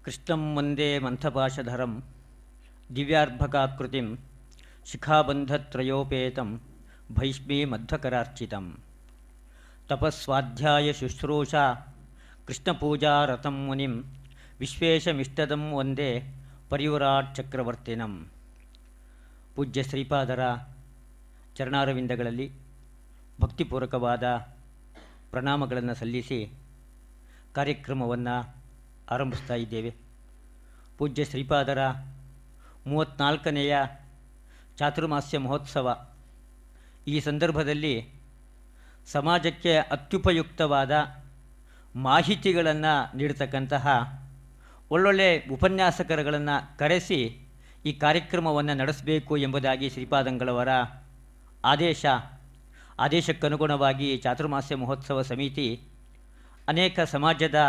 ಕೃಷ್ಣಂ ವಂದೇ ಮಂಥಪಾಶಧರಂ ದಿವ್ಯಾರ್ಭಕಾಕೃತಿಂ ಶಿಖಾಬಂಧತ್ರಯೋಪೇತಂ ಭೈಷ್ಮೀ ಮಧ್ವಕರಾರ್ಚಿತಂ ತಪಸ್ವಾಧ್ಯಾಯ ಶುಶ್ರೂಷಾ ಕೃಷ್ಣಪೂಜಾರತಂ ಮುನಿಂ ವಿಶ್ವೇಶಮಿಷ್ಟದಂ ವಂದೇ ಪರಿವ್ರಾಟ್ ಚಕ್ರವರ್ತಿನಂ. ಪೂಜ್ಯ ಶ್ರೀಪಾದರ ಚರಣಾರವಿಂದಗಳಲ್ಲಿ ಭಕ್ತಿಪೂರ್ವಕವಾದ ಪ್ರಣಾಮಗಳನ್ನು ಸಲ್ಲಿಸಿ ಕಾರ್ಯಕ್ರಮವನ್ನು ಆರಂಭಿಸ್ತಾ ಇದ್ದೇವೆ. ಪೂಜ್ಯ ಶ್ರೀಪಾದರ 34ನೆಯ ಚಾತುರ್ಮಾಸ್ಯ ಮಹೋತ್ಸವ. ಈ ಸಂದರ್ಭದಲ್ಲಿ ಸಮಾಜಕ್ಕೆ ಅತ್ಯುಪಯುಕ್ತವಾದ ಮಾಹಿತಿಗಳನ್ನು ನೀಡತಕ್ಕಂತಹ ಒಳ್ಳೊಳ್ಳೆ ಉಪನ್ಯಾಸಕರುಗಳನ್ನು ಕರೆಸಿ ಈ ಕಾರ್ಯಕ್ರಮವನ್ನು ನಡೆಸಬೇಕು ಎಂಬುದಾಗಿ ಶ್ರೀಪಾದಂಗಳವರ ಆದೇಶಕ್ಕನುಗುಣವಾಗಿ ಚಾತುರ್ಮಾಸ್ಯ ಮಹೋತ್ಸವ ಸಮಿತಿ ಅನೇಕ ಸಮಾಜದ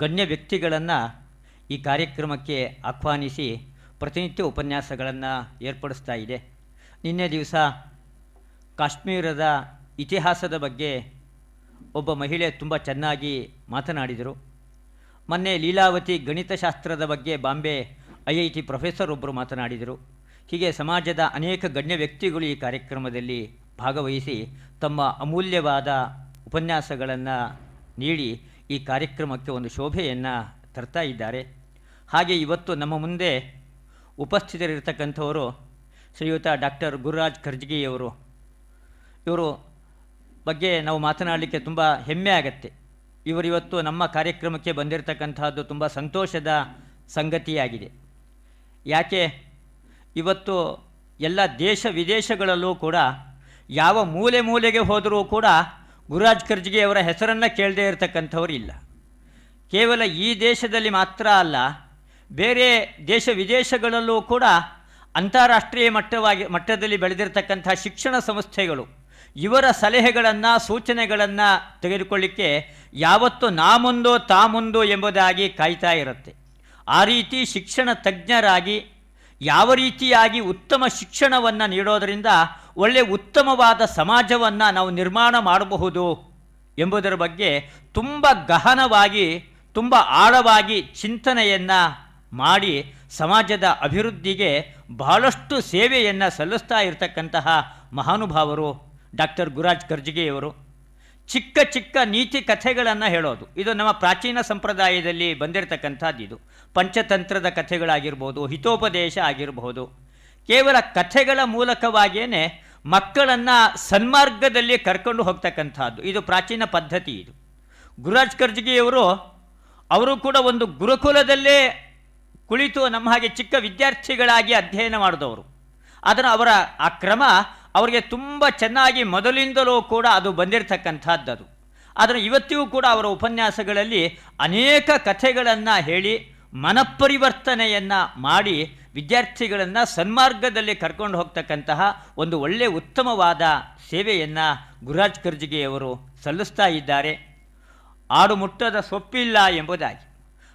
ಗಣ್ಯ ವ್ಯಕ್ತಿಗಳನ್ನು ಈ ಕಾರ್ಯಕ್ರಮಕ್ಕೆ ಆಹ್ವಾನಿಸಿ ಪ್ರತಿನಿತ್ಯ ಉಪನ್ಯಾಸಗಳನ್ನು ಏರ್ಪಡಿಸ್ತಾ ಇದೆ. ನಿನ್ನೆ ದಿವಸ ಕಾಶ್ಮೀರದ ಇತಿಹಾಸದ ಬಗ್ಗೆ ಒಬ್ಬ ಮಹಿಳೆ ತುಂಬ ಚೆನ್ನಾಗಿ ಮಾತನಾಡಿದರು. ಮೊನ್ನೆ ಲೀಲಾವತಿ ಗಣಿತಶಾಸ್ತ್ರದ ಬಗ್ಗೆ ಬಾಂಬೆ IIT ಪ್ರೊಫೆಸರ್ ಒಬ್ಬರು ಮಾತನಾಡಿದರು. ಹೀಗೆ ಸಮಾಜದ ಅನೇಕ ಗಣ್ಯ ವ್ಯಕ್ತಿಗಳು ಈ ಕಾರ್ಯಕ್ರಮದಲ್ಲಿ ಭಾಗವಹಿಸಿ ತಮ್ಮ ಅಮೂಲ್ಯವಾದ ಉಪನ್ಯಾಸಗಳನ್ನು ನೀಡಿ ಈ ಕಾರ್ಯಕ್ರಮಕ್ಕೆ ಒಂದು ಶೋಭೆಯನ್ನು ತರ್ತಾ ಇದ್ದಾರೆ. ಹಾಗೆ ಇವತ್ತು ನಮ್ಮ ಮುಂದೆ ಉಪಸ್ಥಿತರಿರ್ತಕ್ಕಂಥವರು ಶ್ರೀಯುತ ಡಾಕ್ಟರ್ ಗುರುರಾಜ್ ಕರ್ಜಗಿಯವರು. ಇವರು ಬಗ್ಗೆ ನಾವು ಮಾತನಾಡಲಿಕ್ಕೆ ತುಂಬ ಹೆಮ್ಮೆ ಆಗತ್ತೆ. ಇವತ್ತು ನಮ್ಮ ಕಾರ್ಯಕ್ರಮಕ್ಕೆ ಬಂದಿರತಕ್ಕಂತಹದ್ದು ತುಂಬ ಸಂತೋಷದ ಸಂಗತಿಯಾಗಿದೆ. ಯಾಕೆ ಇವತ್ತು ಎಲ್ಲ ದೇಶ ವಿದೇಶಗಳಲ್ಲೂ ಕೂಡ ಯಾವ ಮೂಲೆಗೆ ಹೋದರೂ ಕೂಡ ಗುರುರಾಜ್ ಕರ್ಜಗಿಯವರ ಹೆಸರನ್ನು ಕೇಳದೇ ಇರತಕ್ಕಂಥವ್ರು ಇಲ್ಲ. ಕೇವಲ ಈ ದೇಶದಲ್ಲಿ ಮಾತ್ರ ಅಲ್ಲ, ಬೇರೆ ದೇಶ ವಿದೇಶಗಳಲ್ಲೂ ಕೂಡ ಅಂತಾರಾಷ್ಟ್ರೀಯ ಮಟ್ಟದಲ್ಲಿ ಬೆಳೆದಿರತಕ್ಕಂಥ ಶಿಕ್ಷಣ ಸಂಸ್ಥೆಗಳು ಇವರ ಸಲಹೆಗಳನ್ನು ಸೂಚನೆಗಳನ್ನು ತೆಗೆದುಕೊಳ್ಳಿಕ್ಕೆ ಯಾವತ್ತೂ ನಾ ಮುಂದೋ ತಾ ಮುಂದೋ ಎಂಬುದಾಗಿ ಕಾಯ್ತಾ ಇರುತ್ತೆ. ಆ ರೀತಿ ಶಿಕ್ಷಣ ತಜ್ಞರಾಗಿ ಯಾವ ರೀತಿಯಾಗಿ ಉತ್ತಮ ಶಿಕ್ಷಣವನ್ನು ನೀಡೋದರಿಂದ ಒಳ್ಳೆಯ ಉತ್ತಮವಾದ ಸಮಾಜವನ್ನು ನಾವು ನಿರ್ಮಾಣ ಮಾಡಬಹುದು ಎಂಬುದರ ಬಗ್ಗೆ ತುಂಬ ಗಹನವಾಗಿ ತುಂಬ ಆಳವಾಗಿ ಚಿಂತನೆಯನ್ನು ಮಾಡಿ ಸಮಾಜದ ಅಭಿವೃದ್ಧಿಗೆ ಬಹಳಷ್ಟು ಸೇವೆಯನ್ನು ಸಲ್ಲಿಸ್ತಾ ಇರತಕ್ಕಂತಹ ಮಹಾನುಭಾವರು ಡಾಕ್ಟರ್ ಗುರುರಾಜ್ ಕರ್ಜಗಿಯವರು. ಚಿಕ್ಕ ಚಿಕ್ಕ ನೀತಿ ಕಥೆಗಳನ್ನು ಹೇಳೋದು ಇದು ನಮ್ಮ ಪ್ರಾಚೀನ ಸಂಪ್ರದಾಯದಲ್ಲಿ ಬಂದಿರತಕ್ಕಂಥದ್ದು. ಇದು ಪಂಚತಂತ್ರದ ಕಥೆಗಳಾಗಿರ್ಬೋದು, ಹಿತೋಪದೇಶ ಆಗಿರಬಹುದು. ಕೇವಲ ಕಥೆಗಳ ಮೂಲಕವಾಗಿಯೇ ಮಕ್ಕಳನ್ನು ಸನ್ಮಾರ್ಗದಲ್ಲಿ ಕರ್ಕೊಂಡು ಹೋಗ್ತಕ್ಕಂಥದ್ದು ಇದು ಪ್ರಾಚೀನ ಪದ್ಧತಿ. ಇದು ಗುರುರಾಜ್ ಕರ್ಜಗಿಯವರು ಅವರು ಕೂಡ ಒಂದು ಗುರುಕುಲದಲ್ಲೇ ಕುಳಿತು ನಮ್ಮ ಹಾಗೆ ಚಿಕ್ಕ ವಿದ್ಯಾರ್ಥಿಗಳಾಗಿ ಅಧ್ಯಯನ ಮಾಡಿದವರು. ಅವರ ಆ ಕ್ರಮ ಅವರಿಗೆ ತುಂಬ ಚೆನ್ನಾಗಿ ಮೊದಲಿಂದಲೂ ಕೂಡ ಅದು ಬಂದಿರತಕ್ಕಂಥದ್ದು. ಆದರೆ ಇವತ್ತಿಗೂ ಕೂಡ ಅವರ ಉಪನ್ಯಾಸಗಳಲ್ಲಿ ಅನೇಕ ಕಥೆಗಳನ್ನು ಹೇಳಿ ಮನಪರಿವರ್ತನೆಯನ್ನು ಮಾಡಿ ವಿದ್ಯಾರ್ಥಿಗಳನ್ನು ಸನ್ಮಾರ್ಗದಲ್ಲಿ ಕರ್ಕೊಂಡು ಹೋಗ್ತಕ್ಕಂತಹ ಒಂದು ಒಳ್ಳೆಯ ಉತ್ತಮವಾದ ಸೇವೆಯನ್ನು ಗುರುರಾಜ್ ಕರ್ಜಗಿಯವರು ಸಲ್ಲಿಸ್ತಾ ಇದ್ದಾರೆ. ಆಡು ಮುಟ್ಟದ ಸೊಪ್ಪಿಲ್ಲ ಎಂಬುದಾಗಿ.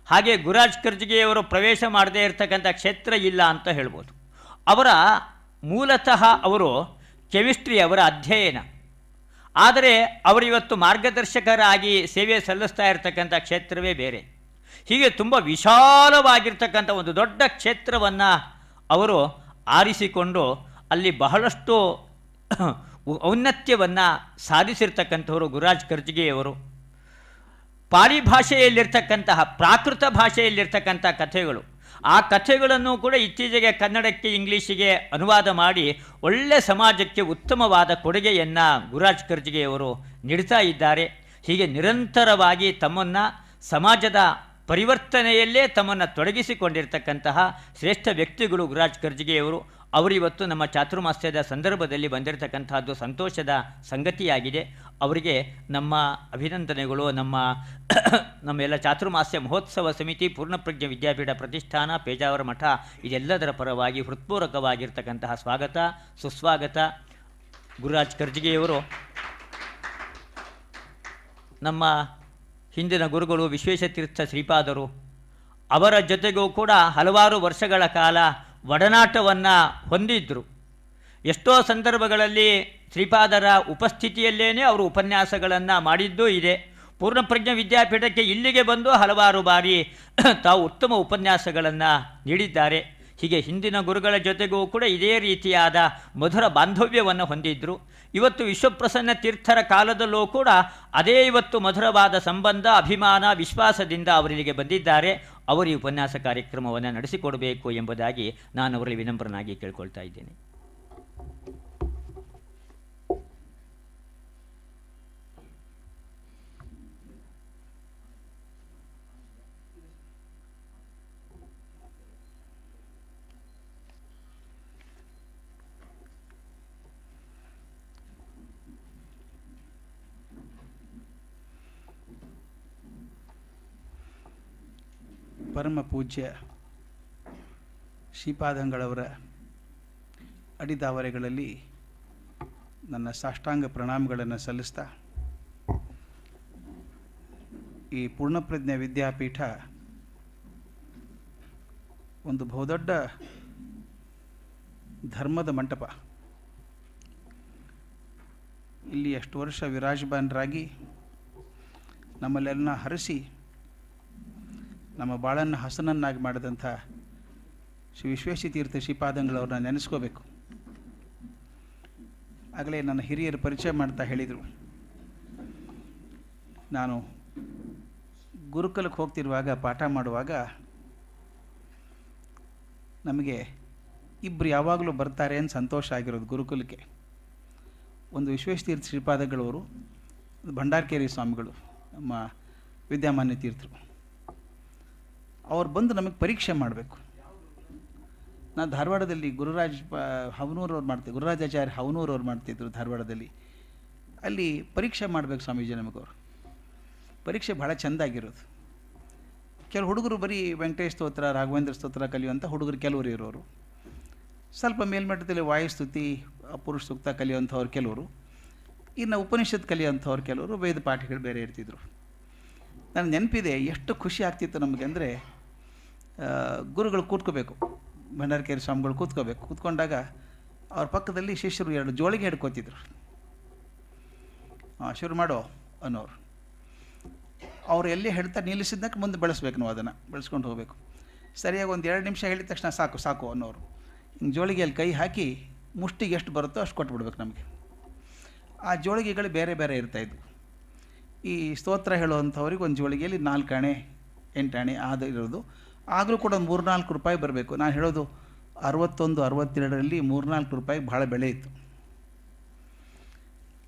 ಹಾಗೆ ಗುರುರಾಜ್ ಕರ್ಜಗಿಯವರು ಪ್ರವೇಶ ಮಾಡದೇ ಇರತಕ್ಕಂಥ ಕ್ಷೇತ್ರ ಇಲ್ಲ ಅಂತ ಹೇಳ್ಬೋದು. ಅವರ ಮೂಲತಃ ಅವರು ಕೆಮಿಸ್ಟ್ರಿ ಅವರ ಅಧ್ಯಯನ. ಆದರೆ ಅವರಿವತ್ತು ಮಾರ್ಗದರ್ಶಕರಾಗಿ ಸೇವೆ ಸಲ್ಲಿಸ್ತಾ ಇರತಕ್ಕಂಥ ಕ್ಷೇತ್ರವೇ ಬೇರೆ. ಹೀಗೆ ತುಂಬ ವಿಶಾಲವಾಗಿರ್ತಕ್ಕಂಥ ಒಂದು ದೊಡ್ಡ ಕ್ಷೇತ್ರವನ್ನು ಅವರು ಆರಿಸಿಕೊಂಡು ಅಲ್ಲಿ ಬಹಳಷ್ಟು ಔನ್ನತ್ಯವನ್ನು ಸಾಧಿಸಿರ್ತಕ್ಕಂಥವರು ಗುರುರಾಜ್ ಕರ್ಜಗಿಯವರು. ಪಾಲಿ ಭಾಷೆಯಲ್ಲಿರ್ತಕ್ಕಂತಹ ಪ್ರಾಕೃತ ಭಾಷೆಯಲ್ಲಿರ್ತಕ್ಕಂಥ ಕಥೆಗಳು, ಆ ಕಥೆಗಳನ್ನು ಕೂಡ ಇತ್ತೀಚೆಗೆ ಕನ್ನಡಕ್ಕೆ ಇಂಗ್ಲೀಷಿಗೆ ಅನುವಾದ ಮಾಡಿ ಒಳ್ಳೆ ಸಮಾಜಕ್ಕೆ ಉತ್ತಮವಾದ ಕೊಡುಗೆಯನ್ನು ಗುರುರಾಜ್ ಕರ್ಜಗಿಯವರು ನೀಡ್ತಾ ಇದ್ದಾರೆ. ಹೀಗೆ ನಿರಂತರವಾಗಿ ತಮ್ಮನ್ನು ಸಮಾಜದ ಪರಿವರ್ತನೆಯಲ್ಲೇ ತಮ್ಮನ್ನು ತೊಡಗಿಸಿಕೊಂಡಿರ್ತಕ್ಕಂತಹ ಶ್ರೇಷ್ಠ ವ್ಯಕ್ತಿಗಳು ಗುರುರಾಜ್ ಕರ್ಜಗಿಯವರು. ಅವರಿವತ್ತು ನಮ್ಮ ಚಾತುರ್ಮಾಸ್ಯದ ಸಂದರ್ಭದಲ್ಲಿ ಬಂದಿರತಕ್ಕಂಥದ್ದು ಸಂತೋಷದ ಸಂಗತಿಯಾಗಿದೆ. ಅವರಿಗೆ ನಮ್ಮ ಅಭಿನಂದನೆಗಳು. ನಮ್ಮೆಲ್ಲ ಚಾತುರ್ಮಾಸ್ಯ ಮಹೋತ್ಸವ ಸಮಿತಿ, ಪೂರ್ಣಪ್ರಜ್ಞ ವಿದ್ಯಾಪೀಠ ಪ್ರತಿಷ್ಠಾನ, ಪೇಜಾವರ ಮಠ ಇದೆಲ್ಲದರ ಪರವಾಗಿ ಹೃತ್ಪೂರ್ವಕವಾಗಿರ್ತಕ್ಕಂತಹ ಸ್ವಾಗತ ಸುಸ್ವಾಗತ. ಗುರುರಾಜ್ ಕರ್ಜಗಿಯವರು ನಮ್ಮ ಹಿಂದಿನ ಗುರುಗಳು ವಿಶ್ವೇಶತೀರ್ಥ ಶ್ರೀಪಾದರು. ಅವರ ಜೊತೆಗೂ ಕೂಡ ಹಲವಾರು ವರ್ಷಗಳ ಕಾಲ ಒಡನಾಟವನ್ನು ಹೊಂದಿದ್ದರು. ಎಷ್ಟೋ ಸಂದರ್ಭಗಳಲ್ಲಿ ಶ್ರೀಪಾದರ ಉಪಸ್ಥಿತಿಯಲ್ಲೇ ಅವರು ಉಪನ್ಯಾಸಗಳನ್ನು ಮಾಡಿದ್ದೂ ಇದೆ. ಪೂರ್ಣಪ್ರಜ್ಞ ವಿದ್ಯಾಪೀಠಕ್ಕೆ ಇಲ್ಲಿಗೆ ಬಂದು ಹಲವಾರು ಬಾರಿ ತಾವು ಉತ್ತಮ ಉಪನ್ಯಾಸಗಳನ್ನು ನೀಡಿದ್ದಾರೆ. ಹೀಗೆ ಹಿಂದಿನ ಗುರುಗಳ ಜೊತೆಗೂ ಕೂಡ ಇದೇ ರೀತಿಯಾದ ಮಧುರ ಬಾಂಧವ್ಯವನ್ನು ಹೊಂದಿದ್ದರು. ಇವತ್ತು ವಿಶ್ವಪ್ರಸನ್ನ ತೀರ್ಥರ ಕಾಲದಲ್ಲೂ ಕೂಡ ಅದೇ ಇವತ್ತು ಮಧುರವಾದ ಸಂಬಂಧ, ಅಭಿಮಾನ, ವಿಶ್ವಾಸದಿಂದ ಅವರಿಲ್ಲಿಗೆ ಬಂದಿದ್ದಾರೆ. ಅವರು ಈ ಉಪನ್ಯಾಸ ಕಾರ್ಯಕ್ರಮವನ್ನು ನಡೆಸಿಕೊಡಬೇಕು ಎಂಬುದಾಗಿ ನಾನು ಅವರಲ್ಲಿ ವಿನಮ್ರನಾಗಿ ಕೇಳ್ಕೊಳ್ತಾ ಇದ್ದೇನೆ. ಪರಮ ಪೂಜ್ಯ ಶ್ರೀಪಾದಂಗಳವರ ಅಡಿದಾವರೆಗಳಲ್ಲಿ ನನ್ನ ಸಾಷ್ಟಾಂಗ ಪ್ರಣಾಮಗಳನ್ನು ಸಲ್ಲಿಸ್ತಾ, ಈ ಪೂರ್ಣಪ್ರಜ್ಞ ವಿದ್ಯಾಪೀಠ ಒಂದು ಬಹುದೊಡ್ಡ ಧರ್ಮದ ಮಂಟಪ. ಇಲ್ಲಿ ಎಷ್ಟು ವರ್ಷ ವಿರಾಜಮಾನರಾಗಿ ನಮ್ಮಲ್ಲೆಲ್ಲ ಹರಸಿ ನಮ್ಮ ಬಾಳನ್ನು ಹಸನನ್ನಾಗಿ ಮಾಡಿದಂಥ ಶ್ರೀ ವಿಶ್ವೇಶತೀರ್ಥ ಶ್ರೀಪಾದಂಗಳವ್ರನ್ನ ನೆನೆಸ್ಕೋಬೇಕು. ಆಗಲೇ ನನ್ನ ಹಿರಿಯರು ಪರಿಚಯ ಮಾಡ್ತಾ ಹೇಳಿದರು, ನಾನು ಗುರುಕುಲಕ್ಕೆ ಹೋಗ್ತಿರುವಾಗ ಪಾಠ ಮಾಡುವಾಗ ನಮಗೆ ಇಬ್ಬರು ಯಾವಾಗಲೂ ಬರ್ತಾರೆ ಅಂತ ಸಂತೋಷ ಆಗಿರೋದು ಗುರುಕುಲಕ್ಕೆ. ಒಂದು ವಿಶ್ವೇಶತೀರ್ಥ ಶ್ರೀಪಾದಗಳವರು, ಭಂಡಾರಕೇರಿ ಸ್ವಾಮಿಗಳು, ನಮ್ಮ ವಿದ್ಯಾಮಾನ್ಯ ತೀರ್ಥರು. ಅವ್ರು ಬಂದು ನಮಗೆ ಪರೀಕ್ಷೆ ಮಾಡಬೇಕು. ನಾನು ಧಾರವಾಡದಲ್ಲಿ ಗುರುರಾಜಾಚಾರ್ಯ ಹವನೂರವ್ರು ಮಾಡ್ತಿದ್ರು ಧಾರವಾಡದಲ್ಲಿ. ಅಲ್ಲಿ ಪರೀಕ್ಷೆ ಮಾಡಬೇಕು ಸ್ವಾಮೀಜಿ ನಮಗವರು. ಪರೀಕ್ಷೆ ಭಾಳ ಚೆಂದಾಗಿರೋದು. ಕೆಲವು ಹುಡುಗರು ಬರೀ ವೆಂಕಟೇಶ ಸ್ತೋತ್ರ, ರಾಘವೇಂದ್ರ ಸ್ತೋತ್ರ ಕಲಿಯುವಂಥ ಹುಡುಗರು ಕೆಲವರು ಇರೋರು. ಸ್ವಲ್ಪ ಮೇಲ್ಮಟ್ಟದಲ್ಲಿ ವಾಯುಸ್ತುತಿ, ಪುರುಷ ಸೂಕ್ತ ಕಲಿಯುವಂಥವ್ರು ಕೆಲವರು, ಇನ್ನು ಉಪನಿಷತ್ ಕಲಿಯುವಂಥವ್ರು ಕೆಲವರು, ವೇದ ಪಾಠಗಳು ಬೇರೆ ಇರ್ತಿದ್ರು. ನನಗೆ ನೆನಪಿದೆ, ಎಷ್ಟು ಖುಷಿ ಆಗ್ತಿತ್ತು ನಮಗೆ ಅಂದರೆ, ಗುರುಗಳು ಕೂತ್ಕೋಬೇಕು, ಭಂಡಾರಕೇರಿ ಸ್ವಾಮಿಗಳು ಕೂತ್ಕೋಬೇಕು. ಕೂತ್ಕೊಂಡಾಗ ಅವ್ರ ಪಕ್ಕದಲ್ಲಿ ಶಿಷ್ಯರು ಎರಡು ಜೋಳಿಗೆ ಹಿಡ್ಕೋತಿದ್ರು. ಶುರು ಮಾಡೋ ಅನ್ನೋರು. ಅವ್ರು ಎಲ್ಲಿ ಹೇಳ್ತಾ ನಿಲ್ಲಿಸಿದ್ದಕ್ಕೆ ಮುಂದೆ ಬೆಳೆಸ್ಬೇಕು, ನಾವು ಅದನ್ನು ಬೆಳೆಸ್ಕೊಂಡು ಹೋಗಬೇಕು. ಸರಿಯಾಗಿ ಒಂದು 2 ನಿಮಿಷ ಹೇಳಿದ ತಕ್ಷಣ ಸಾಕು ಸಾಕು ಅನ್ನೋರು. ಹಿಂಗೆ ಜೋಳಿಗೆಯಲ್ಲಿ ಕೈ ಹಾಕಿ ಮುಷ್ಟಿಗೆ ಎಷ್ಟು ಬರುತ್ತೋ ಅಷ್ಟು ಕೊಟ್ಬಿಡ್ಬೇಕು ನಮಗೆ. ಆ ಜೋಳಿಗೆಗಳು ಬೇರೆ ಬೇರೆ ಇರ್ತಾಯಿದ್ವು. ಈ ಸ್ತೋತ್ರ ಹೇಳುವಂಥವ್ರಿಗೆ ಒಂದು ಜೋಳಿಗೆಯಲ್ಲಿ 4 ಆಣೆ 8 ಆಣೆ ಅದು ಇರೋದು. ಆಗಲೂ ಕೂಡ ಒಂದು 3-4 ರೂಪಾಯಿ ಬರಬೇಕು. ನಾನು ಹೇಳೋದು 61-62ರಲ್ಲಿ 3-4 ರೂಪಾಯಿಗೆ ಭಾಳ ಬೆಲೆ ಇತ್ತು.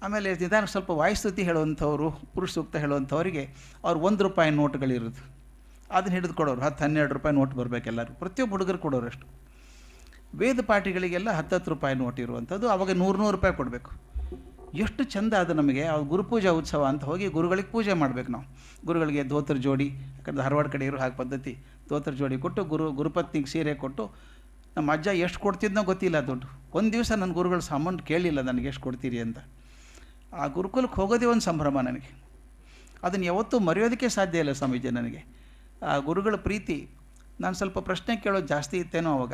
ಆಮೇಲೆ ನಿಧಾನ ಸ್ವಲ್ಪ ವಾಯುಸ್ತುತಿ ಹೇಳುವಂಥವ್ರು, ಪುರುಷ ಸೂಕ್ತ ಹೇಳುವಂಥವರಿಗೆ ಅವ್ರು 1 ರೂಪಾಯಿ ನೋಟ್ಗಳಿರೋದು. ಅದನ್ನು ಹಿಡಿದು ಕೊಡೋರು. 10-12 ರೂಪಾಯಿ ನೋಟ್ ಬರಬೇಕು ಎಲ್ಲರೂ, ಪ್ರತಿಯೊಬ್ಬ ಹುಡುಗರು ಕೊಡೋರು ಅಷ್ಟು. ವೇದ ಪಾಠಿಗಳಿಗೆಲ್ಲ 10 ರೂಪಾಯಿ ನೋಟ್ ಇರುವಂಥದ್ದು. ಆವಾಗ 100 ರೂಪಾಯಿ ಕೊಡಬೇಕು. ಎಷ್ಟು ಚೆಂದ ಅದು ನಮಗೆ. ಗುರುಪೂಜಾ ಉತ್ಸವ ಅಂತ ಹೋಗಿ ಗುರುಗಳಿಗೆ ಪೂಜೆ ಮಾಡಬೇಕು ನಾವು. ಗುರುಗಳಿಗೆ ಧೋತ್ರ ಜೋಡಿ, ಯಾಕಂದ್ರೆ ಧಾರವಾಡ ಕಡೆ ಇರೋ ಹಾಗೆ ಪದ್ಧತಿ, ಧೋತ್ರ ಜೋಡಿ ಕೊಟ್ಟು ಗುರುಪತ್ನಿಗೆ ಸೀರೆ ಕೊಟ್ಟು, ನಮ್ಮ ಅಜ್ಜ ಎಷ್ಟು ಕೊಡ್ತಿದ್ನೋ ಗೊತ್ತಿಲ್ಲ ದುಡ್ಡು. ಒಂದು ದಿವಸ ನನ್ನ ಗುರುಗಳು ಸಾಮಾನು ಕೇಳಲಿಲ್ಲ ನನಗೆ ಎಷ್ಟು ಕೊಡ್ತೀರಿ ಅಂತ. ಆ ಗುರುಕುಲಕ್ಕೆ ಹೋಗೋದೇ ಒಂದು ಸಂಭ್ರಮ ನನಗೆ. ಅದನ್ನು ಯಾವತ್ತೂ ಮರೆಯೋದಕ್ಕೆ ಸಾಧ್ಯ ಇಲ್ಲ ಸ್ವಾಮೀಜಿ ನನಗೆ. ಆ ಗುರುಗಳ ಪ್ರೀತಿ. ನಾನು ಸ್ವಲ್ಪ ಪ್ರಶ್ನೆ ಕೇಳೋದು ಜಾಸ್ತಿ ಇತ್ತೇನೋ ಅವಾಗ.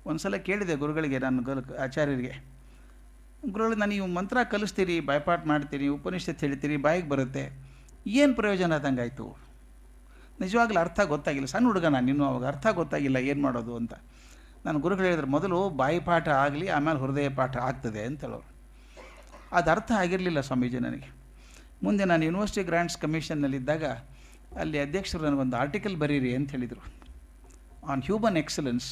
ಒಂದು ಸಲ ಕೇಳಿದೆ ಗುರುಗಳಿಗೆ, ನಾನು ಆಚಾರ್ಯರಿಗೆ, ಗುರುಗಳು ನಾನು ನೀವು ಮಂತ್ರ ಕಲಿಸ್ತೀರಿ, ಬಾಯ್ಪಾಠ ಮಾಡ್ತೀರಿ, ಉಪನಿಷತ್ ಹೇಳ್ತೀರಿ, ಬಾಯಿಗೆ ಬರುತ್ತೆ, ಏನು ಪ್ರಯೋಜನ ಆದಂಗಾಯಿತು? ನಿಜವಾಗ್ಲೂ ಅರ್ಥ ಗೊತ್ತಾಗಿಲ್ಲ. ಸಣ್ಣ ಹುಡುಗ ನಾನು ಇನ್ನೂ, ಅವಾಗ ಅರ್ಥ ಗೊತ್ತಾಗಿಲ್ಲ ಏನು ಮಾಡೋದು ಅಂತ. ನಾನು ಗುರುಗಳು ಹೇಳಿದ್ರು, ಮೊದಲು ಬಾಯಿ ಪಾಠ ಆಗಲಿ, ಆಮೇಲೆ ಹೃದಯ ಪಾಠ ಆಗ್ತದೆ ಅಂತ ಹೇಳೋರು. ಅದು ಅರ್ಥ ಆಗಿರಲಿಲ್ಲ ಸ್ವಾಮೀಜಿ ನನಗೆ. ಮುಂದೆ ನಾನು ಯೂನಿವರ್ಸಿಟಿ ಗ್ರಾಂಟ್ಸ್ ಕಮಿಷನ್ನಲ್ಲಿದ್ದಾಗ ಅಲ್ಲಿ ಅಧ್ಯಕ್ಷರು ನನಗೊಂದು ಆರ್ಟಿಕಲ್ ಬರೀರಿ ಅಂತ ಹೇಳಿದರು. ಆನ್ ಹ್ಯೂಮನ್ ಎಕ್ಸಲೆನ್ಸ್,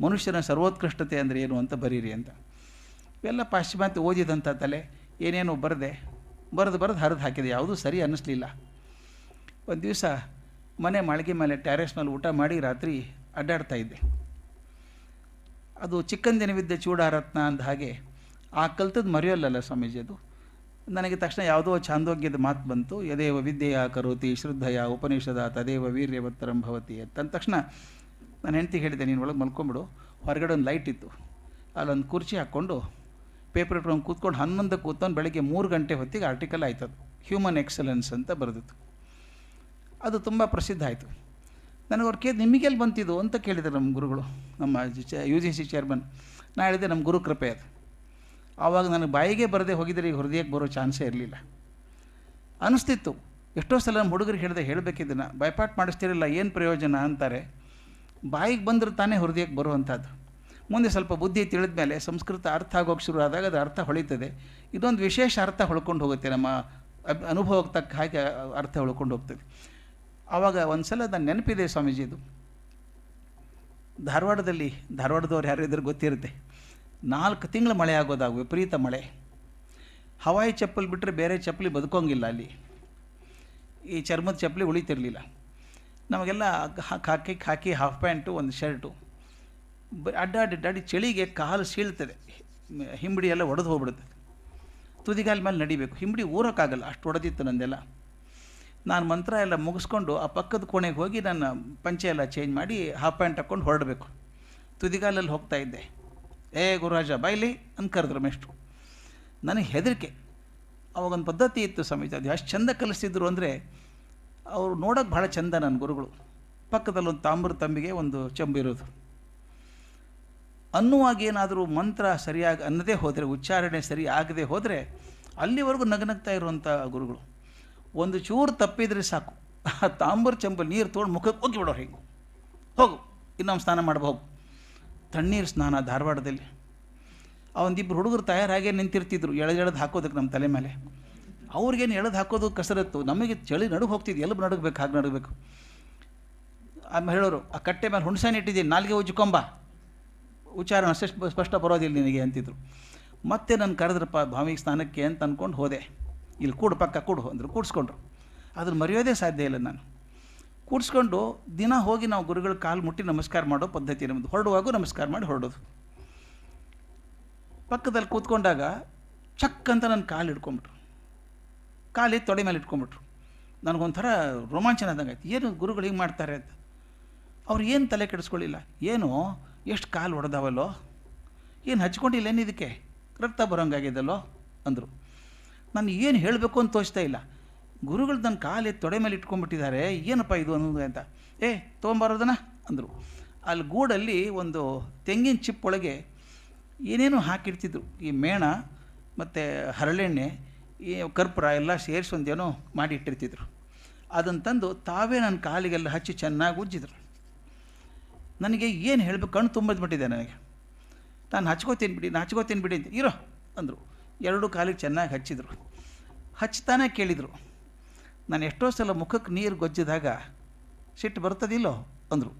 ಮನುಷ್ಯನ ಸರ್ವೋತ್ಕೃಷ್ಟತೆ ಅಂದರೆ ಏನು ಅಂತ ಬರೀರಿ ಅಂತ. ಇವೆಲ್ಲ ಪಾಶ್ಚಿಮಾತ್ಯ ಓದಿದಂಥ ತಲೆ, ಏನೇನೋ ಬರೆದು ಹರಿದು ಹಾಕಿದೆ. ಯಾವುದೂ ಸರಿ ಅನ್ನಿಸ್ಲಿಲ್ಲ. ಒಂದು ದಿವಸ ಮನೆ ಮಾಳಿಗೆ ಮೇಲೆ ಟ್ಯಾರೆಸ್ನಲ್ಲಿ ಊಟ ಮಾಡಿ ರಾತ್ರಿ ಅಡ್ಡಾಡ್ತಾಯಿದ್ದೆ. ಅದು ಚಿಕ್ಕಂದಿನವಿದ್ದ ಚೂಡಾರತ್ನ ಅಂದ ಹಾಗೆ ಆ ಕಲ್ತದ್ದು ಮರೆಯೋಲ್ಲಲ್ಲ ಸ್ವಾಮೀಜಿ. ಅದು ನನಗೆ ತಕ್ಷಣ ಯಾವುದೋ ಛಾಂದೋಗ್ಯದ ಮಾತು ಬಂತು. ಯದೇವ ವಿದ್ಯೆಯ ಕರೋತಿ ಶ್ರದ್ಧೆಯ ಉಪನಿಷದ ತದೇವ ವೀರ್ಯವತ್ತರಂ ಭವತಿ ಅಂತಂದ ತಕ್ಷಣ ನಾನು ಹೆಂಡ್ತಿಗೆ ಹೇಳಿದೆ, ನೀನು ಒಳಗೆ ಮಲ್ಕೊಂಬಿಡು. ಹೊರಗಡೆ ಒಂದು ಲೈಟ್ ಇತ್ತು, ಅಲ್ಲೊಂದು ಕುರ್ಚಿ ಹಾಕ್ಕೊಂಡು ಪೇಪರ್ ಇಟ್ಕೊಂಡು ಕೂತ್ಕೊಂಡು 11ಕ್ಕೆ ಕೂತ್ಕೊಂಡು ಬೆಳಗ್ಗೆ 3 ಗಂಟೆ ಹೊತ್ತಿಗೆ ಆರ್ಟಿಕಲ್ ಆಯ್ತು. ಅದು ಹ್ಯೂಮನ್ ಎಕ್ಸಲೆನ್ಸ್ ಅಂತ ಬರೆದಿತ್ತು. ಅದು ತುಂಬ ಪ್ರಸಿದ್ಧ ಆಯಿತು. ನನಗೆ ಅವ್ರು ನಿಮಗೆಲ್ಲಿ ಬಂತಿದ್ದು ಅಂತ ಕೇಳಿದರು ನಮ್ಮ ಗುರುಗಳು, ನಮ್ಮ UGC ಚೇರ್ಮನ್. ನಾನು ಹೇಳಿದೆ, ನಮ್ಮ ಗುರು ಕೃಪೆ ಅದು. ಆವಾಗ ನನಗೆ ಬಾಯಿಗೆ ಬರದೆ ಹೋಗಿದ್ರೆ ಈಗ ಹೃದಯಕ್ಕೆ ಬರೋ ಚಾನ್ಸೇ ಇರಲಿಲ್ಲ. ಅನ್ನಿಸ್ತಿತ್ತು. ಎಷ್ಟೋ ಸಲ ನಮ್ಮ ಹುಡುಗರಿಗೆ ಹೇಳಿದೆ, ಹೇಳಬೇಕಿದ್ದನ್ನು ಬೈಪಾಠ ಮಾಡಿಸ್ತಿರಲ್ಲ, ಏನು ಪ್ರಯೋಜನ ಅಂತಾರೆ. ಬಾಯಿಗೆ ಬಂದ್ರೆ ತಾನೇ ಹೃದಯಕ್ಕೆ ಬರುವಂಥದ್ದು. ಮುಂದೆ ಸ್ವಲ್ಪ ಬುದ್ಧಿ ತಿಳಿದ ಮೇಲೆ ಸಂಸ್ಕೃತ ಅರ್ಥ ಆಗೋಕ್ಕೆ ಶುರು ಆದಾಗ ಅದು ಅರ್ಥ ಹೊಳಿತದೆ. ಇದೊಂದು ವಿಶೇಷ ಅರ್ಥ ಹೊಳ್ಕೊಂಡು ಹೋಗುತ್ತೆ, ನಮ್ಮ ಅನುಭವಕ್ಕೆ ತಕ್ಕ ಹಾಗೆ ಅರ್ಥ ಹೊಳ್ಕೊಂಡು ಹೋಗ್ತದೆ. ಆವಾಗ ಒಂದು ಸಲ ನನ್ನ ನೆನಪಿದೆ ಸ್ವಾಮೀಜಿದು. ಧಾರವಾಡದವ್ರು ಯಾರು ಇದ್ರೆ ಗೊತ್ತಿರುತ್ತೆ, 4 ತಿಂಗಳು ಮಳೆ ಆಗೋದಾಗ ವಿಪರೀತ ಮಳೆ. ಹವಾಯಿ ಚಪ್ಪಲಿ ಬಿಟ್ಟರೆ ಬೇರೆ ಚಪ್ಪಲಿ ಬದುಕೋಂಗಿಲ್ಲ ಅಲ್ಲಿ. ಈ ಚರ್ಮದ ಚಪ್ಪಲಿ ಉಳಿತಿರಲಿಲ್ಲ ನಮಗೆಲ್ಲ. ಹಾಕಿ ಹಾಫ್ ಪ್ಯಾಂಟು, ಒಂದು ಶರ್ಟು, ಅಡ್ಡಾಡಿ ಚಳಿಗೆ ಕಾಲು ಸೀಳ್ತದೆ, ಹಿಂಬಡಿ ಎಲ್ಲ ಒಡೆದು ಹೋಗ್ಬಿಡುತ್ತೆ. ತುದಿಗಾಲ ಮೇಲೆ ನಡಿಬೇಕು, ಹಿಂಬಡಿ ಊರೋಕ್ಕಾಗಲ್ಲ, ಅಷ್ಟು ಒಡೆದಿತ್ತು ನಂದೆಲ್ಲ. ನಾನು ಮಂತ್ರ ಎಲ್ಲ ಮುಗಿಸ್ಕೊಂಡು ಆ ಪಕ್ಕದ ಕೋಣೆಗೆ ಹೋಗಿ ನನ್ನ ಪಂಚೆ ಎಲ್ಲ ಚೇಂಜ್ ಮಾಡಿ ಹಾಫ್ ಪ್ಯಾಂಟ್ ಹಾಕ್ಕೊಂಡು ಹೊರಡಬೇಕು. ತುದಿಗಾಲಲ್ಲಿ ಹೋಗ್ತಾ ಇದ್ದೆ. ಏ ಗುರುರಾಜ ಬಾಯ್ಲಿ ಅಂತ ಕರೆದ್ರು ಮೇಷ್ಟ್ರು. ನನಗೆ ಹೆದರಿಕೆ. ಅವಾಗೊಂದು ಪದ್ಧತಿ ಇತ್ತು ಸ್ವಾಮೀಜಿ, ಅದು ಎಷ್ಟು ಚೆಂದ ಕಲಿಸ್ತಿದ್ರು ಅಂದರೆ, ಅವರು ನೋಡೋಕೆ ಭಾಳ ಚೆಂದ ನನ್ನ ಗುರುಗಳು. ಪಕ್ಕದಲ್ಲಿ ಒಂದು ತಾಮ್ರ ತಂಬಿಗೆ ಒಂದು ಚೆಂಬು ಇರೋದು. ಅನ್ನುವಾಗ ಏನಾದರೂ ಮಂತ್ರ ಸರಿಯಾಗಿ ಅನ್ನದೇ ಹೋದರೆ, ಉಚ್ಚಾರಣೆ ಸರಿ ಆಗದೆ ಹೋದರೆ ಅಲ್ಲಿವರೆಗೂ ನಗನಗ್ತಾ ಇರುವಂಥ ಗುರುಗಳು. ಒಂದು ಚೂರು ತಪ್ಪಿದ್ರೆ ಸಾಕು, ಆ ತಾಂಬೂರು ಚೆಂಬು ನೀರು ತೊಗೊಂಡು ಮುಖಕ್ಕೆ ಹೋಗಿ ಬಿಡೋರು. ಹೀಗೆ ಹೋಗು ಇನ್ನೊಂದು ಸ್ನಾನ ಮಾಡ್ಬೋದು. ತಣ್ಣೀರು ಸ್ನಾನ ಧಾರವಾಡದಲ್ಲಿ. ಒಂದಿಬ್ಬರು ಹುಡುಗರು ತಯಾರಾಗೇ ನಿಂತಿರ್ತಿದ್ರು ಎಳೆದು ಹಾಕೋದಕ್ಕೆ ನಮ್ಮ ತಲೆ ಮೇಲೆ. ಅವ್ರಿಗೇನು ಎಳೆದು ಹಾಕೋದು ಕಸರತ್ತು, ನಮಗೆ ಚಳಿ ನಡುಗೆ ಹೋಗ್ತಿದ್ದು, ಎಲ್ಬು ನಡಗಬೇಕು, ಹಾಗೆ ನಡಗಬೇಕು. ಆಮೇಲೆ ಹೇಳೋರು, ಆ ಕಟ್ಟೆ ಮೇಲೆ ಹುಣಸೆಹಣ್ಣು ಇಟ್ಟಿದ್ದೀನಿ, ನಾಲ್ಗೆ ಉಜ್ಕೊಂಬ, ಉಚ್ಚಾರಣ ಅಷ್ಟು ಸ್ಪಷ್ಟ ಬರೋದಿಲ್ಲ ನಿನಗೆ ಅಂತಿದ್ರು. ಮತ್ತೆ ನಾನು ಕರೆದ್ರಪ್ಪ ಭಾವಿಗೆ ಸ್ನಾನಕ್ಕೆ ಅಂತ ಅಂದ್ಕೊಂಡು ಹೋದೆ. ಇಲ್ಲಿ ಕೂಡು, ಪಕ್ಕ ಕೂಡು ಅಂದರು. ಕೂಡಿಸ್ಕೊಂಡ್ರು. ಅದನ್ನು ಮರೆಯೋದೇ ಸಾಧ್ಯ ಇಲ್ಲ ನಾನು. ಕೂಡಿಸ್ಕೊಂಡು ದಿನ ಹೋಗಿ ನಾವು ಗುರುಗಳ ಕಾಲು ಮುಟ್ಟಿ ನಮಸ್ಕಾರ ಮಾಡೋ ಪದ್ಧತಿ ನಮ್ಮದು. ಹೊರಡುವಾಗೂ ನಮಸ್ಕಾರ ಮಾಡಿ ಹೊರಡೋದು. ಪಕ್ಕದಲ್ಲಿ ಕೂತ್ಕೊಂಡಾಗ ಚಕ್ ಅಂತ ನನ್ನ ಕಾಲು ಹಿಡ್ಕೊಂಬಿಟ್ರು. ಕಾಲು ತೊಡೆ ಮೇಲೆ ಇಟ್ಕೊಂಬಿಟ್ರು. ನನಗೊಂಥರ ರೋಮಾಂಚನ ಆದಂಗೆ ಆಯ್ತು. ಏನು ಗುರುಗಳು ಹಿಂಗೆ ಮಾಡ್ತಾರೆ ಅಂತ. ಅವ್ರು ಏನು ತಲೆ ಕೆಡಿಸ್ಕೊಳ್ಳಿಲ್ಲ. ಏನು ಎಷ್ಟು ಕಾಲು ಹೊಡೆದಾವಲ್ಲೋ, ಏನು ಹಚ್ಕೊಂಡಿಲ್ಲ ಏನು ಇದಕ್ಕೆ, ರಕ್ತ ಬರೋಂಗಾಗಿದ್ದಲ್ಲೋ ಅಂದರು. ನಾನು ಏನು ಹೇಳಬೇಕು ಅಂತ ತೋಚ್ತಾ ಇಲ್ಲ. ಗುರುಗಳು ನನ್ನ ಕಾಲು ತೊಡೆ ಮೇಲೆ ಇಟ್ಕೊಂಡ್ಬಿಟ್ಟಿದ್ದಾರೆ, ಏನಪ್ಪ ಇದು ಅನ್ನೋದು ಅಂತ. ತೊಗೊಂಬರೋದನ್ನ ಅಂದರು. ಅಲ್ಲಿ ಗೂಡಲ್ಲಿ ಒಂದು ತೆಂಗಿನ ಚಿಪ್ ಒಳಗೆ ಏನೇನು ಹಾಕಿಡ್ತಿದ್ರು. ಈ ಮೇಣ ಮತ್ತು ಹರಳೆಣ್ಣೆ, ಈ ಕರ್ಪೂರ ಎಲ್ಲ ಸೇರಿಸಿ ಒಂದೇನೋ ಮಾಡಿ ಇಟ್ಟಿರ್ತಿದ್ರು. ಅದನ್ನು ತಂದು ತಾವೇ ನನ್ನ ಕಾಲಿಗೆಲ್ಲ ಹಚ್ಚಿ ಚೆನ್ನಾಗಿ ಉಜ್ಜಿದ್ರು. ನನಗೆ ಏನು ಹೇಳಬೇಕು, ಕಣ್ಣು ತುಂಬಿದ್ಬಿಟ್ಟಿದೆ ನನಗೆ. ನಾನು ಹಚ್ಕೋತೀನಿ ಬಿಡಿ ಅಂತ ಇರೋ ಅಂದರು. 2 ಕಾಲಿಗೆ ಚೆನ್ನಾಗಿ ಹಚ್ಚಿದರು. ಹಚ್ತಾನೆ ಕೇಳಿದರು, ನಾನು ಎಷ್ಟೋ ಸಲ ಮುಖಕ್ಕೆ ನೀರು ಗೊಜ್ಜಿದಾಗ ಸಿಟ್ಟು ಬರ್ತದಿಲ್ಲೋ ಅಂದರು.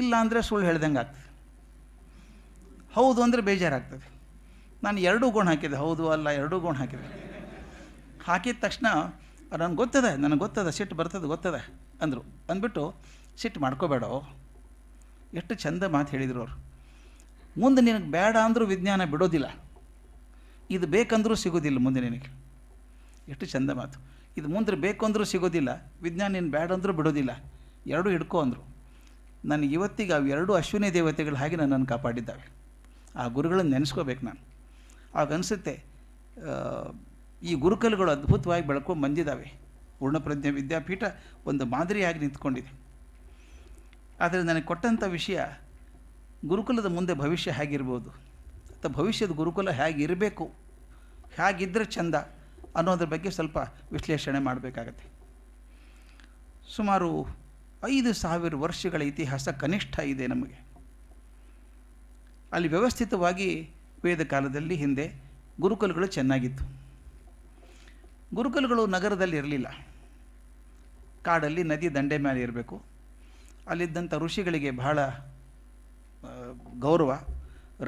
ಇಲ್ಲ ಅಂದರೆ ಸುಳ್ಳು ಹೇಳ್ದಂಗೆ ಆಗ್ತದೆ, ಹೌದು ಅಂದರೆ ಬೇಜಾರಾಗ್ತದೆ. ನಾನು 2 ಗೋಣ್ ಹಾಕಿದೆ, ಹೌದು ಅಲ್ಲ 2 ಗೋಣ್ ಹಾಕಿದೆ. ಹಾಕಿದ ತಕ್ಷಣ ನನಗೆ ಗೊತ್ತದ ಸಿಟ್ಟು ಬರ್ತದೆ ಗೊತ್ತದ ಅಂದರು. ಅಂದ್ಬಿಟ್ಟು, ಸಿಟ್ಟು ಮಾಡ್ಕೋಬೇಡೋ, ಎಷ್ಟು ಚಂದ ಮಾತು ಹೇಳಿದರು ಅವರು. ಮುಂದೆ ನಿನಗೆ ಬೇಡ ಅಂದರೂ ವಿಜ್ಞಾನ ಬಿಡೋದಿಲ್ಲ, ಇದು ಬೇಕಂದ್ರೂ ಸಿಗೋದಿಲ್ಲ ಮುಂದೆ ನಿನಗೆ. ಎಷ್ಟು ಚಂದ ಮಾತು. ಇದು ಮುಂದೆ ಬೇಕು ಅಂದರೂ ಸಿಗೋದಿಲ್ಲ, ವಿಜ್ಞಾನ ನೀನು ಬೇಡ ಅಂದರೂ ಬಿಡೋದಿಲ್ಲ, 2 ಹಿಡ್ಕೊ ಅಂದರು. ನನಗೆ ಇವತ್ತಿಗೆ ಅವು 2 ಅಶ್ವಿನಿ ದೇವತೆಗಳು ಹಾಗೆ ನನ್ನನ್ನು ಕಾಪಾಡಿದ್ದಾವೆ. ಆ ಗುರುಗಳನ್ನು ನೆನೆಸ್ಕೋಬೇಕು ನಾನು. ಆಗ ಅನಿಸುತ್ತೆ, ಈ ಗುರುಕುಲಗಳು ಅದ್ಭುತವಾಗಿ ಬೆಳ್ಕೊಂಡು ಬಂದಿದ್ದಾವೆ. ಪೂರ್ಣಪ್ರಜ್ಞೆ ವಿದ್ಯಾಪೀಠ ಒಂದು ಮಾದರಿಯಾಗಿ ನಿಂತ್ಕೊಂಡಿದೆ. ಆದರೆ ನನಗೆ ಕೊಟ್ಟಂಥ ವಿಷಯ, ಗುರುಕುಲದ ಮುಂದೆ ಭವಿಷ್ಯ ಹೇಗಿರ್ಬೋದು, ಅಥವಾ ಭವಿಷ್ಯದ ಗುರುಕುಲ ಹೇಗಿರಬೇಕು, ಹೇಗಿದ್ದರೆ ಚೆಂದ ಅನ್ನೋದ್ರ ಬಗ್ಗೆ ಸ್ವಲ್ಪ ವಿಶ್ಲೇಷಣೆ ಮಾಡಬೇಕಾಗತ್ತೆ. ಸುಮಾರು 5,000 ವರ್ಷಗಳ ಇತಿಹಾಸ ಕನಿಷ್ಠ ಇದೆ ನಮಗೆ. ಅಲ್ಲಿ ವ್ಯವಸ್ಥಿತವಾಗಿ ವೇದ ಕಾಲದಲ್ಲಿ ಹಿಂದೆ ಗುರುಕುಲಗಳು ಚೆನ್ನಾಗಿತ್ತು. ಗುರುಕುಲಗಳು ನಗರದಲ್ಲಿ ಇರಲಿಲ್ಲ, ಕಾಡಲ್ಲಿ ನದಿ ದಂಡೆ ಮೇಲೆ ಇರಬೇಕು. ಅಲ್ಲಿದ್ದಂಥ ಋಷಿಗಳಿಗೆ ಬಹಳ ಗೌರವ.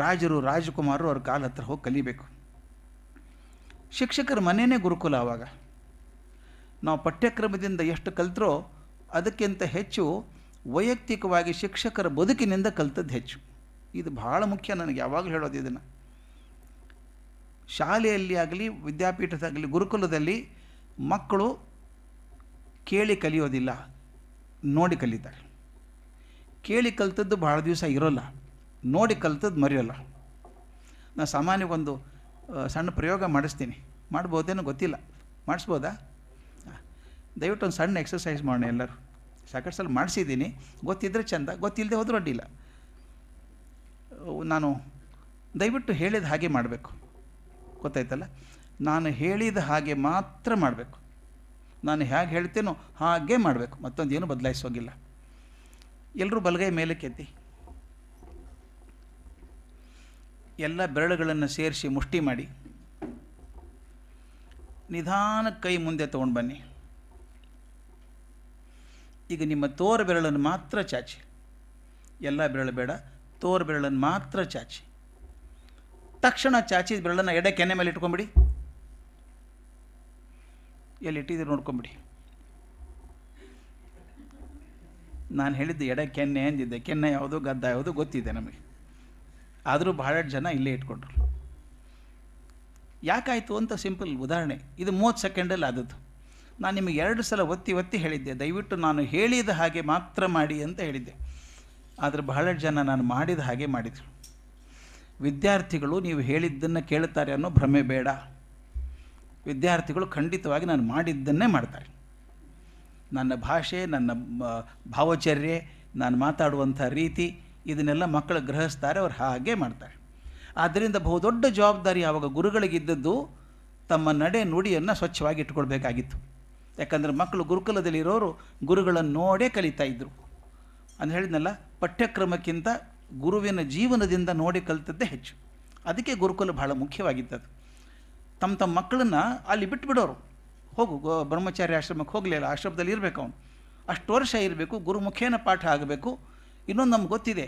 ರಾಜರು ರಾಜಕುಮಾರರು ಅವ್ರ ಕಾಲ ಹತ್ರ ಹೋಗಿ ಕಲಿಬೇಕು. ಶಿಕ್ಷಕರ ಮನೆಯೇ ಗುರುಕುಲ. ಆವಾಗ ನಾವು ಪಠ್ಯಕ್ರಮದಿಂದ ಎಷ್ಟು ಕಲ್ತರೋ ಅದಕ್ಕಿಂತ ಹೆಚ್ಚು ವೈಯಕ್ತಿಕವಾಗಿ ಶಿಕ್ಷಕರ ಬದುಕಿನಿಂದ ಕಲ್ತದ್ದು ಹೆಚ್ಚು. ಇದು ಬಹಳ ಮುಖ್ಯ. ನನಗೆ ಯಾವಾಗಲೂ ಹೇಳೋದು ಇದನ್ನು. ಶಾಲೆಯಲ್ಲಿ ಆಗಲಿ ವಿದ್ಯಾಪೀಠದಾಗಲಿ ಗುರುಕುಲದಲ್ಲಿ ಮಕ್ಕಳು ಕೇಳಿ ಕಲಿಯೋದಿಲ್ಲ, ನೋಡಿ ಕಲಿತಾರೆ. ಕೇಳಿ ಕಲ್ತದ್ದು ಭಾಳ ದಿವಸ ಇರೋಲ್ಲ, ನೋಡಿ ಕಲ್ತದ್ದು ಮರೆಯೋಲ್ಲ. ನಾನು ಸಾಮಾನ್ಯ ಒಂದು ಸಣ್ಣ ಪ್ರಯೋಗ ಮಾಡಿಸ್ತೀನಿ. ಮಾಡ್ಬೋದೇನೋ ಗೊತ್ತಿಲ್ಲ, ಮಾಡಿಸ್ಬೋದಾ? ದಯವಿಟ್ಟು ಒಂದು ಸಣ್ಣ ಎಕ್ಸಸೈಸ್ ಮಾಡೋಣ ಎಲ್ಲರೂ. ಸಾಕಷ್ಟು ಸಲ ಮಾಡಿಸಿದ್ದೀನಿ, ಗೊತ್ತಿದ್ದರೆ ಚೆಂದ, ಗೊತ್ತಿಲ್ಲದೆ ಹೋದರೂ ಅಡ್ಡಿಲ್ಲ. ನಾನು ದಯವಿಟ್ಟು ಹೇಳಿದ ಹಾಗೆ ಮಾಡಬೇಕು, ಗೊತ್ತಾಯ್ತಲ್ಲ? ನಾನು ಹೇಳಿದ ಹಾಗೆ ಮಾತ್ರ ಮಾಡಬೇಕು. ನಾನು ಹೇಗೆ ಹೇಳ್ತೇನೋ ಹಾಗೆ ಮಾಡಬೇಕು, ಮತ್ತೊಂದೇನು ಬದಲಾಯಿಸೋಗಿಲ್ಲ. ಎಲ್ಲರೂ ಬಲಗೈ ಮೇಲೆ ಕೆತ್ತಿ, ಎಲ್ಲ ಬೆರಳುಗಳನ್ನು ಸೇರಿಸಿ ಮುಷ್ಟಿ ಮಾಡಿ, ನಿಧಾನಕ್ಕೆ ಕೈ ಮುಂದೆ ತೊಗೊಂಡು ಬನ್ನಿ. ಈಗ ನಿಮ್ಮ ತೋರು ಬೆರಳನ್ನು ಮಾತ್ರ ಚಾಚಿ, ಎಲ್ಲ ಬೆರಳು ಬೇಡ, ತೋರು ಬೆರಳನ್ನು ಮಾತ್ರ ಚಾಚಿ. ತಕ್ಷಣ ಚಾಚಿದ ಬೆರಳನ್ನು ಎಡೆ ಕೆನ್ನೆ ಮೇಲೆ ಇಟ್ಕೊಂಬಿಡಿ. ಎಲ್ಲಿ ಇಟ್ಟಿದ್ದೀರಿ ನೋಡ್ಕೊಂಬಿಡಿ. ನಾನು ಹೇಳಿದ್ದು ಎಡೆ ಕೆನ್ನೆ ಅಂದಿದ್ದೆ, ಕೆನ್ನೆ ಯಾವುದು ಗದ್ದ ಯಾವುದು ಗೊತ್ತಿದೆ ನಮಗೆ. ಆದರೂ ಬಹಳಷ್ಟು ಜನ ಇಲ್ಲೇ ಇಟ್ಕೊಂಡ್ರು. ಯಾಕಾಯಿತು ಅಂತ ಸಿಂಪಲ್ ಉದಾಹರಣೆ. ಇದು 30 ಸೆಕೆಂಡಲ್ಲಿ ಆದದ್ದು. ನಾನು ನಿಮಗೆ 2 ಸಲ ಒತ್ತಿ ಹೇಳಿದ್ದೆ, ದಯವಿಟ್ಟು ನಾನು ಹೇಳಿದ ಹಾಗೆ ಮಾತ್ರ ಮಾಡಿ ಅಂತ ಹೇಳಿದ್ದೆ. ಆದರೆ ಬಹಳಷ್ಟು ಜನ ನಾನು ಮಾಡಿದ ಹಾಗೆ ಮಾಡಿದರು. ವಿದ್ಯಾರ್ಥಿಗಳು ನೀವು ಹೇಳಿದ್ದನ್ನು ಕೇಳುತ್ತಾರೆ ಅನ್ನೋ ಭ್ರಮೆ ಬೇಡ. ವಿದ್ಯಾರ್ಥಿಗಳು ಖಂಡಿತವಾಗಿ ನಾನು ಮಾಡಿದ್ದನ್ನೇ ಮಾಡ್ತಾರೆ. ನನ್ನ ಭಾಷೆ, ನನ್ನ ಭಾವಚರ್ಯೆ, ನಾನು ಮಾತಾಡುವಂಥ ರೀತಿ, ಇದನ್ನೆಲ್ಲ ಮಕ್ಕಳು ಗ್ರಹಿಸ್ತಾರೆ, ಅವ್ರು ಹಾಗೆ ಮಾಡ್ತಾರೆ. ಆದ್ದರಿಂದ ಬಹುದೊಡ್ಡ ಜವಾಬ್ದಾರಿ ಆವಾಗ ಗುರುಗಳಿಗಿದ್ದದ್ದು ತಮ್ಮ ನಡೆ ನುಡಿಯನ್ನು ಸ್ವಚ್ಛವಾಗಿ ಇಟ್ಕೊಳ್ಬೇಕಾಗಿತ್ತು. ಯಾಕಂದರೆ ಮಕ್ಕಳು ಗುರುಕುಲದಲ್ಲಿರೋರು ಗುರುಗಳನ್ನು ನೋಡೇ ಕಲಿತಾ ಇದ್ದರು. ಅಂತ ಹೇಳಿದ್ನಲ್ಲ, ಪಠ್ಯಕ್ರಮಕ್ಕಿಂತ ಗುರುವಿನ ಜೀವನದಿಂದ ನೋಡಿ ಕಲಿತದ್ದೇ ಹೆಚ್ಚು. ಅದಕ್ಕೆ ಗುರುಕುಲ ಬಹಳ ಮುಖ್ಯವಾಗಿದ್ದದು. ತಮ್ಮ ಮಕ್ಕಳನ್ನು ಅಲ್ಲಿ ಬಿಟ್ಟುಬಿಡೋರು. ಹೋಗು ಬ್ರಹ್ಮಚಾರ್ಯ ಆಶ್ರಮಕ್ಕೆ ಹೋಗಲಿಲ್ಲ, ಆಶ್ರಮದಲ್ಲಿ ಇರಬೇಕು ಅವನು, ಅಷ್ಟು ವರ್ಷ ಇರಬೇಕು, ಗುರುಮುಖೇನ ಪಾಠ ಆಗಬೇಕು. ಇನ್ನೊಂದು ನಮ್ಗೆ ಗೊತ್ತಿದೆ,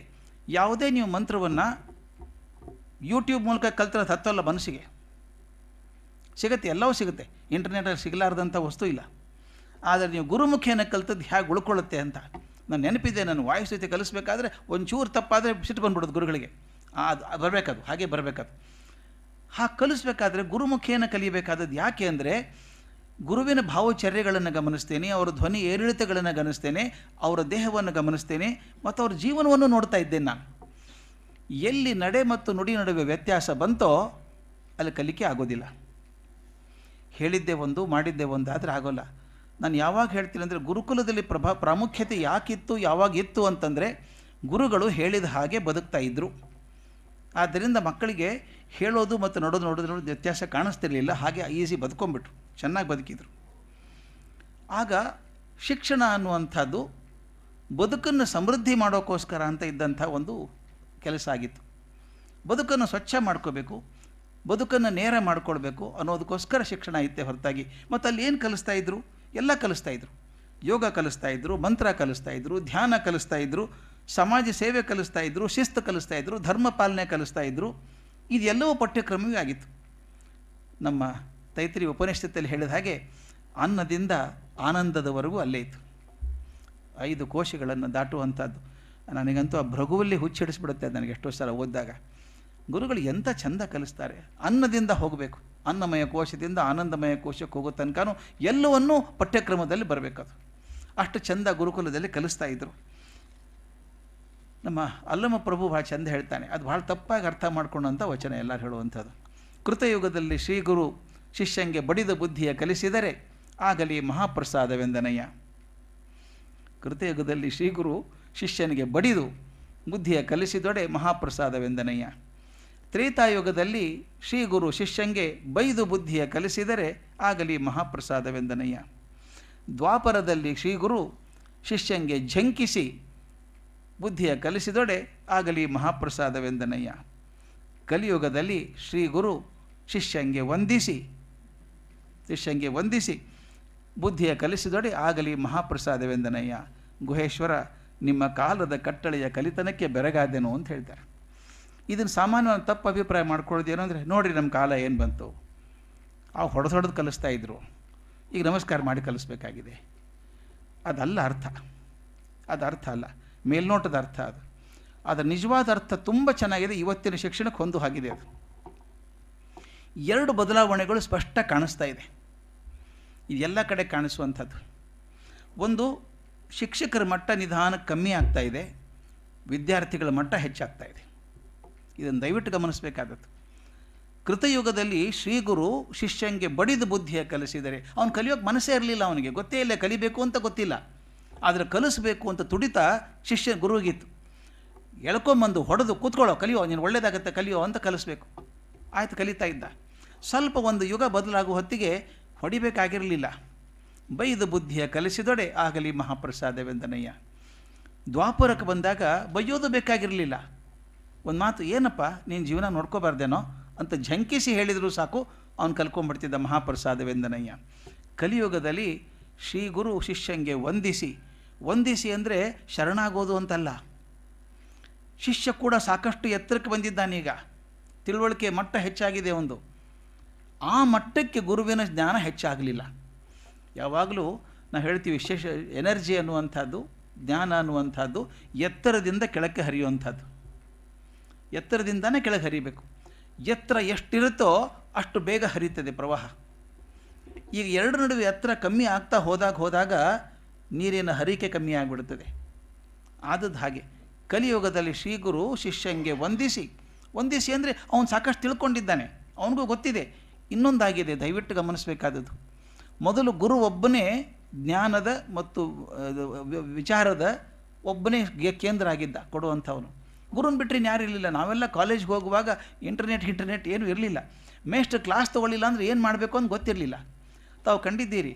ಯಾವುದೇ ನೀವು ಮಂತ್ರವನ್ನು ಯೂಟ್ಯೂಬ್ ಮೂಲಕ ಕಲ್ತಿರೋ ಹತ್ತಲ್ಲ ಮನಸ್ಸಿಗೆ ಸಿಗುತ್ತೆ, ಎಲ್ಲವೂ ಸಿಗುತ್ತೆ. ಇಂಟರ್ನೆಟಲ್ಲಿ ಸಿಗಲಾರ್ದಂಥ ವಸ್ತು ಇಲ್ಲ. ಆದರೆ ನೀವು ಗುರುಮುಖೇನ ಕಲ್ತದ್ದು ಹೇಗೆ ಉಳ್ಕೊಳ್ಳುತ್ತೆ ಅಂತ ನಾನು ನೆನಪಿದೆ. ನಾನು ವಾಯ್ಸ್ ಜೊತೆ ಕಲಿಸ್ಬೇಕಾದ್ರೆ ಒಂಚೂರು ತಪ್ಪಾದರೆ ಸಿಟ್ಟು ಬಂದ್ಬಿಡೋದು ಗುರುಗಳಿಗೆ. ಅದು ಬರಬೇಕದು, ಹಾಗೆ ಬರಬೇಕದು. ಹಾಗೆ ಕಲಿಸ್ಬೇಕಾದ್ರೆ ಗುರುಮುಖೇನ ಕಲಿಯಬೇಕಾದದ್ದು. ಯಾಕೆ ಅಂದರೆ ಗುರುವಿನ ಭಾವಚರ್ಯಗಳನ್ನು ಗಮನಿಸ್ತೇನೆ, ಅವರ ಧ್ವನಿ ಏರಿಳಿತಗಳನ್ನು ಗಮನಿಸ್ತೇನೆ, ಅವರ ದೇಹವನ್ನು ಗಮನಿಸ್ತೇನೆ, ಮತ್ತು ಅವರ ಜೀವನವನ್ನು ನೋಡ್ತಾ ಇದ್ದೇನೆ ನಾನು. ಎಲ್ಲಿ ನಡೆ ಮತ್ತು ನುಡಿ ನಡುವೆ ವ್ಯತ್ಯಾಸ ಬಂತೋ ಅಲ್ಲಿ ಕಲಿಕೆ ಆಗೋದಿಲ್ಲ. ಹೇಳಿದ್ದೆ ಒಂದು, ಮಾಡಿದ್ದೆ ಒಂದು ಆದರೆ ಆಗೋಲ್ಲ. ನಾನು ಯಾವಾಗ ಹೇಳ್ತೀನಿ ಅಂದರೆ, ಗುರುಕುಲದಲ್ಲಿ ಪ್ರಾಮುಖ್ಯತೆ ಯಾಕಿತ್ತು, ಯಾವಾಗ ಇತ್ತು ಅಂತಂದರೆ, ಗುರುಗಳು ಹೇಳಿದ ಹಾಗೆ ಬದುಕ್ತಾ ಇದ್ದರು. ಆದ್ದರಿಂದ ಮಕ್ಕಳಿಗೆ ಹೇಳೋದು ಮತ್ತು ನೋಡೋದು ವ್ಯತ್ಯಾಸ ಕಾಣಿಸ್ತಿರಲಿಲ್ಲ. ಹಾಗೆ ಈಸಿ ಬದುಕೊಂಡ್ಬಿಟ್ರು, ಚೆನ್ನಾಗಿ ಬದುಕಿದ್ರು. ಆಗ ಶಿಕ್ಷಣ ಅನ್ನುವಂಥದ್ದು ಬದುಕನ್ನು ಸಮೃದ್ಧಿ ಮಾಡೋಕ್ಕೋಸ್ಕರ ಅಂತ ಇದ್ದಂಥ ಒಂದು ಕೆಲಸ ಆಗಿತ್ತು. ಬದುಕನ್ನು ಸ್ವಚ್ಛ ಮಾಡ್ಕೋಬೇಕು, ಬದುಕನ್ನು ನೇರ ಮಾಡ್ಕೊಳ್ಬೇಕು ಅನ್ನೋದಕ್ಕೋಸ್ಕರ ಶಿಕ್ಷಣ ಇತ್ತೆ ಹೊರತಾಗಿ. ಮತ್ತು ಅಲ್ಲಿ ಏನು ಕಲಿಸ್ತಾ ಇದ್ರು? ಎಲ್ಲ ಕಲಿಸ್ತಾ ಇದ್ರು. ಯೋಗ ಕಲಿಸ್ತಾ ಇದ್ರು, ಮಂತ್ರ ಕಲಿಸ್ತಾ ಇದ್ರು, ಧ್ಯಾನ ಕಲಿಸ್ತಾ ಇದ್ರು, ಸಮಾಜ ಸೇವೆ ಕಲಿಸ್ತಾ ಇದ್ರು, ಶಿಸ್ತು ಕಲಿಸ್ತಾ ಇದ್ರು, ಧರ್ಮ ಪಾಲನೆ ಕಲಿಸ್ತಾ ಇದ್ರು. ಇದೆಲ್ಲವೂ ಪಠ್ಯಕ್ರಮವೇ ಆಗಿತ್ತು. ನಮ್ಮ ತೈತ್ರಿ ಉಪನಿಷತ್ತಲ್ಲಿ ಹೇಳಿದ ಹಾಗೆ ಅನ್ನದಿಂದ ಆನಂದದವರೆಗೂ ಅಲ್ಲೇ ಇತ್ತು. 5 ಕೋಶಗಳನ್ನು ದಾಟುವಂಥದ್ದು. ನನಗಂತೂ ಆ ಭೃಗುವಲ್ಲಿ ಹುಚ್ಚಿಡಿಸ್ಬಿಡುತ್ತೆ ನನಗೆ ಎಷ್ಟೋ ಸಲ ಓದಿದಾಗ. ಗುರುಗಳು ಎಂಥ ಚಂದ ಕಲಿಸ್ತಾರೆ. ಅನ್ನದಿಂದ ಹೋಗಬೇಕು, ಅನ್ನಮಯ ಕೋಶದಿಂದ ಆನಂದಮಯ ಕೋಶಕ್ಕೆ ಹೋಗೋ ತನಕನೂ ಎಲ್ಲವನ್ನೂ ಪಠ್ಯಕ್ರಮದಲ್ಲಿ ಬರಬೇಕದು. ಅಷ್ಟು ಚಂದ ಗುರುಕುಲದಲ್ಲಿ ಕಲಿಸ್ತಾ ಇದ್ದರು. ನಮ್ಮ ಅಲ್ಲಮ ಪ್ರಭು ಭಾಳ ಚಂದ ಹೇಳ್ತಾನೆ, ಅದು ಭಾಳ ತಪ್ಪಾಗಿ ಅರ್ಥ ಮಾಡ್ಕೊಂಡಂಥ ವಚನ ಎಲ್ಲರೂ ಹೇಳುವಂಥದ್ದು. ಕೃತಯುಗದಲ್ಲಿ ಶ್ರೀಗುರು ಶಿಷ್ಯಂಗೆ ಬಡಿದ ಬುದ್ಧಿಯ ಕಲಿಸಿದರೆ ಆಗಲಿ ಮಹಾಪ್ರಸಾದವೆಂದನಯ್ಯ. ಕೃತಯುಗದಲ್ಲಿ ಶ್ರೀಗುರು ಶಿಷ್ಯನಿಗೆ ಬಡಿದು ಬುದ್ಧಿಯ ಕಲಿಸಿದೊಡೆ ಮಹಾಪ್ರಸಾದವೆಂದನಯ್ಯ. ತ್ರೇತಾಯುಗದಲ್ಲಿ ಶ್ರೀಗುರು ಶಿಷ್ಯಂಗೆ ಬೈದು ಬುದ್ಧಿಯ ಕಲಿಸಿದರೆ ಆಗಲಿ ಮಹಾಪ್ರಸಾದವೆಂದನಯ್ಯ. ದ್ವಾಪರದಲ್ಲಿ ಶ್ರೀಗುರು ಶಿಷ್ಯಂಗೆ ಝಂಕಿಸಿ ಬುದ್ಧಿಯ ಕಲಿಸಿದೊಡೆ ಆಗಲಿ ಮಹಾಪ್ರಸಾದವೆಂದನಯ್ಯ. ಕಲಿಯುಗದಲ್ಲಿ ಶ್ರೀಗುರು ಶಿಷ್ಯಂಗೆ ವಂದಿಸಿ ಬುದ್ಧಿಯ ಕಲಿಸಿದೊಡೆ ಆಗಲಿ ಮಹಾಪ್ರಸಾದವೆಂದನಯ್ಯ. ಗುಹೇಶ್ವರ, ನಿಮ್ಮ ಕಾಲದ ಕಟ್ಟಳೆಯ ಕಲಿತನಕ್ಕೆ ಬೆರಗಾದೆನು ಅಂತ ಹೇಳ್ತಾರೆ. ಇದನ್ನು ಸಾಮಾನ್ಯವಾಗಿ ತಪ್ಪು ಅಭಿಪ್ರಾಯ ಮಾಡ್ಕೊಳ್ಳೋದೇನು ಅಂದರೆ, ನೋಡಿರಿ ನಮ್ಮ ಕಾಲ ಏನು ಬಂತು, ಹೊಡೆದು ಕಲಿಸ್ತಾ ಇದ್ರು, ಈಗ ನಮಸ್ಕಾರ ಮಾಡಿ ಕಲಿಸ್ಬೇಕಾಗಿದೆ. ಅದಲ್ಲ ಅರ್ಥ, ಅದು ಅರ್ಥ ಅಲ್ಲ, ಮೇಲ್ನೋಟದ ಅರ್ಥ ಅದು. ಅದರ ನಿಜವಾದ ಅರ್ಥ ತುಂಬ ಚೆನ್ನಾಗಿದೆ. ಇವತ್ತಿನ ಶಿಕ್ಷಣಕ್ಕೆ ಹೊಂದು ಆಗಿದೆ. ಅದು 2 ಬದಲಾವಣೆಗಳು ಸ್ಪಷ್ಟ ಕಾಣಿಸ್ತಾ ಇದೆ. ಇದೆಲ್ಲ ಕಡೆ ಕಾಣಿಸುವಂಥದ್ದು. ಒಂದು, ಶಿಕ್ಷಕರ ಮಟ್ಟ ನಿಧಾನ ಕಮ್ಮಿ ಆಗ್ತಾ ಇದೆ, ವಿದ್ಯಾರ್ಥಿಗಳ ಮಟ್ಟ ಹೆಚ್ಚಾಗ್ತಾ ಇದೆ. ಇದನ್ನು ದಯವಿಟ್ಟು ಗಮನಿಸಬೇಕಾದದ್ದು. ಕೃತಯುಗದಲ್ಲಿ ಶ್ರೀಗುರು ಶಿಷ್ಯಂಗೆ ಬಡಿದ ಬುದ್ಧಿಯ ಕಲಿಸಿದರೆ, ಅವನು ಕಲಿಯೋಕ್ಕೆ ಮನಸ್ಸೇ ಇರಲಿಲ್ಲ, ಅವನಿಗೆ ಗೊತ್ತೇ ಇಲ್ಲ, ಕಲಿಬೇಕು ಅಂತ ಗೊತ್ತಿಲ್ಲ. ಆದರೆ ಕಲಿಸಬೇಕು ಅಂತ ತುಡಿತ ಶಿಷ್ಯ ಗುರುವಿಗಿತ್ತು. ಎಳ್ಕೊಂಬಂದು ಹೊಡೆದು ಕೂತ್ಕೊಳ್ಳೋ, ಕಲಿಯೋ, ನೀನು ಒಳ್ಳೇದಾಗತ್ತೆ ಕಲಿಯೋ ಅಂತ ಕಲಿಸ್ಬೇಕು. ಆಯ್ತು, ಕಲಿತಾ ಇದ್ದ. ಸ್ವಲ್ಪ ಒಂದು ಯುಗ ಬದಲಾಗುವ ಹೊತ್ತಿಗೆ ಹೊಡಿಬೇಕಾಗಿರಲಿಲ್ಲ. ಬೈದು ಬುದ್ಧಿಯ ಕಲಿಸಿದೊಡೆ ಆಗಲಿ ಮಹಾಪ್ರಸಾದವೆಂದನಯ್ಯ. ದ್ವಾಪರಕ್ಕೆ ಬಂದಾಗ ಬೈಯೋದು ಬೇಕಾಗಿರಲಿಲ್ಲ. ಒಂದು ಮಾತು, ಏನಪ್ಪ ನೀನು ಜೀವನ ನೋಡ್ಕೋಬಾರ್ದೇನೋ ಅಂತ ಝಂಕಿಸಿ ಹೇಳಿದರೂ ಸಾಕು, ಅವನು ಕಲ್ಕೊಂಡ್ಬಿಡ್ತಿದ್ದ ಮಹಾಪ್ರಸಾದವೆಂದನಯ್ಯ. ಕಲಿಯುಗದಲ್ಲಿ ಶ್ರೀ ಗುರು ಶಿಷ್ಯಂಗೆ ವಂದಿಸಿ ಅಂದರೆ ಶರಣಾಗೋದು ಅಂತಲ್ಲ. ಶಿಷ್ಯ ಕೂಡ ಸಾಕಷ್ಟು ಎತ್ತರಕ್ಕೆ ಬಂದಿದ್ದಾನೀಗ, ತಿಳುವಳಿಕೆ ಮಟ್ಟ ಹೆಚ್ಚಾಗಿದೆ ಒಂದು. ಆ ಮಟ್ಟಕ್ಕೆ ಗುರುವಿನ ಜ್ಞಾನ ಹೆಚ್ಚಾಗಲಿಲ್ಲ. ಯಾವಾಗಲೂ ನಾವು ಹೇಳ್ತೀವಿ, ವಿಶೇಷ ಎನರ್ಜಿ ಅನ್ನುವಂಥದ್ದು, ಜ್ಞಾನ ಅನ್ನುವಂಥದ್ದು ಎತ್ತರದಿಂದ ಕೆಳಕ್ಕೆ ಹರಿಯುವಂಥದ್ದು. ಎತ್ತರದಿಂದನೇ ಕೆಳಗೆ ಹರಿಬೇಕು. ಎತ್ತರ ಎಷ್ಟಿರುತ್ತೋ ಅಷ್ಟು ಬೇಗ ಹರಿಯುತ್ತದೆ ಪ್ರವಾಹ. ಈಗ ಎರಡು ನಡುವೆ ಎತ್ತರ ಕಮ್ಮಿ ಆಗ್ತಾ ಹೋದಾಗ ನೀರಿನ ಹರಿಕೆ ಕಮ್ಮಿ ಆಗಿಬಿಡುತ್ತದೆ. ಆದದ್ದು ಹಾಗೆ ಕಲಿಯುಗದಲ್ಲಿ ಶ್ರೀ ಗುರು ಶಿಷ್ಯಂಗೆ ವಂದಿಸಿ ಅಂದರೆ ಅವನು ಸಾಕಷ್ಟು ತಿಳ್ಕೊಂಡಿದ್ದಾನೆ, ಅವನಿಗೂ ಗೊತ್ತಿದೆ. ಇನ್ನೊಂದಾಗಿದೆ, ದಯವಿಟ್ಟು ಗಮನಿಸಬೇಕಾದದ್ದು. ಮೊದಲು ಗುರು ಒಬ್ಬನೇ ಜ್ಞಾನದ ಮತ್ತು ವಿಚಾರದ ಒಬ್ಬನೇ ಕೇಂದ್ರ ಆಗಿದ್ದ ಕೊಡುವಂಥವನು. ಗುರುನ ಬಿಟ್ಟರೆ ಯಾರು ಇರಲಿಲ್ಲ. ನಾವೆಲ್ಲ ಕಾಲೇಜ್ಗೆ ಹೋಗುವಾಗ ಇಂಟರ್ನೆಟ್ ಏನೂ ಇರಲಿಲ್ಲ. ಮೇಷ್ಟ್ರು ಕ್ಲಾಸ್ ತೊಗೊಳ್ಳಿಲ್ಲ ಅಂದರೆ ಏನು ಮಾಡಬೇಕು ಅಂತ ಗೊತ್ತಿರಲಿಲ್ಲ. ತಾವು ಕಂಡಿದ್ದೀರಿ,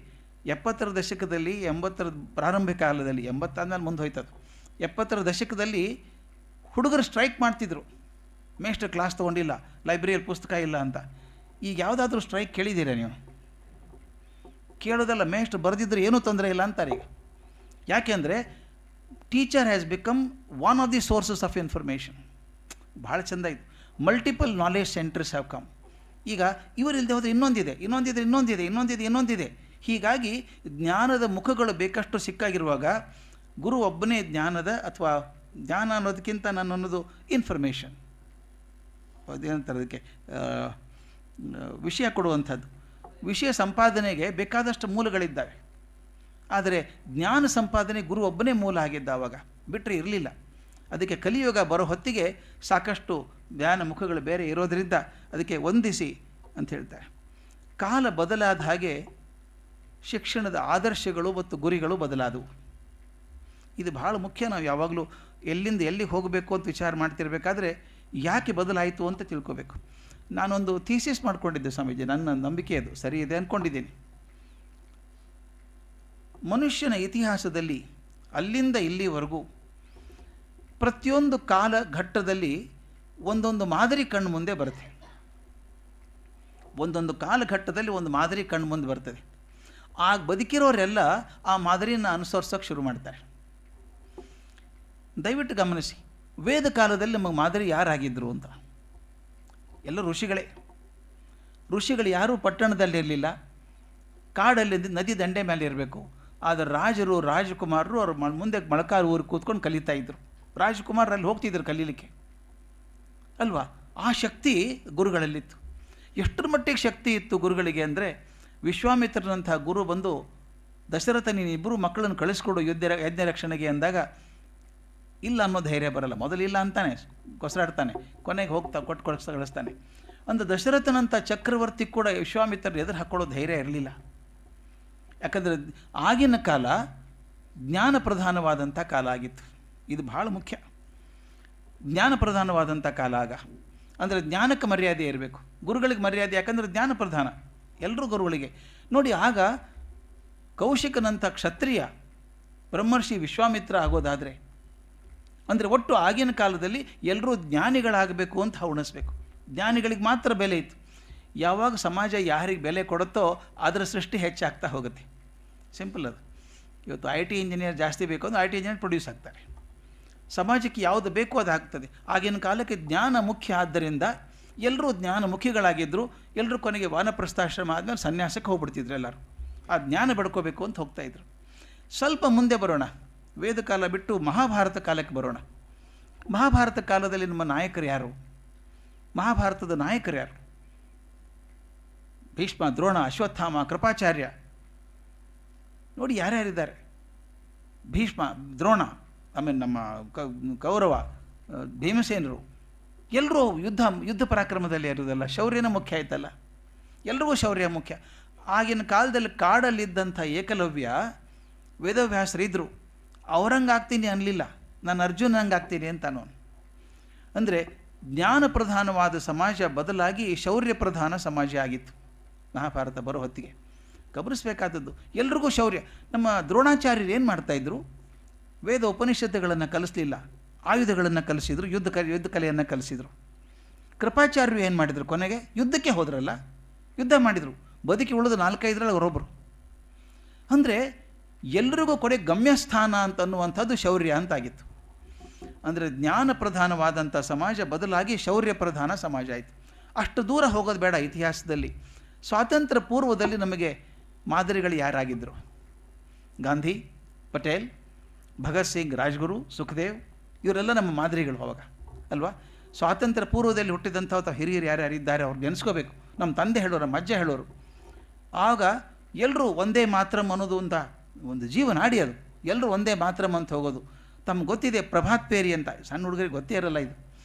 70ರ ದಶಕದಲ್ಲಿ, 80ರ ಪ್ರಾರಂಭಿಕ ಕಾಲದಲ್ಲಿ, 80 ಆದಮೇಲೆ ಮುಂದೆ ಹೋಯ್ತದು, 70ರ ದಶಕದಲ್ಲಿ ಹುಡುಗರು ಸ್ಟ್ರೈಕ್ ಮಾಡ್ತಿದ್ರು, ಮೇಷ್ಟ್ರು ಕ್ಲಾಸ್ ತೊಗೊಂಡಿಲ್ಲ, ಲೈಬ್ರರಿಯಲ್ಲಿ ಪುಸ್ತಕ ಇಲ್ಲ ಅಂತ. ಈಗ ಯಾವುದಾದ್ರೂ ಸ್ಟ್ರೈಕ್ ಕೇಳಿದ್ದೀರಾ ನೀವು? ಕೇಳೋದಲ್ಲ, ಮೇಷ್ಟ್ರು ಬರೆದಿದ್ರೆ ಏನೂ ತೊಂದರೆ ಇಲ್ಲ ಅಂತಾರೆ ಈಗ. ಯಾಕೆಂದರೆ teacher has become one of the sources of information. ಭಾಳ ಚೆಂದ ಇದು. Multiple knowledge centres have come. ಈಗ ಇವರಿಲ್ಲದೆ ಹೋದರೆ ಇನ್ನೊಂದಿದೆ. ಹೀಗಾಗಿ ಜ್ಞಾನದ ಮುಖಗಳು ಬೇಕಷ್ಟು ಸಿಕ್ಕಾಗಿರುವಾಗ ಗುರು ಒಬ್ಬನೇ ಜ್ಞಾನದ, ಅಥವಾ ಜ್ಞಾನ ಅನ್ನೋದಕ್ಕಿಂತ ನಾನು ಅನ್ನೋದು ಇನ್ಫಾರ್ಮೇಷನ್, ಅದೇನಂತಾರೆ ಅದಕ್ಕೆ, ವಿಷಯ ಕೊಡುವಂಥದ್ದು. ವಿಷಯ ಸಂಪಾದನೆಗೆ ಬೇಕಾದಷ್ಟು ಮೂಲಗಳಿದ್ದಾವೆ. ಆದರೆ ಜ್ಞಾನ ಸಂಪಾದನೆ ಗುರು ಒಬ್ಬನೇ ಮೂಲ ಆಗಿದ್ದ, ಆವಾಗ ಬಿಟ್ಟರೆ ಇರಲಿಲ್ಲ. ಅದಕ್ಕೆ ಕಲಿಯುಗ ಬರೋ ಹೊತ್ತಿಗೆ ಸಾಕಷ್ಟು ಜ್ಞಾನ ಮುಖಗಳು ಬೇರೆ ಇರೋದರಿಂದ ಅದಕ್ಕೆ ವಂದಿಸಿ ಅಂತ ಹೇಳ್ತಾರೆ. ಕಾಲ ಬದಲಾದ ಹಾಗೆ ಶಿಕ್ಷಣದ ಆದರ್ಶಗಳು ಮತ್ತು ಗುರಿಗಳು ಬದಲಾದವು. ಇದು ಭಾಳ ಮುಖ್ಯ. ನಾವು ಯಾವಾಗಲೂ ಎಲ್ಲಿಂದ ಎಲ್ಲಿಗೆ ಹೋಗಬೇಕು ಅಂತ ವಿಚಾರ ಮಾಡ್ತಿರ್ಬೇಕಾದ್ರೆ ಯಾಕೆ ಬದಲಾಯಿತು ಅಂತ ತಿಳ್ಕೋಬೇಕು. ನಾನೊಂದು ಥೀಸಿಸ್ ಮಾಡಿಕೊಂಡಿದ್ದೆ ಸ್ವಾಮೀಜಿ, ನನ್ನ ನಂಬಿಕೆ ಅದು ಸರಿ ಇದೆ ಅಂದ್ಕೊಂಡಿದ್ದೀನಿ. ಮನುಷ್ಯನ ಇತಿಹಾಸದಲ್ಲಿ ಅಲ್ಲಿಂದ ಇಲ್ಲಿವರೆಗೂ ಪ್ರತಿಯೊಂದು ಕಾಲ ಘಟ್ಟದಲ್ಲಿ ಒಂದೊಂದು ಮಾದರಿ ಕಣ್ಣು ಮುಂದೆ ಬರುತ್ತೆ. ಒಂದೊಂದು ಕಾಲಘಟ್ಟದಲ್ಲಿ ಒಂದು ಮಾದರಿ ಕಣ್ಣು ಮುಂದೆ ಬರ್ತದೆ. ಆಗ ಬದುಕಿರೋರೆಲ್ಲ ಆ ಮಾದರಿನ ಅನುಸರಿಸೋಕೆ ಶುರು ಮಾಡ್ತಾರೆ. ದಯವಿಟ್ಟು ಗಮನಿಸಿ, ವೇದ ಕಾಲದಲ್ಲಿ ನಮಗೆ ಮಾದರಿ ಯಾರಾಗಿದ್ದರು ಅಂತ. ಎಲ್ಲ ಋಷಿಗಳು ಯಾರೂ ಪಟ್ಟಣದಲ್ಲಿ ಇರಲಿಲ್ಲ, ಕಾಡಲ್ಲಿ ನದಿ ದಂಡೆ ಮೇಲೆ ಇರಬೇಕು. ಆದರೆ ರಾಜರು ರಾಜಕುಮಾರರು ಅವ್ರ ಮುಂದೆ ಮೊಳಕಾಲು ಊರಿಗೆ ಕೂತ್ಕೊಂಡು ಕಲಿತಾ ಇದ್ದರು. ರಾಜಕುಮಾರಲ್ಲಿ ಹೋಗ್ತಿದ್ರು ಕಲೀಲಿಕ್ಕೆ ಅಲ್ವಾ. ಆ ಶಕ್ತಿ ಗುರುಗಳಲ್ಲಿತ್ತು. ಎಷ್ಟರ ಮಟ್ಟಿಗೆ ಶಕ್ತಿ ಇತ್ತು ಗುರುಗಳಿಗೆ ಅಂದರೆ, ವಿಶ್ವಾಮಿತ್ರನಂಥ ಗುರು ಬಂದು ದಶರಥ ನೀನಿಬ್ಬರು ಮಕ್ಕಳನ್ನು ಕಳಿಸ್ಕೊಡು ಯಜ್ಞ ರಕ್ಷಣೆಗೆ ಅಂದಾಗ ಇಲ್ಲ ಅನ್ನೋ ಧೈರ್ಯ ಬರಲ್ಲ. ಮೊದಲಿಲ್ಲ ಅಂತಾನೆ ಕೊಸರಾಡ್ತಾನೆ, ಕೊನೆಗೆ ಕೊಟ್ಟು ಕಳಿಸ್ತಾನೆ. ಅಂದು ದಶರಥನಂಥ ಚಕ್ರವರ್ತಿ ಕೂಡ ವಿಶ್ವಾಮಿತ್ರರು ಎದುರು ಹಾಕ್ಕೊಳ್ಳೋ ಧೈರ್ಯ ಇರಲಿಲ್ಲ. ಯಾಕಂದರೆ ಆಗಿನ ಕಾಲ ಜ್ಞಾನ ಪ್ರಧಾನವಾದಂಥ ಕಾಲ ಆಗಿತ್ತು. ಇದು ಭಾಳ ಮುಖ್ಯ. ಜ್ಞಾನ ಪ್ರಧಾನವಾದಂಥ ಕಾಲ ಆಗ. ಅಂದರೆ ಜ್ಞಾನಕ್ಕೆ ಮರ್ಯಾದೆ ಇರಬೇಕು, ಗುರುಗಳಿಗೆ ಮರ್ಯಾದೆ. ಯಾಕಂದರೆ ಜ್ಞಾನ ಪ್ರಧಾನ ಎಲ್ಲರೂ ಗುರುಗಳಿಗೆ. ನೋಡಿ, ಆಗ ಕೌಶಿಕನಂಥ ಕ್ಷತ್ರಿಯ ಬ್ರಹ್ಮರ್ಷಿ ವಿಶ್ವಾಮಿತ್ರ ಆಗೋದಾದರೆ, ಅಂದರೆ ಒಟ್ಟು ಆಗಿನ ಕಾಲದಲ್ಲಿ ಎಲ್ಲರೂ ಜ್ಞಾನಿಗಳಾಗಬೇಕು ಅಂತ ಉಣಿಸ್ಬೇಕು. ಜ್ಞಾನಿಗಳಿಗೆ ಮಾತ್ರ ಬೆಲೆ ಇತ್ತು. ಯಾವಾಗ ಸಮಾಜ ಯಾರಿಗೆ ಬೆಲೆ ಕೊಡುತ್ತೋ ಅದರ ಸೃಷ್ಟಿ ಹೆಚ್ಚಾಗ್ತಾ ಹೋಗುತ್ತೆ. ಸಿಂಪಲ್ ಅದು. ಇವತ್ತು IT ಇಂಜಿನಿಯರ್ ಜಾಸ್ತಿ ಬೇಕು ಅಂದರೆ IT ಇಂಜಿನಿಯರ್ ಪ್ರೊಡ್ಯೂಸ್ ಆಗ್ತಾರೆ. ಸಮಾಜಕ್ಕೆ ಯಾವುದು ಬೇಕೋ ಅದು ಆಗ್ತದೆ. ಆಗಿನ ಕಾಲಕ್ಕೆ ಜ್ಞಾನ ಮುಖ್ಯ. ಆದ್ದರಿಂದ ಎಲ್ಲರೂ ಜ್ಞಾನಮುಖಿಗಳಾಗಿದ್ದರು. ಎಲ್ಲರೂ ಕೊನೆಗೆ ವಾನಪ್ರಸ್ಥಾಶ್ರಮ ಆದಮೇಲೆ ಸನ್ಯಾಸಕ್ಕೆ ಹೋಗ್ಬಿಡ್ತಿದ್ರು. ಎಲ್ಲರೂ ಆ ಜ್ಞಾನ ಬಡ್ಕೋಬೇಕು ಅಂತ ಹೋಗ್ತಾಯಿದ್ರು. ಸ್ವಲ್ಪ ಮುಂದೆ ಬರೋಣ, ವೇದ ಕಾಲ ಬಿಟ್ಟು ಮಹಾಭಾರತ ಕಾಲಕ್ಕೆ ಬರೋಣ. ಮಹಾಭಾರತ ಕಾಲದಲ್ಲಿ ನಮ್ಮ ನಾಯಕರು ಯಾರು? ಮಹಾಭಾರತದ ನಾಯಕರು ಯಾರು? ಭೀಷ್ಮ, ದ್ರೋಣ, ಅಶ್ವತ್ಥಾಮ, ಕೃಪಾಚಾರ್ಯ. ನೋಡಿ ಯಾರ್ಯಾರಿದ್ದಾರೆ. ಭೀಷ್ಮ, ದ್ರೋಣ, ಆಮೇಲೆ ನಮ್ಮ ಕೌರವ, ಭೀಮಸೇನರು, ಎಲ್ಲರೂ ಯುದ್ಧ ಪರಾಕ್ರಮದಲ್ಲಿ ಇರೋದಲ್ಲ. ಶೌರ್ಯನ ಮುಖ್ಯ ಆಯ್ತಲ್ಲ, ಎಲ್ರಿಗೂ ಶೌರ್ಯ ಮುಖ್ಯ. ಆಗಿನ ಕಾಲದಲ್ಲಿ ಕಾಡಲ್ಲಿದ್ದಂಥ ಏಕಲವ್ಯ ವೇದವ್ಯಾಸರಿದ್ದರು. ಅವ್ರಂಗೆ ಆಗ್ತೀನಿ ಅನ್ನಲಿಲ್ಲ, ನಾನು ಅರ್ಜುನಂಗೆ ಆಗ್ತೀನಿ ಅಂತ ಅನ್ನೋನು. ಅಂದರೆ ಜ್ಞಾನ ಪ್ರಧಾನವಾದ ಸಮಾಜ ಬದಲಾಗಿ ಶೌರ್ಯ ಪ್ರಧಾನ ಸಮಾಜ ಆಗಿತ್ತು. ಮಹಾಭಾರತ ಬರೋ ಹೊತ್ತಿಗೆ ಗಮನಿಸಬೇಕಾದದ್ದು ಎಲ್ರಿಗೂ ಶೌರ್ಯ. ನಮ್ಮ ದ್ರೋಣಾಚಾರ್ಯರು ಏನು ಮಾಡ್ತಾಯಿದ್ರು? ವೇದ ಉಪನಿಷತ್ತುಗಳನ್ನು ಕಲಿಸಲಿಲ್ಲ, ಆಯುಧಗಳನ್ನು ಕಲಿಸಿದ್ರು, ಯುದ್ಧ ಕಲೆಯನ್ನು ಕಲಿಸಿದರು. ಕೃಪಾಚಾರ್ಯರು ಏನು ಮಾಡಿದರು? ಕೊನೆಗೆ ಯುದ್ಧಕ್ಕೆ ಹೋದ್ರಲ್ಲ, ಯುದ್ಧ ಮಾಡಿದರು. ಬದುಕಿ ಉಳಿದು 4-5ರಲ್ಲಿ ಅವರೊಬ್ಬರು. ಅಂದರೆ ಎಲ್ರಿಗೂ ಕೊಡೆ ಗಮ್ಯಸ್ಥಾನ ಅಂತನ್ನುವಂಥದ್ದು ಶೌರ್ಯ ಅಂತಾಗಿತ್ತು. ಅಂದರೆ ಜ್ಞಾನ ಪ್ರಧಾನವಾದಂಥ ಸಮಾಜ ಬದಲಾಗಿ ಶೌರ್ಯ ಪ್ರಧಾನ ಸಮಾಜ ಆಯಿತು. ಅಷ್ಟು ದೂರ ಹೋಗೋದು ಬೇಡ. ಇತಿಹಾಸದಲ್ಲಿ ಸ್ವಾತಂತ್ರ್ಯ ಪೂರ್ವದಲ್ಲಿ ನಮಗೆ ಮಾದರಿಗಳು ಯಾರಾಗಿದ್ದರು? ಗಾಂಧಿ, ಪಟೇಲ್, ಭಗತ್ ಸಿಂಗ್, ರಾಜ್ಗುರು, ಸುಖದೇವ್, ಇವರೆಲ್ಲ ನಮ್ಮ ಮಾದರಿಗಳು ಅವಾಗ ಅಲ್ವಾ? ಸ್ವಾತಂತ್ರ್ಯ ಪೂರ್ವದಲ್ಲಿ ಹುಟ್ಟಿದಂಥ ಹಿರಿಯರು ಯಾರ್ಯಾರಿದ್ದಾರೆ ಅವ್ರಿಗೆ ನೆನೆಸ್ಕೋಬೇಕು. ನಮ್ಮ ತಂದೆ ಹೇಳೋರು, ನಮ್ಮ ಅಜ್ಜ ಹೇಳೋರು. ಆಗ ಎಲ್ಲರೂ ಒಂದೇ ಮಾತ್ರಮ್ ಅನ್ನೋದು ಅಂತ ಒಂದು ಜೀವನಾಡಿ. ಅದು ಎಲ್ಲರೂ ಒಂದೇ ಮಾತ್ರಮ್ ಅಂತ ಹೋಗೋದು. ತಮ್ಗೆ ಗೊತ್ತಿದೆ ಪ್ರಭಾತ್ ಪೇರಿ ಅಂತ, ಸಣ್ಣ ಹುಡುಗರಿಗೆ ಗೊತ್ತೇ ಇರಲ್ಲ ಇದು.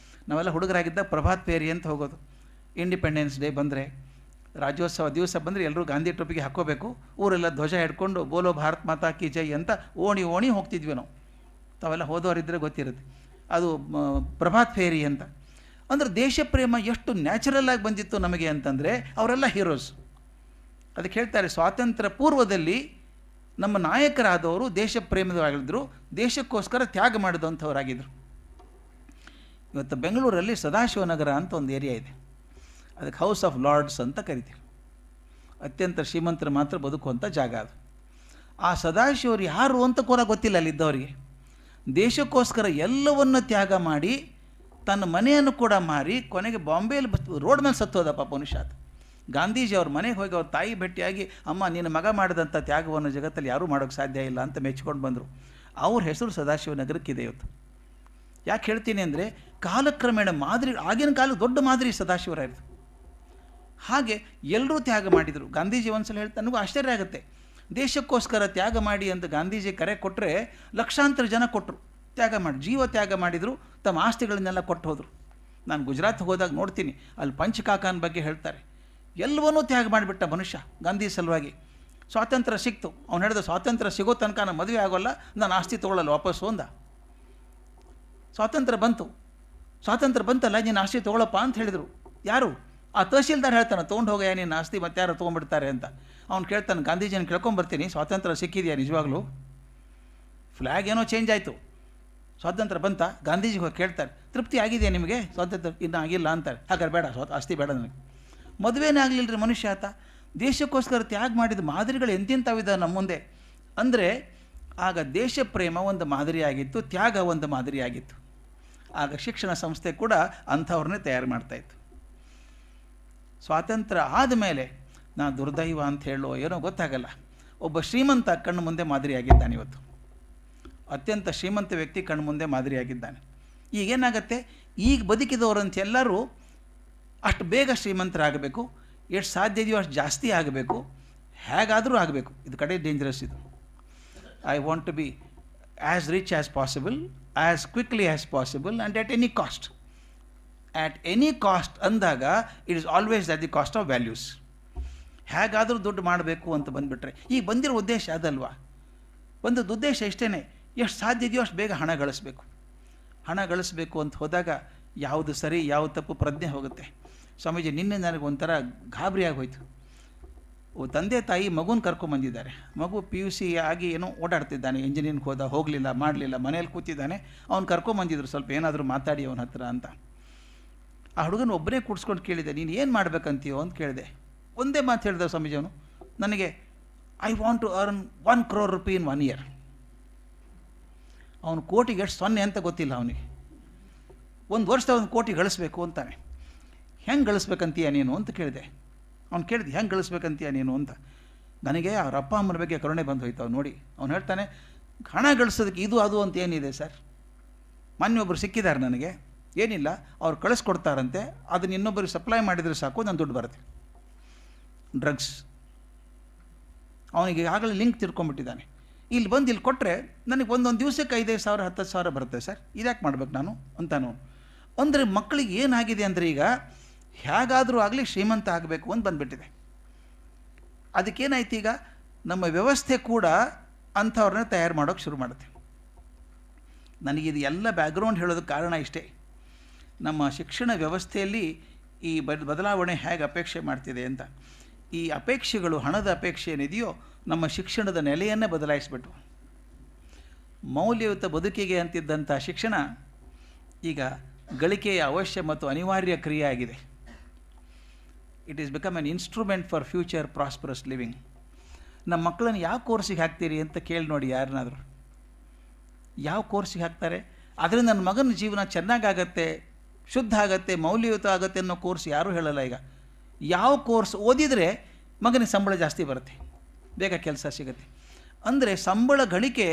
ನಾವೆಲ್ಲ ಹುಡುಗರಾಗಿದ್ದಾಗ ಪ್ರಭಾತ್ ಪೇರಿ ಅಂತ ಹೋಗೋದು. ಇಂಡಿಪೆಂಡೆನ್ಸ್ ಡೇ ಬಂದರೆ, ರಾಜ್ಯೋತ್ಸವ ದಿವಸ ಬಂದರೆ ಎಲ್ಲರೂ ಗಾಂಧಿ ಟೋಪಿಗೆ ಹಾಕ್ಕೋಬೇಕು. ಊರೆಲ್ಲ ಧ್ವಜ ಹಿಡ್ಕೊಂಡು ಬೋಲೋ ಭಾರತ್ ಮಾತಾ ಕಿ ಜೈ ಅಂತ ಓಣಿ ಹೋಗ್ತಿದ್ವಿ ನಾವು. ತಾವೆಲ್ಲ ಹೋದವರಿದ್ದರೆ ಗೊತ್ತಿರುತ್ತೆ. ಅದು ಪ್ರಭಾತ್ ಫೇರಿ ಅಂತ. ಅಂದರೆ ದೇಶ ಪ್ರೇಮ ಎಷ್ಟು ನ್ಯಾಚುರಲ್ ಆಗಿ ಬಂದಿತ್ತು ನಮಗೆ ಅಂತಂದರೆ ಅವರೆಲ್ಲ ಹೀರೋಸ್. ಅದಕ್ಕೆ ಹೇಳ್ತಾರೆ, ಸ್ವಾತಂತ್ರ್ಯ ಪೂರ್ವದಲ್ಲಿ ನಮ್ಮ ನಾಯಕರಾದವರು ದೇಶ ಪ್ರೇಮದವಾಗಿದ್ದರು, ದೇಶಕ್ಕೋಸ್ಕರ ತ್ಯಾಗ ಮಾಡಿದಂಥವರಾಗಿದ್ದರು. ಇವತ್ತು ಬೆಂಗಳೂರಲ್ಲಿ ಸದಾಶಿವನಗರ ಅಂತ ಒಂದು ಏರಿಯಾ ಇದೆ. ಅದಕ್ಕೆ ಹೌಸ್ ಆಫ್ ಲಾರ್ಡ್ಸ್ ಅಂತ ಕರಿತೀವಿ. ಅತ್ಯಂತ ಶ್ರೀಮಂತರು ಮಾತ್ರ ಬದುಕುವಂಥ ಜಾಗ ಅದು. ಆ ಸದಾಶಿವರು ಯಾರು ಅಂತ ಕೂಡ ಗೊತ್ತಿಲ್ಲ ಅಲ್ಲಿದ್ದವರಿಗೆ. ದೇಶಕ್ಕೋಸ್ಕರ ಎಲ್ಲವನ್ನು ತ್ಯಾಗ ಮಾಡಿ ತನ್ನ ಮನೆಯನ್ನು ಕೂಡ ಮಾರಿ ಕೊನೆಗೆ ಬಾಂಬೆಯಲ್ಲಿ ರೋಡ್ ಮೇಲೆ ಸತ್ತೋದ ಪಾಪ ಮನುಷ್ಯ. ಗಾಂಧೀಜಿ ಅವ್ರ ಮನೆಗೆ ಹೋಗಿ ಅವ್ರ ತಾಯಿ ಭೇಟಿಯಾಗಿ, ಅಮ್ಮ ನಿನ್ನ ಮಗ ಮಾಡಿದಂಥ ತ್ಯಾಗವನ್ನು ಜಗತ್ತಲ್ಲಿ ಯಾರೂ ಮಾಡೋಕ್ಕೆ ಸಾಧ್ಯ ಇಲ್ಲ ಅಂತ ಮೆಚ್ಕೊಂಡು ಬಂದರು. ಅವ್ರ ಹೆಸರು ಸದಾಶಿವನಗರಕ್ಕಿದೆ ಇವತ್ತು. ಯಾಕೆ ಹೇಳ್ತೀನಿ ಅಂದರೆ, ಕಾಲಕ್ರಮೇಣ ಮಾದರಿ, ಆಗಿನ ಕಾಲಕ್ಕೆ ದೊಡ್ಡ ಮಾದರಿ ಸದಾಶಿವರಾಯಿತು. ಹಾಗೆ ಎಲ್ಲರೂ ತ್ಯಾಗ ಮಾಡಿದರು. ಗಾಂಧೀಜಿ ಒಂದ್ಸಲ ಹೇಳ್ತಾ, ನನಗೂ ಆಶ್ಚರ್ಯ ಆಗುತ್ತೆ, ದೇಶಕ್ಕೋಸ್ಕರ ತ್ಯಾಗ ಮಾಡಿ ಅಂತ ಗಾಂಧೀಜಿ ಕರೆ ಕೊಟ್ಟರೆ ಲಕ್ಷಾಂತರ ಜನ ಕೊಟ್ಟರು, ತ್ಯಾಗ ಮಾಡಿ, ಜೀವ ತ್ಯಾಗ ಮಾಡಿದರು, ತಮ್ಮ ಆಸ್ತಿಗಳನ್ನೆಲ್ಲ ಕೊಟ್ಟು ಹೋದರು. ನಾನು ಗುಜರಾತ್ ಹೋದಾಗ ನೋಡ್ತೀನಿ, ಅಲ್ಲಿ ಪಂಚಕಾಕನ ಬಗ್ಗೆ ಹೇಳ್ತಾರೆ. ಎಲ್ಲವನ್ನೂ ತ್ಯಾಗ ಮಾಡಿಬಿಟ್ಟ ಮನುಷ್ಯ ಗಾಂಧಿ ಸಲುವಾಗಿ. ಸ್ವಾತಂತ್ರ್ಯ ಸಿಕ್ತು, ಅವ್ನು ಹೇಳಿದ ಸ್ವಾತಂತ್ರ್ಯ ಸಿಗೋ ತನಕ ನಾನು ಮದುವೆ ಆಗೋಲ್ಲ, ನಾನು ಆಸ್ತಿ ತೊಗೊಳ್ಳಲ್ಲ ವಾಪಸ್ಸು ಅಂದ. ಸ್ವಾತಂತ್ರ್ಯ ಬಂತಲ್ಲ, ನೀನು ಆಸ್ತಿ ತೊಗೊಳಪ್ಪ ಅಂತ ಹೇಳಿದರು. ಯಾರು? ಆ ತಹಸೀಲ್ದಾರ್ ಹೇಳ್ತಾನೆ, ತೊಗೊಂಡು ಹೋಗಯ್ಯ ನೀನು ಆಸ್ತಿ, ಮತ್ತೆ ಯಾರು ತೊಗೊಂಡ್ಬಿಡ್ತಾರೆ ಅಂತ. ಅವ್ನು ಕೇಳ್ತಾನೆ, ಗಾಂಧೀಜಿಯನ್ನು ಕೇಳ್ಕೊಂಬರ್ತೀನಿ, ಸ್ವಾತಂತ್ರ್ಯ ಸಿಕ್ಕಿದೆಯಾ ನಿಜವಾಗ್ಲೂ? ಫ್ಲ್ಯಾಗ್ ಏನೋ ಚೇಂಜ್ ಆಯಿತು, ಸ್ವಾತಂತ್ರ್ಯ ಬಂತ? ಗಾಂಧೀಜಿಗೆ ಹೋಗಿ ಕೇಳ್ತಾರೆ, ತೃಪ್ತಿ ಆಗಿದೆಯಾ ನಿಮಗೆ? ಸ್ವಾತಂತ್ರ್ಯ ಇನ್ನೂ ಆಗಿಲ್ಲ ಅಂತಾರೆ. ಹಾಗಾದ್ರೆ ಬೇಡ, ಆಸ್ತಿ ಬೇಡ ನನಗೆ. ಮದುವೆನೇ ಆಗಲಿಲ್ಲ ರೀ ಮನುಷ್ಯ ಆತ. ದೇಶಕ್ಕೋಸ್ಕರ ತ್ಯಾಗ ಮಾಡಿದ ಮಾದರಿಗಳು ಎಂತೆಂಥವಿದೆ ನಮ್ಮ ಮುಂದೆ. ಅಂದರೆ ಆಗ ದೇಶ ಪ್ರೇಮ ಒಂದು ಮಾದರಿಯಾಗಿತ್ತು, ತ್ಯಾಗ ಒಂದು ಮಾದರಿಯಾಗಿತ್ತು. ಆಗ ಶಿಕ್ಷಣ ಸಂಸ್ಥೆ ಕೂಡ ಅಂಥವ್ರನ್ನೇ ತಯಾರು ಮಾಡ್ತಾಯಿತ್ತು. ಸ್ವಾತಂತ್ರ್ಯ ಆದಮೇಲೆ ನಾನು ದುರ್ದೈವ ಅಂತ ಹೇಳೋ ಏನೋ ಗೊತ್ತಾಗಲ್ಲ, ಒಬ್ಬ ಶ್ರೀಮಂತ ಕಣ್ಣು ಮುಂದೆ ಮಾದರಿಯಾಗಿದ್ದಾನೆ. ಇವತ್ತು ಅತ್ಯಂತ ಶ್ರೀಮಂತ ವ್ಯಕ್ತಿ ಕಣ್ಣು ಮುಂದೆ ಮಾದರಿಯಾಗಿದ್ದಾನೆ. ಈಗೇನಾಗತ್ತೆ, ಈಗ ಬದುಕಿದವರಂತ ಎಲ್ಲರೂ ಅಷ್ಟು ಬೇಗ ಶ್ರೀಮಂತರಾಗಬೇಕು, ಎಷ್ಟು ಸಾಧ್ಯ ಇದೆಯೋ ಅಷ್ಟು ಜಾಸ್ತಿ ಆಗಬೇಕು, ಹೇಗಾದರೂ ಆಗಬೇಕು. ಇದು ಕಡೆ ಡೇಂಜರಸ್ ಇದು. I want to be as rich as possible, as quickly as possible and at any cost. At any cost ಅಂದಾಗ it is always at the cost of values. ಹೇಗಾದರೂ ದುಡ್ಡು ಮಾಡಬೇಕು ಅಂತ ಬಂದುಬಿಟ್ರೆ, ಈಗ ಬಂದಿರೋ ಉದ್ದೇಶ ಅದಲ್ವಾ? ಬಂದದ್ದು ಉದ್ದೇಶ ಇಷ್ಟೇ, ಎಷ್ಟು ಸಾಧ್ಯ ಇದೆಯೋ ಅಷ್ಟು ಬೇಗ ಹಣ ಗಳಿಸ್ಬೇಕು. ಹಣ ಗಳಿಸ್ಬೇಕು ಅಂತ ಹೋದಾಗ ಯಾವುದು ಸರಿ ಯಾವುದು ತಪ್ಪು ಪ್ರಜ್ಞೆ ಹೋಗುತ್ತೆ. ಸ್ವಾಮೀಜಿ, ನಿನ್ನೆ ನನಗೆ ಒಂಥರ ಗಾಬರಿ ಆಗೋಯ್ತು. ತಂದೆ ತಾಯಿ ಮಗುನ ಕರ್ಕೊಂಬಂದಿದ್ದಾರೆ. ಮಗು PUC ಆಗಿ ಏನೋ ಓಡಾಡ್ತಿದ್ದಾನೆ, ಇಂಜಿನಿಯರಿಂಗ್ ಹೋದ, ಹೋಗಲಿಲ್ಲ, ಮಾಡಲಿಲ್ಲ, ಮನೇಲಿ ಕೂತಿದ್ದಾನೆ. ಅವ್ನು ಕರ್ಕೊಂಬಂದಿದ್ರು, ಸ್ವಲ್ಪ ಏನಾದರೂ ಮಾತಾಡಿ ಅವನ ಹತ್ರ ಅಂತ. ಆ ಹುಡುಗನ ಒಬ್ಬನೇ ಕೂಡ್ಸ್ಕೊಂಡು ಕೇಳಿದೆ, ನೀನು ಏನು ಮಾಡ್ಬೇಕಂತೀಯೋ ಅಂತ ಕೇಳಿದೆ. ಒಂದೇ ಮಾತು ಹೇಳಿದೆ ಸ್ವಾಮೀಜಿ ಅವನು ನನಗೆ, I want to earn 1 crore rupee in 1 year. ಅವನು ಕೋಟಿಗೆ ಎಷ್ಟು ಸೊನ್ನೆ ಅಂತ ಗೊತ್ತಿಲ್ಲ ಅವನಿಗೆ. 1 ವರ್ಷದ 1 ಕೋಟಿ ಗಳಿಸ್ಬೇಕು ಅಂತಾನೆ. ಹೆಂಗೆ ಗಳಿಸ್ಬೇಕಂತೀಯ ನೀನು ಅಂತ ಕೇಳಿದೆ. ಅವ್ನು ಕೇಳಿದೆ, ಹೆಂಗೆ ಗಳಿಸ್ಬೇಕಂತೀಯ ನೀನು ಅಂತ. ನನಗೆ ಅವ್ರ ಅಪ್ಪ ಅಮ್ಮನ ಬಗ್ಗೆ ಕರುಣೆ ಬಂದು ಹೋಯ್ತು. ಅವ್ನು ನೋಡಿ, ಅವ್ನು ಹೇಳ್ತಾನೆ, ಹಣ ಗಳಿಸೋದಕ್ಕೆ ಇದು ಅದು ಅಂತ ಏನಿದೆ ಸರ್? ಮೊನ್ನೆ ಒಬ್ಬರು ಸಿಕ್ಕಿದ್ದಾರೆ ನನಗೆ, ಏನಿಲ್ಲ, ಅವ್ರು ಕಳಿಸ್ಕೊಡ್ತಾರಂತೆ, ಅದನ್ನ ಇನ್ನೊಬ್ಬರಿಗೆ ಸಪ್ಲೈ ಮಾಡಿದರೆ ಸಾಕು, ನನ್ನ ದುಡ್ಡು ಬರುತ್ತೆ. ಡ್ರಗ್ಸ್. ಅವನಿಗೆ ಆಗಲೇ ಲಿಂಕ್ ತಿಳ್ಕೊಂಬಿಟ್ಟಿದ್ದಾನೆ. ಇಲ್ಲಿ ಬಂದು ಇಲ್ಲಿ ಕೊಟ್ಟರೆ ನನಗೆ ಒಂದೊಂದು ದಿವಸಕ್ಕೆ 5,000 10,000 ಬರುತ್ತೆ ಸರ್, ಇದ್ಯಾಕೆ ಮಾಡ್ಬೇಕು ನಾನು ಅಂತಾನು. ಅಂದರೆ ಮಕ್ಕಳಿಗೆ ಏನಾಗಿದೆ ಅಂದರೆ, ಈಗ ಹೇಗಾದರೂ ಆಗಲಿ ಶ್ರೀಮಂತ ಆಗಬೇಕು ಅಂತ ಬಂದುಬಿಟ್ಟಿದೆ. ಅದಕ್ಕೇನಾಯ್ತು, ಈಗ ನಮ್ಮ ವ್ಯವಸ್ಥೆ ಕೂಡ ಅಂಥವ್ರನ್ನ ತಯಾರು ಮಾಡೋಕ್ಕೆ ಶುರು ಮಾಡುತ್ತೆ. ನನಗಿದು ಎಲ್ಲ ಬ್ಯಾಕ್ಗ್ರೌಂಡ್ ಹೇಳೋದಕ್ಕೆ ಕಾರಣ ಇಷ್ಟೇ. ನಮ್ಮ ಶಿಕ್ಷಣ ವ್ಯವಸ್ಥೆಯಲ್ಲಿ ಈ ಬದಲಾವಣೆ ಹೇಗೆ ಅಪೇಕ್ಷೆ ಮಾಡ್ತಿದೆ ಅಂತ. ಈ ಅಪೇಕ್ಷೆಗಳು, ಹಣದ ಅಪೇಕ್ಷೆ ಏನಿದೆಯೋ ನಮ್ಮ ಶಿಕ್ಷಣದ ನೆಲೆಯನ್ನೇ ಬದಲಾಯಿಸಿಬಿಟ್ಟು, ಮೌಲ್ಯಯುತ ಬದುಕಿಗೆ ಅಂತಿದ್ದಂಥ ಶಿಕ್ಷಣ ಈಗ ಗಳಿಕೆಯ ಅವಶ್ಯ ಮತ್ತು ಅನಿವಾರ್ಯ ಕ್ರಿಯೆ ಆಗಿದೆ. It is become an instrument for future prosperous living. ನಮ್ಮ ಮಕ್ಕಳನ್ನು ಯಾವ ಕೋರ್ಸಿಗೆ ಹಾಕ್ತೀರಿ ಅಂತ ಕೇಳಿ ನೋಡಿ ಯಾರನ್ನಾದರೂ. ಯಾವ ಕೋರ್ಸಿಗೆ ಹಾಕ್ತಾರೆ? ಅದರಿಂದ ನನ್ನ ಮಗನ ಜೀವನ ಚೆನ್ನಾಗಾಗತ್ತೆ, ಶುದ್ಧ ಆಗತ್ತೆ, ಮೌಲ್ಯಯುತ ಆಗುತ್ತೆ ಅನ್ನೋ ಕೋರ್ಸ್ ಯಾರೂ ಹೇಳಲ್ಲ ಈಗ. ಯಾವ ಕೋರ್ಸ್ ಓದಿದರೆ ಮಗನಿಗೆ ಸಂಬಳ ಜಾಸ್ತಿ ಬರುತ್ತೆ, ಬೇಗ ಕೆಲಸ ಸಿಗುತ್ತೆ. ಅಂದರೆ ಸಂಬಳ ಗಳಿಕೆ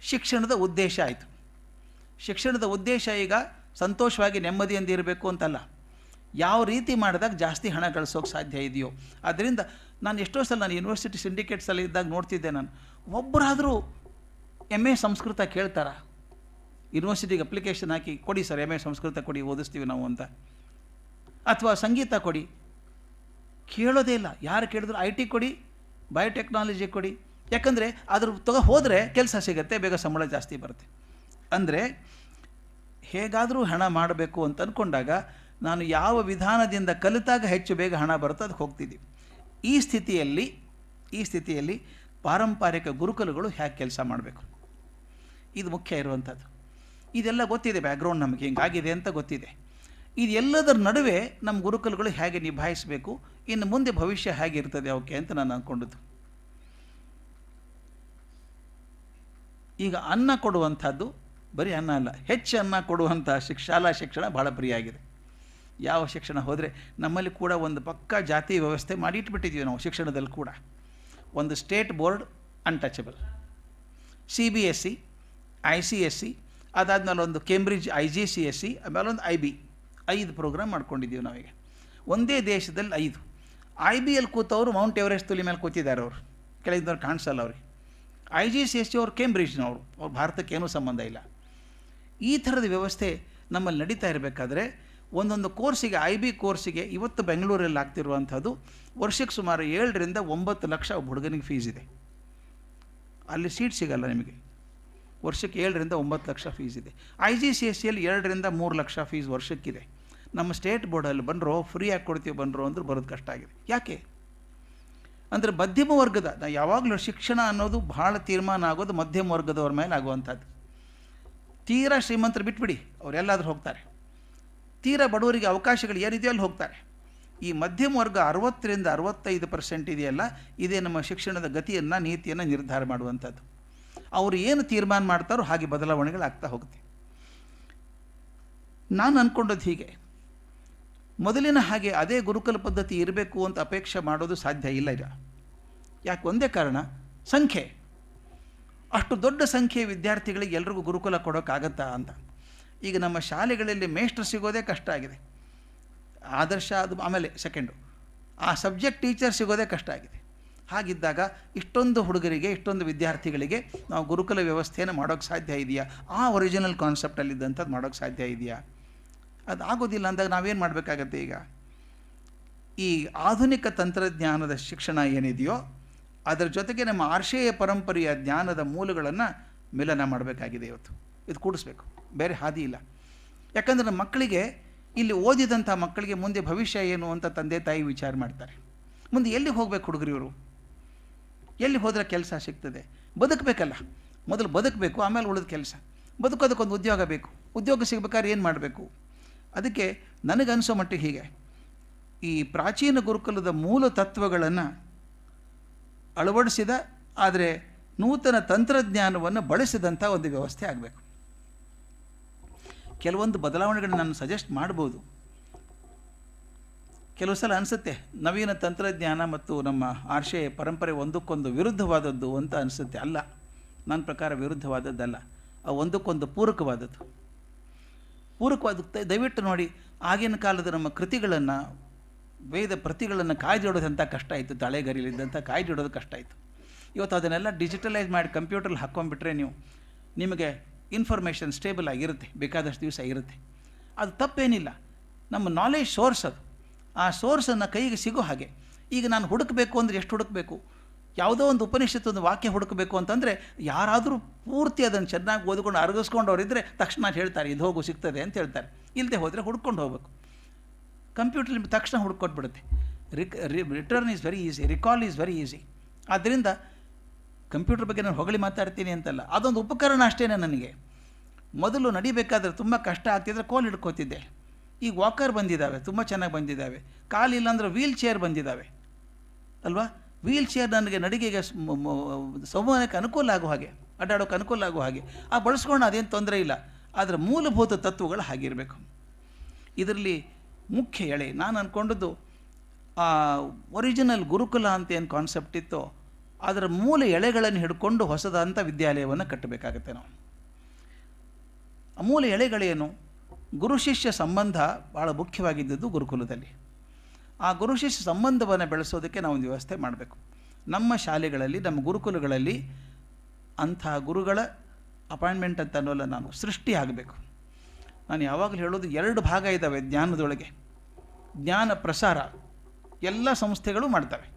ಶಿಕ್ಷಣದ ಉದ್ದೇಶ ಆಯಿತು. ಶಿಕ್ಷಣದ ಉದ್ದೇಶ ಈಗ ಸಂತೋಷವಾಗಿ ನೆಮ್ಮದಿಯಿಂದ ಇರಬೇಕು ಅಂತಲ್ಲ, ಯಾವ ರೀತಿ ಮಾಡಿದಾಗ ಜಾಸ್ತಿ ಹಣ ಗಳಿಸೋಕೆ ಸಾಧ್ಯ ಇದೆಯೋ. ಆದ್ದರಿಂದ ನಾನು ಎಷ್ಟೋ ಸಲ ನಾನು ಯೂನಿವರ್ಸಿಟಿ ಸಿಂಡಿಕೇಟ್ಸಲ್ಲಿ ಇದ್ದಾಗ ನೋಡ್ತಿದ್ದೆ, ನಾನು ಒಬ್ಬರಾದರೂ MA ಸಂಸ್ಕೃತ ಕೇಳ್ತಾರ? ಯೂನಿವರ್ಸಿಟಿಗೆ ಅಪ್ಲಿಕೇಶನ್ ಹಾಕಿ ಕೊಡಿ ಸರ್ MA ಸಂಸ್ಕೃತ ಕೊಡಿ, ಓದಿಸ್ತೀವಿ ನಾವು ಅಂತ. ಅಥವಾ ಸಂಗೀತ ಕೊಡಿ, ಕೇಳೋದೇ ಇಲ್ಲ. ಯಾರು ಕೇಳಿದ್ರು IT ಕೊಡಿ, ಬಯೋಟೆಕ್ನಾಲಜಿ ಕೊಡಿ, ಯಾಕಂದರೆ ಅದ್ರ ಹೋದರೆ ಕೆಲಸ ಸಿಗುತ್ತೆ, ಬೇಗ ಸಂಬಳ ಜಾಸ್ತಿ ಬರುತ್ತೆ. ಅಂದರೆ ಹೇಗಾದರೂ ಹಣ ಮಾಡಬೇಕು ಅಂತ ಅಂದ್ಕೊಂಡಾಗ ನಾನು ಯಾವ ವಿಧಾನದಿಂದ ಕಲಿತಾಗ ಹೆಚ್ಚು ಬೇಗ ಹಣ ಬರುತ್ತೆ ಅದಕ್ಕೆ ಹೋಗ್ತಿದ್ದೀವಿ. ಈ ಸ್ಥಿತಿಯಲ್ಲಿ ಪಾರಂಪರಿಕ ಗುರುಕುಲಗಳು ಹೇಗೆ ಕೆಲಸ ಮಾಡಬೇಕು, ಇದು ಮುಖ್ಯ ಇರುವಂಥದ್ದು. ಇದೆಲ್ಲ ಗೊತ್ತಿದೆ, ಬ್ಯಾಕ್ಗ್ರೌಂಡ್ ನಮಗೆ ಹಿಂಗಾಗಿದೆ ಅಂತ ಗೊತ್ತಿದೆ. ಇದೆಲ್ಲದರ ನಡುವೆ ನಮ್ಮ ಗುರುಕುಲಗಳು ಹೇಗೆ ನಿಭಾಯಿಸಬೇಕು, ಇನ್ನು ಮುಂದೆ ಭವಿಷ್ಯ ಹೇಗಿರ್ತದೆ ಅವಕ್ಕೆ ಅಂತ ನಾನು ಅಂದ್ಕೊಂಡದ್ದು. ಈಗ ಅನ್ನ ಕೊಡುವಂಥದ್ದು ಬರೀ ಅನ್ನ ಅಲ್ಲ, ಹೆಚ್ಚು ಅನ್ನ ಕೊಡುವಂಥ ಶಾಲಾ ಶಿಕ್ಷಣ ಭಾಳ ಪ್ರಿಯ ಆಗಿದೆ. ಯಾವ ಶಿಕ್ಷಣ ಹೋದರೆ ನಮ್ಮಲ್ಲಿ ಕೂಡ ಒಂದು ಪಕ್ಕಾ ಜಾತಿ ವ್ಯವಸ್ಥೆ ಮಾಡಿ ಇಟ್ಬಿಟ್ಟಿದ್ದೀವಿ ನಾವು. ಶಿಕ್ಷಣದಲ್ಲಿ ಕೂಡ ಒಂದು state board untouchable, CBSE, ICSE, ಅದಾದಮೇಲೆ ಒಂದು ಕೇಂಬ್ರಿಡ್ಜ್ IGCSE, ಆಮೇಲೆ ಒಂದು IB, 5 ಪ್ರೋಗ್ರಾಮ್ ಮಾಡ್ಕೊಂಡಿದ್ದೀವಿ ನಾವೀಗ. ಒಂದೇ ದೇಶದಲ್ಲಿ 5. IBಯಲ್ಲಿ ಕೂತವರು ಮೌಂಟ್ ಎವರೆಸ್ಟ್ ತುಲಿ ಮೇಲೆ ಕೂತಿದ್ದಾರೆ, ಅವರು ಕೆಳಗಿದ್ದವ್ರು ಕಾಣಿಸಲ್ಲ ಅವ್ರಿಗೆ. IGCSE ಅವರು ಕೇಂಬ್ರಿಡ್ಜ್ನವರು, ಅವ್ರು ಭಾರತಕ್ಕೇನೂ ಸಂಬಂಧ ಇಲ್ಲ. ಈ ಥರದ ವ್ಯವಸ್ಥೆ ನಮ್ಮಲ್ಲಿ ನಡೀತಾ ಇರಬೇಕಾದ್ರೆ ಒಂದೊಂದು ಕೋರ್ಸಿಗೆ, IB ಕೋರ್ಸಿಗೆ ಇವತ್ತು ಬೆಂಗಳೂರಲ್ಲಿ ಆಗ್ತಿರುವಂಥದ್ದು ವರ್ಷಕ್ಕೆ ಸುಮಾರು 7 ರಿಂದ 9 ಲಕ್ಷ ಒಬ್ಬ ಹುಡುಗನಿಗೆ ಫೀಸ್ ಇದೆ. ಅಲ್ಲಿ ಸೀಟ್ ಸಿಗಲ್ಲ ನಿಮಗೆ. ವರ್ಷಕ್ಕೆ 7 ರಿಂದ 9 ಲಕ್ಷ ಫೀಸ್ ಇದೆ. IGCSEಯಲ್ಲಿ 2 ರಿಂದ 3 ಲಕ್ಷ ಫೀಸ್ ವರ್ಷಕ್ಕಿದೆ. ನಮ್ಮ ಸ್ಟೇಟ್ ಬೋರ್ಡಲ್ಲಿ ಬಂದರೂ ಫ್ರೀಯಾಗಿ ಕೊಡ್ತೀವಿ ಬಂದರು ಅಂದ್ರೆ ಬರೋದು ಕಷ್ಟ ಆಗಿದೆ. ಯಾಕೆ ಅಂದರೆ ಮಧ್ಯಮ ವರ್ಗದ, ಯಾವಾಗಲೂ ಶಿಕ್ಷಣ ಅನ್ನೋದು ಭಾಳ ತೀರ್ಮಾನ ಆಗೋದು ಮಧ್ಯಮ ವರ್ಗದವ್ರ ಮೇಲೆ ಆಗುವಂಥದ್ದು. ತೀರಾ ಶ್ರೀಮಂತರು ಬಿಟ್ಬಿಡಿ, ಅವರೆಲ್ಲಾದರೂ ಹೋಗ್ತಾರೆ. ತೀರಾ ಬಡವರಿಗೆ ಅವಕಾಶಗಳು ಏನಿದೆಯೋ ಅಲ್ಲಿ ಹೋಗ್ತಾರೆ. ಈ ಮಧ್ಯಮ ವರ್ಗ 60 ರಿಂದ 65% ಇದೆಯಲ್ಲ, ಇದೇ ನಮ್ಮ ಶಿಕ್ಷಣದ ಗತಿಯನ್ನು, ನೀತಿಯನ್ನು ನಿರ್ಧಾರ ಮಾಡುವಂಥದ್ದು. ಅವರು ಏನು ತೀರ್ಮಾನ ಮಾಡ್ತಾರೋ ಹಾಗೆ ಬದಲಾವಣೆಗಳಾಗ್ತಾ ಹೋಗುತ್ತೆ. ನಾನು ಅಂದ್ಕೊಂಡದ್ದು ಹೀಗೆ, ಮೊದಲಿನ ಹಾಗೆ ಅದೇ ಗುರುಕುಲ ಪದ್ಧತಿ ಇರಬೇಕು ಅಂತ ಅಪೇಕ್ಷೆ ಮಾಡೋದು ಸಾಧ್ಯ ಇಲ್ಲ ಈಗ. ಯಾಕೆ? ಒಂದೇ ಕಾರಣ, ಸಂಖ್ಯೆ. ಅಷ್ಟು ದೊಡ್ಡ ಸಂಖ್ಯೆಯ ವಿದ್ಯಾರ್ಥಿಗಳಿಗೆ ಎಲ್ರಿಗೂ ಗುರುಕುಲ ಕೊಡೋಕ್ಕಾಗತ್ತಾ ಅಂತ. ಈಗ ನಮ್ಮ ಶಾಲೆಗಳಲ್ಲಿ ಮೇಷ್ಟ್ರು ಸಿಗೋದೇ ಕಷ್ಟ ಆಗಿದೆ. ಆದರ್ಶ ಅದು ಆಮೇಲೆ ಸೆಕೆಂಡು, ಆ ಸಬ್ಜೆಕ್ಟ್ ಟೀಚರ್ ಸಿಗೋದೇ ಕಷ್ಟ ಆಗಿದೆ. ಹಾಗಿದ್ದಾಗ ಇಷ್ಟೊಂದು ಹುಡುಗರಿಗೆ, ಇಷ್ಟೊಂದು ವಿದ್ಯಾರ್ಥಿಗಳಿಗೆ ನಾವು ಗುರುಕುಲ ವ್ಯವಸ್ಥೆಯನ್ನು ಮಾಡೋಕ್ಕೆ ಸಾಧ್ಯ ಇದೆಯಾ? ಆ ಒರಿಜಿನಲ್ ಕಾನ್ಸೆಪ್ಟಲ್ಲಿದ್ದಂಥದ್ದು ಮಾಡೋಕ್ಕೆ ಸಾಧ್ಯ ಇದೆಯಾ? ಅದು ಆಗೋದಿಲ್ಲ ಅಂದಾಗ ನಾವೇನು ಮಾಡಬೇಕಾಗತ್ತೆ? ಈಗ ಈ ಆಧುನಿಕ ತಂತ್ರಜ್ಞಾನದ ಶಿಕ್ಷಣ ಏನಿದೆಯೋ ಅದರ ಜೊತೆಗೆ ನಮ್ಮ ಆರ್ಷೇಯ ಪರಂಪರೆಯ ಜ್ಞಾನದ ಮೂಲಗಳನ್ನು ಮಿಲನ ಮಾಡಬೇಕಾಗಿದೆ. ಇವತ್ತು ಇದು ಕೂಡಿಸ್ಬೇಕು, ಬೇರೆ ಹಾದಿ ಇಲ್ಲ. ಯಾಕಂದರೆ ನಮ್ಮ ಮಕ್ಕಳಿಗೆ, ಇಲ್ಲಿ ಓದಿದಂಥ ಮಕ್ಕಳಿಗೆ ಮುಂದೆ ಭವಿಷ್ಯ ಏನು ಅಂತ ತಂದೆ ತಾಯಿ ವಿಚಾರ ಮಾಡ್ತಾರೆ. ಮುಂದೆ ಎಲ್ಲಿಗೆ ಹೋಗ್ಬೇಕು ಹುಡುಗರು? ಇವರು ಎಲ್ಲಿ ಹೋದರೆ ಕೆಲಸ ಸಿಗ್ತದೆ? ಬದುಕಬೇಕಲ್ಲ, ಮೊದಲು ಬದುಕಬೇಕು, ಆಮೇಲೆ ಉಳಿದ ಕೆಲಸ. ಬದುಕೋದಕ್ಕೊಂದು ಉದ್ಯೋಗ ಬೇಕು. ಉದ್ಯೋಗ ಸಿಗ್ಬೇಕಾದ್ರೆ ಏನು ಮಾಡಬೇಕು? ಅದಕ್ಕೆ ನನಗನ್ಸೋ ಮಟ್ಟಿಗೆ ಹೀಗೆ, ಈ ಪ್ರಾಚೀನ ಗುರುಕುಲದ ಮೂಲ ತತ್ವಗಳನ್ನು ಅಳವಡಿಸಿದ, ಆದರೆ ನೂತನ ತಂತ್ರಜ್ಞಾನವನ್ನು ಬಳಸಿದಂಥ ಒಂದು ವ್ಯವಸ್ಥೆ ಆಗಬೇಕು. ಕೆಲವೊಂದು ಬದಲಾವಣೆಗಳನ್ನು ನಾನು ಸಜೆಸ್ಟ್ ಮಾಡ್ಬೋದು. ಕೆಲವು ಸಲ ಅನಿಸುತ್ತೆ ನವೀನ ತಂತ್ರಜ್ಞಾನ ಮತ್ತು ನಮ್ಮ ಆರ್ಷೇಯ ಪರಂಪರೆ ಒಂದಕ್ಕೊಂದು ವಿರುದ್ಧವಾದದ್ದು ಅಂತ ಅನಿಸುತ್ತೆ. ಅಲ್ಲ, ನನ್ನ ಪ್ರಕಾರ ವಿರುದ್ಧವಾದದ್ದಲ್ಲ, ಅವು ಒಂದಕ್ಕೊಂದು ಪೂರಕವಾದದ್ದು. ದಯವಿಟ್ಟು ನೋಡಿ, ಆಗಿನ ಕಾಲದ ನಮ್ಮ ಕೃತಿಗಳನ್ನು, ವೇದ ಪ್ರತಿಗಳನ್ನು ಕಾಯ್ದಿಡೋದಂಥ ಕಷ್ಟ ಇತ್ತು. ತಳೆಗರಿಲಿದ್ದಂಥ ಕಾಯ್ದಿಡೋದು ಕಷ್ಟ ಇತ್ತು. ಇವತ್ತು ಅದನ್ನೆಲ್ಲ ಡಿಜಿಟಲೈಸ್ ಮಾಡಿ ಕಂಪ್ಯೂಟರ್ಲಿ ಹಾಕ್ಕೊಂಡ್ಬಿಟ್ರೆ ನಿಮಗೆ ಇನ್ಫಾರ್ಮೇಷನ್ ಸ್ಟೇಬಲ್ ಆಗಿರುತ್ತೆ, ಬೇಕಾದಷ್ಟು ದಿವಸ ಇರುತ್ತೆ. ಅದು ತಪ್ಪೇನಿಲ್ಲ, ನಮ್ಮ ನಾಲೆಜ್ ಸೋರ್ಸ್ ಅದು. ಆ ಸೋರ್ಸನ್ನು ಕೈಗೆ ಸಿಗೋ ಹಾಗೆ. ಈಗ ನಾನು ಹುಡುಕಬೇಕು ಅಂದರೆ ಎಷ್ಟು ಹುಡುಕಬೇಕು? ಯಾವುದೋ ಒಂದು ಉಪನಿಷತ್ತು, ಒಂದು ವಾಕ್ಯ ಹುಡುಕಬೇಕು ಅಂತಂದರೆ ಯಾರಾದರೂ ಪೂರ್ತಿ ಅದನ್ನು ಚೆನ್ನಾಗಿ ಓದ್ಕೊಂಡು ಅರಗಿಸ್ಕೊಂಡವ್ರಿದ್ದರೆ ತಕ್ಷಣ ಹೇಳ್ತಾರೆ ಇದು ಹೋಗು ಸಿಗ್ತದೆ ಅಂತ ಹೇಳ್ತಾರೆ. ಇಲ್ಲದೆ ಹೋದರೆ ಹುಡ್ಕೊಂಡು ಹೋಗ್ಬೇಕು. ಕಂಪ್ಯೂಟರ್ ನಿಮ್ಗೆ ತಕ್ಷಣ ಹುಡ್ಕೊಟ್ಬಿಡುತ್ತೆ. Return is very easy, recall is very easy. ಆದ್ದರಿಂದ ಕಂಪ್ಯೂಟರ್ ಬಗ್ಗೆ ನಾನು ಹೊಗಳಿ ಮಾತಾಡ್ತೀನಿ ಅಂತಲ್ಲ, ಅದೊಂದು ಉಪಕರಣ ಅಷ್ಟೇ ನನಗೆ. ಮೊದಲು ನಡಿಬೇಕಾದ್ರೆ ತುಂಬ ಕಷ್ಟ ಆಗ್ತಿದ್ರೆ ಕೋಲ್ ಹಿಡ್ಕೋತಿದ್ದೆ. ಈಗ ವಾಕರ್ ಬಂದಿದ್ದಾವೆ, ತುಂಬ ಚೆನ್ನಾಗಿ ಬಂದಿದ್ದಾವೆ. ಕಾಲಿಲ್ಲ ಅಂದರೆ ವೀಲ್ ಚೇರ್ ಬಂದಿದ್ದಾವೆ ಅಲ್ವಾ. ವೀಲ್ ಚೇರ್ ನನಗೆ ನಡಿಗೆಗೆ ಸಂವಹನಕ್ಕೆ ಅನುಕೂಲ ಆಗೋ ಹಾಗೆ, ಅಡ್ಡಾಡೋಕ್ಕೆ ಅನುಕೂಲ ಆಗೋ ಹಾಗೆ ಬಳಸ್ಕೊಂಡು ಅದೇನು ತೊಂದರೆ ಇಲ್ಲ. ಆದರೆ ಮೂಲಭೂತ ತತ್ವಗಳು ಹಾಗಿರಬೇಕು. ಇದರಲ್ಲಿ ಮುಖ್ಯ ಎಳೆ ನಾನು ಅಂದ್ಕೊಂಡದ್ದು ಒರಿಜಿನಲ್ ಗುರುಕುಲ ಅಂತ ಏನು ಕಾನ್ಸೆಪ್ಟ್ ಇತ್ತೋ ಅದರ ಮೂಲ ಎಳೆಗಳನ್ನು ಹಿಡ್ಕೊಂಡು ಹೊಸದಂಥ ವಿದ್ಯಾಲಯವನ್ನು ಕಟ್ಟಬೇಕಾಗತ್ತೆ ನಾವು. ಆ ಮೂಲ ಎಳೆಗಳೇನು? ಗುರು ಶಿಷ್ಯ ಸಂಬಂಧ ಭಾಳ ಮುಖ್ಯವಾಗಿದ್ದದ್ದು ಗುರುಕುಲದಲ್ಲಿ. ಆ ಗುರು ಶಿಷ್ಯ ಸಂಬಂಧವನ್ನು ಬೆಳೆಸೋದಕ್ಕೆ ನಾವು ಒಂದು ವ್ಯವಸ್ಥೆ ಮಾಡಬೇಕು. ನಮ್ಮ ಶಾಲೆಗಳಲ್ಲಿ, ನಮ್ಮ ಗುರುಕುಲಗಳಲ್ಲಿ ಅಂಥ ಗುರುಗಳ ಅಪಾಯಿಂಟ್ಮೆಂಟ್ ಅಂತ ಅನ್ನೋಲ್ಲ, ನಾನು ಸೃಷ್ಟಿ ಆಗಬೇಕು. ನಾನು ಯಾವಾಗಲೂ ಹೇಳೋದು 2 ಭಾಗ ಇದ್ದಾವೆ ಜ್ಞಾನದೊಳಗೆ. ಜ್ಞಾನ ಪ್ರಸಾರ ಎಲ್ಲ ಸಂಸ್ಥೆಗಳು ಮಾಡ್ತವೆ.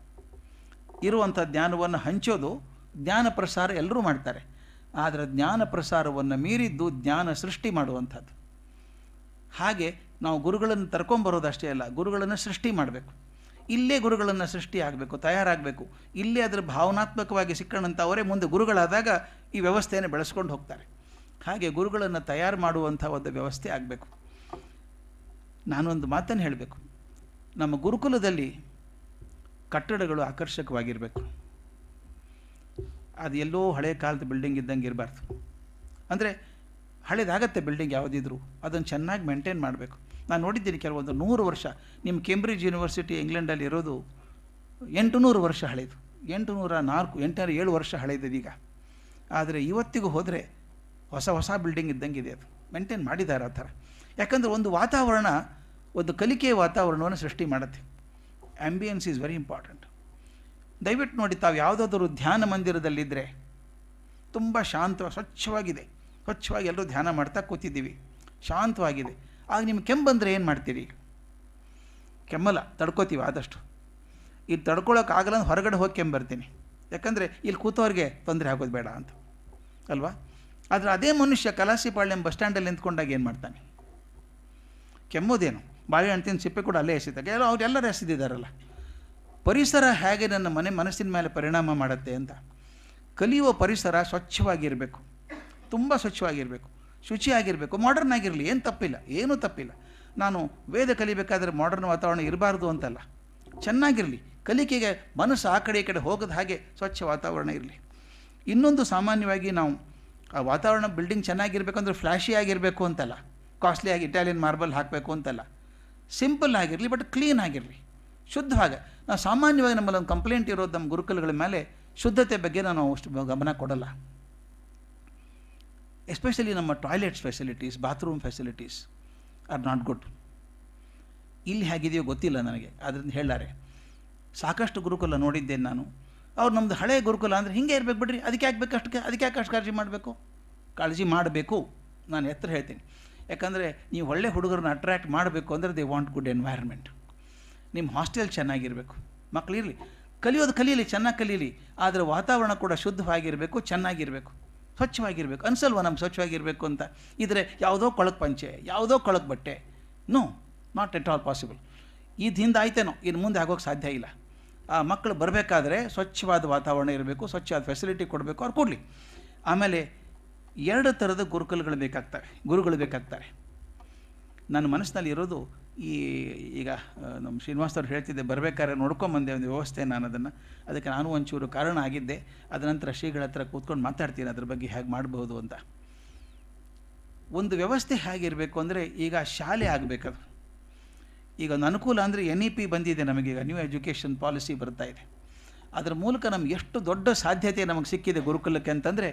ಇರುವಂಥ ಜ್ಞಾನವನ್ನು ಹಂಚೋದು, ಜ್ಞಾನ ಪ್ರಸಾರ ಎಲ್ಲರೂ ಮಾಡ್ತಾರೆ. ಆದರೆ ಜ್ಞಾನ ಪ್ರಸಾರವನ್ನು ಮೀರಿದ್ದು ಜ್ಞಾನ ಸೃಷ್ಟಿ ಮಾಡುವಂಥದ್ದು. ಹಾಗೆ ನಾವು ಗುರುಗಳನ್ನು ತರ್ಕೊಂಬರೋದಷ್ಟೇ ಅಲ್ಲ, ಗುರುಗಳನ್ನು ಸೃಷ್ಟಿ ಮಾಡಬೇಕು. ಇಲ್ಲೇ ಗುರುಗಳನ್ನು ಸೃಷ್ಟಿ ಆಗಬೇಕು, ತಯಾರಾಗಬೇಕು. ಇಲ್ಲೇ ಅದರ ಭಾವನಾತ್ಮಕವಾಗಿ ಸಿಕ್ಕಣಂತ ಅವರೇ ಮುಂದೆ ಗುರುಗಳಾದಾಗ ಈ ವ್ಯವಸ್ಥೆಯನ್ನು ಬೆಳೆಸ್ಕೊಂಡು ಹೋಗ್ತಾರೆ. ಹಾಗೆ ಗುರುಗಳನ್ನು ತಯಾರು ಮಾಡುವಂಥ ಒಂದು ವ್ಯವಸ್ಥೆ ಆಗಬೇಕು. ನಾನೊಂದು ಮಾತನ್ನು ಹೇಳಬೇಕು. ನಮ್ಮ ಗುರುಕುಲದಲ್ಲಿ ಕಟ್ಟಡಗಳು ಆಕರ್ಷಕವಾಗಿರಬೇಕು. ಅದು ಎಲ್ಲೋ ಹಳೆ ಕಾಲದ ಬಿಲ್ಡಿಂಗ್ ಇದ್ದಂಗೆ ಇರಬಾರ್ದು. ಅಂದರೆ ಹಳೇದಾಗತ್ತೆ ಬಿಲ್ಡಿಂಗ್ ಯಾವುದಿದ್ರು, ಅದನ್ನು ಚೆನ್ನಾಗಿ ಮೇಂಟೈನ್ ಮಾಡಬೇಕು. ನಾನು ನೋಡಿದ್ದೀನಿ ಕೆಲವೊಂದು 100 ವರ್ಷ. ನಿಮ್ಮ ಕೇಂಬ್ರಿಡ್ಜ್ ಯೂನಿವರ್ಸಿಟಿ ಇಂಗ್ಲೆಂಡಲ್ಲಿ ಇರೋದು 800 ವರ್ಷ ಹಳೇದು, 807 ವರ್ಷ ಹಳೇದೀಗ. ಆದರೆ ಇವತ್ತಿಗೂ ಹೋದರೆ ಹೊಸ ಬಿಲ್ಡಿಂಗ್ ಇದ್ದಂಗಿದೆ. ಅದು ಮೇಂಟೈನ್ ಮಾಡಿದ್ದಾರೆ ಆ ಥರ. ಯಾಕಂದರೆ ಒಂದು ವಾತಾವರಣ, ಒಂದು ಕಲಿಕೆಯ ವಾತಾವರಣವನ್ನು ಸೃಷ್ಟಿ ಮಾಡುತ್ತೆ. Ambience is very important. ದಯವಿಟ್ಟು ನೋಡಿ, ತಾವು ಯಾವುದಾದ್ರೂ ಧ್ಯಾನ ಮಂದಿರದಲ್ಲಿದ್ದರೆ ತುಂಬ ಸ್ವಚ್ಛವಾಗಿದೆ. ಸ್ವಚ್ಛವಾಗಿ ಎಲ್ಲರೂ ಧ್ಯಾನ ಮಾಡ್ತಾ ಕೂತಿದ್ದೀವಿ, ಶಾಂತವಾಗಿದೆ. ಆಗ ನಿಮ್ಗೆ ಕೆಮ್ಮು ಬಂದರೆ ಏನು ಮಾಡ್ತೀರಿ? ಕೆಮ್ಮಲ್ಲ, ತಡ್ಕೋತೀವಿ ಆದಷ್ಟು. ಇಲ್ಲಿ ತಡ್ಕೊಳ್ಳೋಕ್ಕಾಗಲ್ಲ ಅಂದ್ರೆ ಹೊರಗಡೆ ಹೋಗಿ ಕೆಮ್ಮು ಬರ್ತೀನಿ. ಯಾಕಂದರೆ ಇಲ್ಲಿ ಕೂತವ್ರಿಗೆ ತೊಂದರೆ ಆಗೋದು ಬೇಡ ಅಂತ ಅಲ್ವಾ. ಆದರೆ ಅದೇ ಮನುಷ್ಯ ಕಲಾಸಿಪಾಳ್ಯಂ ಬಸ್ ಸ್ಟ್ಯಾಂಡಲ್ಲಿ ನಿಂತ್ಕೊಂಡಾಗ ಏನು ಮಾಡ್ತಾನೆ? ಕೆಮ್ಮೋದೇನು, ಬಾಳೆಹಣ್ಣು ತಿಂದು ಸಿಪ್ಪೆ ಕೂಡ ಅಲ್ಲೇ ಎಸಿದಾಗ ಅವರೆಲ್ಲರೂ ಎಸೆದಿದ್ದಾರಲ್ಲ. ಪರಿಸರ ಹೇಗೆ ನನ್ನ ಮನಸ್ಸಿನ ಮೇಲೆ ಪರಿಣಾಮ ಮಾಡುತ್ತೆ ಅಂತ. ಕಲಿಯುವ ಪರಿಸರ ಸ್ವಚ್ಛವಾಗಿರಬೇಕು, ತುಂಬ ಸ್ವಚ್ಛವಾಗಿರಬೇಕು, ಶುಚಿಯಾಗಿರಬೇಕು, ಮಾಡರ್ನ್ ಆಗಿರಲಿ, ಏನು ತಪ್ಪಿಲ್ಲ, ಏನೂ ತಪ್ಪಿಲ್ಲ. ನಾನು ವೇದ ಕಲಿಬೇಕಾದ್ರೆ ಮಾಡರ್ನ್ ವಾತಾವರಣ ಇರಬಾರ್ದು ಅಂತಲ್ಲ, ಚೆನ್ನಾಗಿರಲಿ. ಕಲಿಕೆಗೆ ಮನಸ್ಸು ಆ ಕಡೆ ಈ ಕಡೆ ಹೋಗೋದು ಹಾಗೆ ಸ್ವಚ್ಛ ವಾತಾವರಣ ಇರಲಿ. ಇನ್ನೊಂದು, ಸಾಮಾನ್ಯವಾಗಿ ನಾವು ಆ ವಾತಾವರಣ ಬಿಲ್ಡಿಂಗ್ ಚೆನ್ನಾಗಿರಬೇಕು ಅಂದರೆ ಫ್ಲ್ಯಾಶಿ ಆಗಿರಬೇಕು ಅಂತಲ್ಲ, ಕಾಸ್ಟ್ಲಿಯಾಗಿ ಇಟಾಲಿಯನ್ ಮಾರ್ಬಲ್ ಹಾಕಬೇಕು ಅಂತಲ್ಲ. ಸಿಂಪಲ್ ಆಗಿರಲಿ, ಬಟ್ ಕ್ಲೀನ್ ಆಗಿರಲಿ, ಶುದ್ಧವಾಗಿ. ನಾವು ಸಾಮಾನ್ಯವಾಗಿ ನಮ್ಮಲ್ಲೊಂದು ಕಂಪ್ಲೇಂಟ್ ಇರೋದು ನಮ್ಮ ಗುರುಕುಲಗಳ ಮೇಲೆ, ಶುದ್ಧತೆ ಬಗ್ಗೆ ನಾನು ಅಷ್ಟು ಗಮನ ಕೊಡಲ್ಲ. ಎಸ್ಪೆಷಲಿ ನಮ್ಮ toilets facilities, bathroom facilities R not good. ಇಲ್ಲಿ ಹೇಗಿದೆಯೋ ಗೊತ್ತಿಲ್ಲ ನನಗೆ, ಅದರಿಂದ ಹೇಳಾರೆ. ಸಾಕಷ್ಟು ಗುರುಕುಲ ನೋಡಿದ್ದೇನೆ ನಾನು. ಅವ್ರು ನಮ್ಮದು ಹಳೆ ಗುರುಕುಲ ಅಂದರೆ ಹಿಂಗೆ ಇರಬೇಕು ಬಿಡ್ರಿ, ಅದಕ್ಕೆ ಯಾಕೆ ಅಷ್ಟು ಕಾಳಜಿ ಮಾಡಬೇಕು? ಕಾಳಜಿ ಮಾಡಬೇಕು, ನಾನು ಎತ್ತರ ಹೇಳ್ತೀನಿ. ಯಾಕಂದರೆ ನೀವು ಒಳ್ಳೆ ಹುಡುಗರನ್ನ ಅಟ್ರ್ಯಾಕ್ಟ್ ಮಾಡಬೇಕು ಅಂದರೆ ದೇ ವಾಂಟ್ ಗುಡ್ ಎನ್ವೈರ್ಮೆಂಟ್. ನಿಮ್ಮ ಹಾಸ್ಟೆಲ್ ಚೆನ್ನಾಗಿರಬೇಕು, ಮಕ್ಕಳಿರಲಿ, ಕಲಿಯೋದು ಕಲೀಲಿ, ಚೆನ್ನಾಗಿ ಕಲೀಲಿ. ಆದರೆ ವಾತಾವರಣ ಕೂಡ ಶುದ್ಧವಾಗಿರಬೇಕು, ಚೆನ್ನಾಗಿರಬೇಕು, ಸ್ವಚ್ಛವಾಗಿರಬೇಕು. ಅನಿಸಲ್ವ ನಮ್ಗೆ ಸ್ವಚ್ಛವಾಗಿರಬೇಕು ಅಂತ? ಇದ್ರೆ ಯಾವುದೋ ಕೊಳಕು ಪಂಚೆ, ಯಾವುದೋ ಕೊಳಕು ಬಟ್ಟೆ, no, not at all possible. ಇದು ಹಿಂದೆ ಆಯ್ತೇನೋ, ಇನ್ನು ಮುಂದೆ ಆಗೋಕ್ಕೆ ಸಾಧ್ಯ ಇಲ್ಲ. ಆ ಮಕ್ಕಳು ಬರಬೇಕಾದ್ರೆ ಸ್ವಚ್ಛವಾದ ವಾತಾವರಣ ಇರಬೇಕು, ಸ್ವಚ್ಛವಾದ ಫೆಸಿಲಿಟಿ ಕೊಡಬೇಕು, ಅವ್ರು ಕೊಡಲಿ. ಆಮೇಲೆ 2 ಥರದ ಗುರುಗಳು ಬೇಕಾಗ್ತಾರೆ. ನನ್ನ ಮನಸ್ಸಿನಲ್ಲಿ ಇರೋದು ಈಗ ನಮ್ಮ ಶ್ರೀನಿವಾಸವ್ರು ಹೇಳ್ತಿದ್ದೆ, ಬರಬೇಕಾದ್ರೆ ನೋಡ್ಕೊಂಬಂದೆ ಒಂದು ವ್ಯವಸ್ಥೆ. ಅದಕ್ಕೆ ನಾನು ಒಂಚೂರು ಕಾರಣ ಆಗಿದ್ದೆ. ಅದ ನಂತರ ಶ್ರೀಗಳ ಹತ್ರ ಕೂತ್ಕೊಂಡು ಮಾತಾಡ್ತೀನಿ ಅದ್ರ ಬಗ್ಗೆ ಹೇಗೆ ಮಾಡ್ಬೋದು ಅಂತ. ಒಂದು ವ್ಯವಸ್ಥೆ ಹೇಗಿರಬೇಕು ಅಂದರೆ, ಈಗ ಶಾಲೆ ಆಗಬೇಕದು. ಈಗ ಒಂದು ಅನುಕೂಲ ಅಂದರೆ NEP ಬಂದಿದೆ ನಮಗೀಗ, ನ್ಯೂ ಎಜುಕೇಷನ್ ಪಾಲಿಸಿ ಬರ್ತಾ ಇದೆ. ಅದರ ಮೂಲಕ ನಮ್ಗೆ ಎಷ್ಟು ದೊಡ್ಡ ಸಾಧ್ಯತೆ ನಮಗೆ ಸಿಕ್ಕಿದೆ ಗುರುಕುಲಕ್ಕೆ ಅಂತಂದರೆ,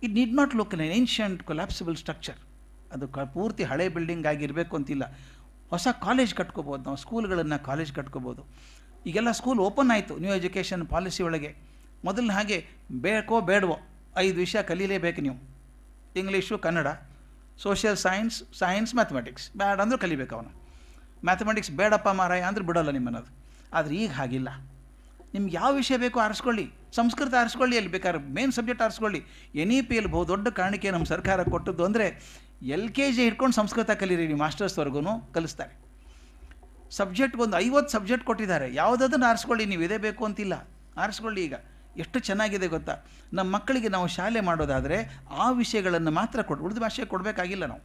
it need not look an ancient collapsible structure. ಅದು ಪೂರ್ತಿ ಹಳೆ ಬಿಲ್ಡಿಂಗ್ ಆಗಿರಬೇಕು ಅಂತಿಲ್ಲ. ಹೊಸ ಕಾಲೇಜ್ ಕಟ್ಕೋಬೋದು ನಾವು, ಸ್ಕೂಲ್ಗಳನ್ನು ಕಾಲೇಜ್ ಕಟ್ಕೋಬೋದು. ಈಗೆಲ್ಲ ಸ್ಕೂಲ್ ಓಪನ್ ಆಯಿತು ನ್ಯೂ ಎಜುಕೇಷನ್ ಪಾಲಿಸಿ ಒಳಗೆ. ಮೊದಲು ಹಾಗೆ ಬೇಕೋ ಬೇಡವೋ 5 ವಿಷಯ ಕಲೀಲೇಬೇಕು ನೀವು, English, Kannada, social science, mathematics. ಬೇಡ ಅಂದರೂ ಕಲಿಬೇಕು ಅವನು. ಮ್ಯಾಥಮೆಟಿಕ್ಸ್ ಬೇಡಪ್ಪ ಮಾರಾಯ ಅಂದ್ರೆ ಬಿಡೋಲ್ಲ ನಿಮ್ಮನ್ನೋದು. ಆದರೆ ಈಗ ಹಾಗಿಲ್ಲ. ನಿಮ್ಗೆ ಯಾವ ವಿಷಯ ಬೇಕೋ ಆರಿಸ್ಕೊಳ್ಳಿ. ಸಂಸ್ಕೃತ ಆರಿಸ್ಕೊಳ್ಳಿ, ಅಲ್ಲಿ ಬೇಕಾದ್ರೆ ಮೇನ್ ಸಬ್ಜೆಕ್ಟ್ ಆರಿಸ್ಕೊಳ್ಳಿ. NEPಯಲ್ಲಿ ಬಹುದೊಡ್ಡ ಕಾಣಿಕೆ ನಮ್ಮ ಸರ್ಕಾರ ಕೊಟ್ಟದ್ದು ಅಂದರೆ, LKG ಹಿಡ್ಕೊಂಡು ಸಂಸ್ಕೃತ ಕಲೀರಿ ನೀವು, ಮಾಸ್ಟರ್ಸ್ವರೆಗೂ ಕಲಿಸ್ತಾರೆ. ಸಬ್ಜೆಕ್ಟ್ಗೊಂದು 50 ಸಬ್ಜೆಕ್ಟ್ ಕೊಟ್ಟಿದ್ದಾರೆ, ಯಾವುದಾದನ್ನು ಆರಿಸ್ಕೊಳ್ಳಿ ನೀವು, ಇದೇ ಬೇಕು ಅಂತಿಲ್ಲ, ಆರಿಸ್ಕೊಳ್ಳಿ. ಈಗ ಎಷ್ಟು ಚೆನ್ನಾಗಿದೆ ಗೊತ್ತಾ, ನಮ್ಮ ಮಕ್ಕಳಿಗೆ ನಾವು ಶಾಲೆ ಮಾಡೋದಾದರೆ ಆ ವಿಷಯಗಳನ್ನು ಮಾತ್ರ ಉಳಿದ ಭಾಷೆ ಕೊಡಬೇಕಾಗಿಲ್ಲ. ನಾವು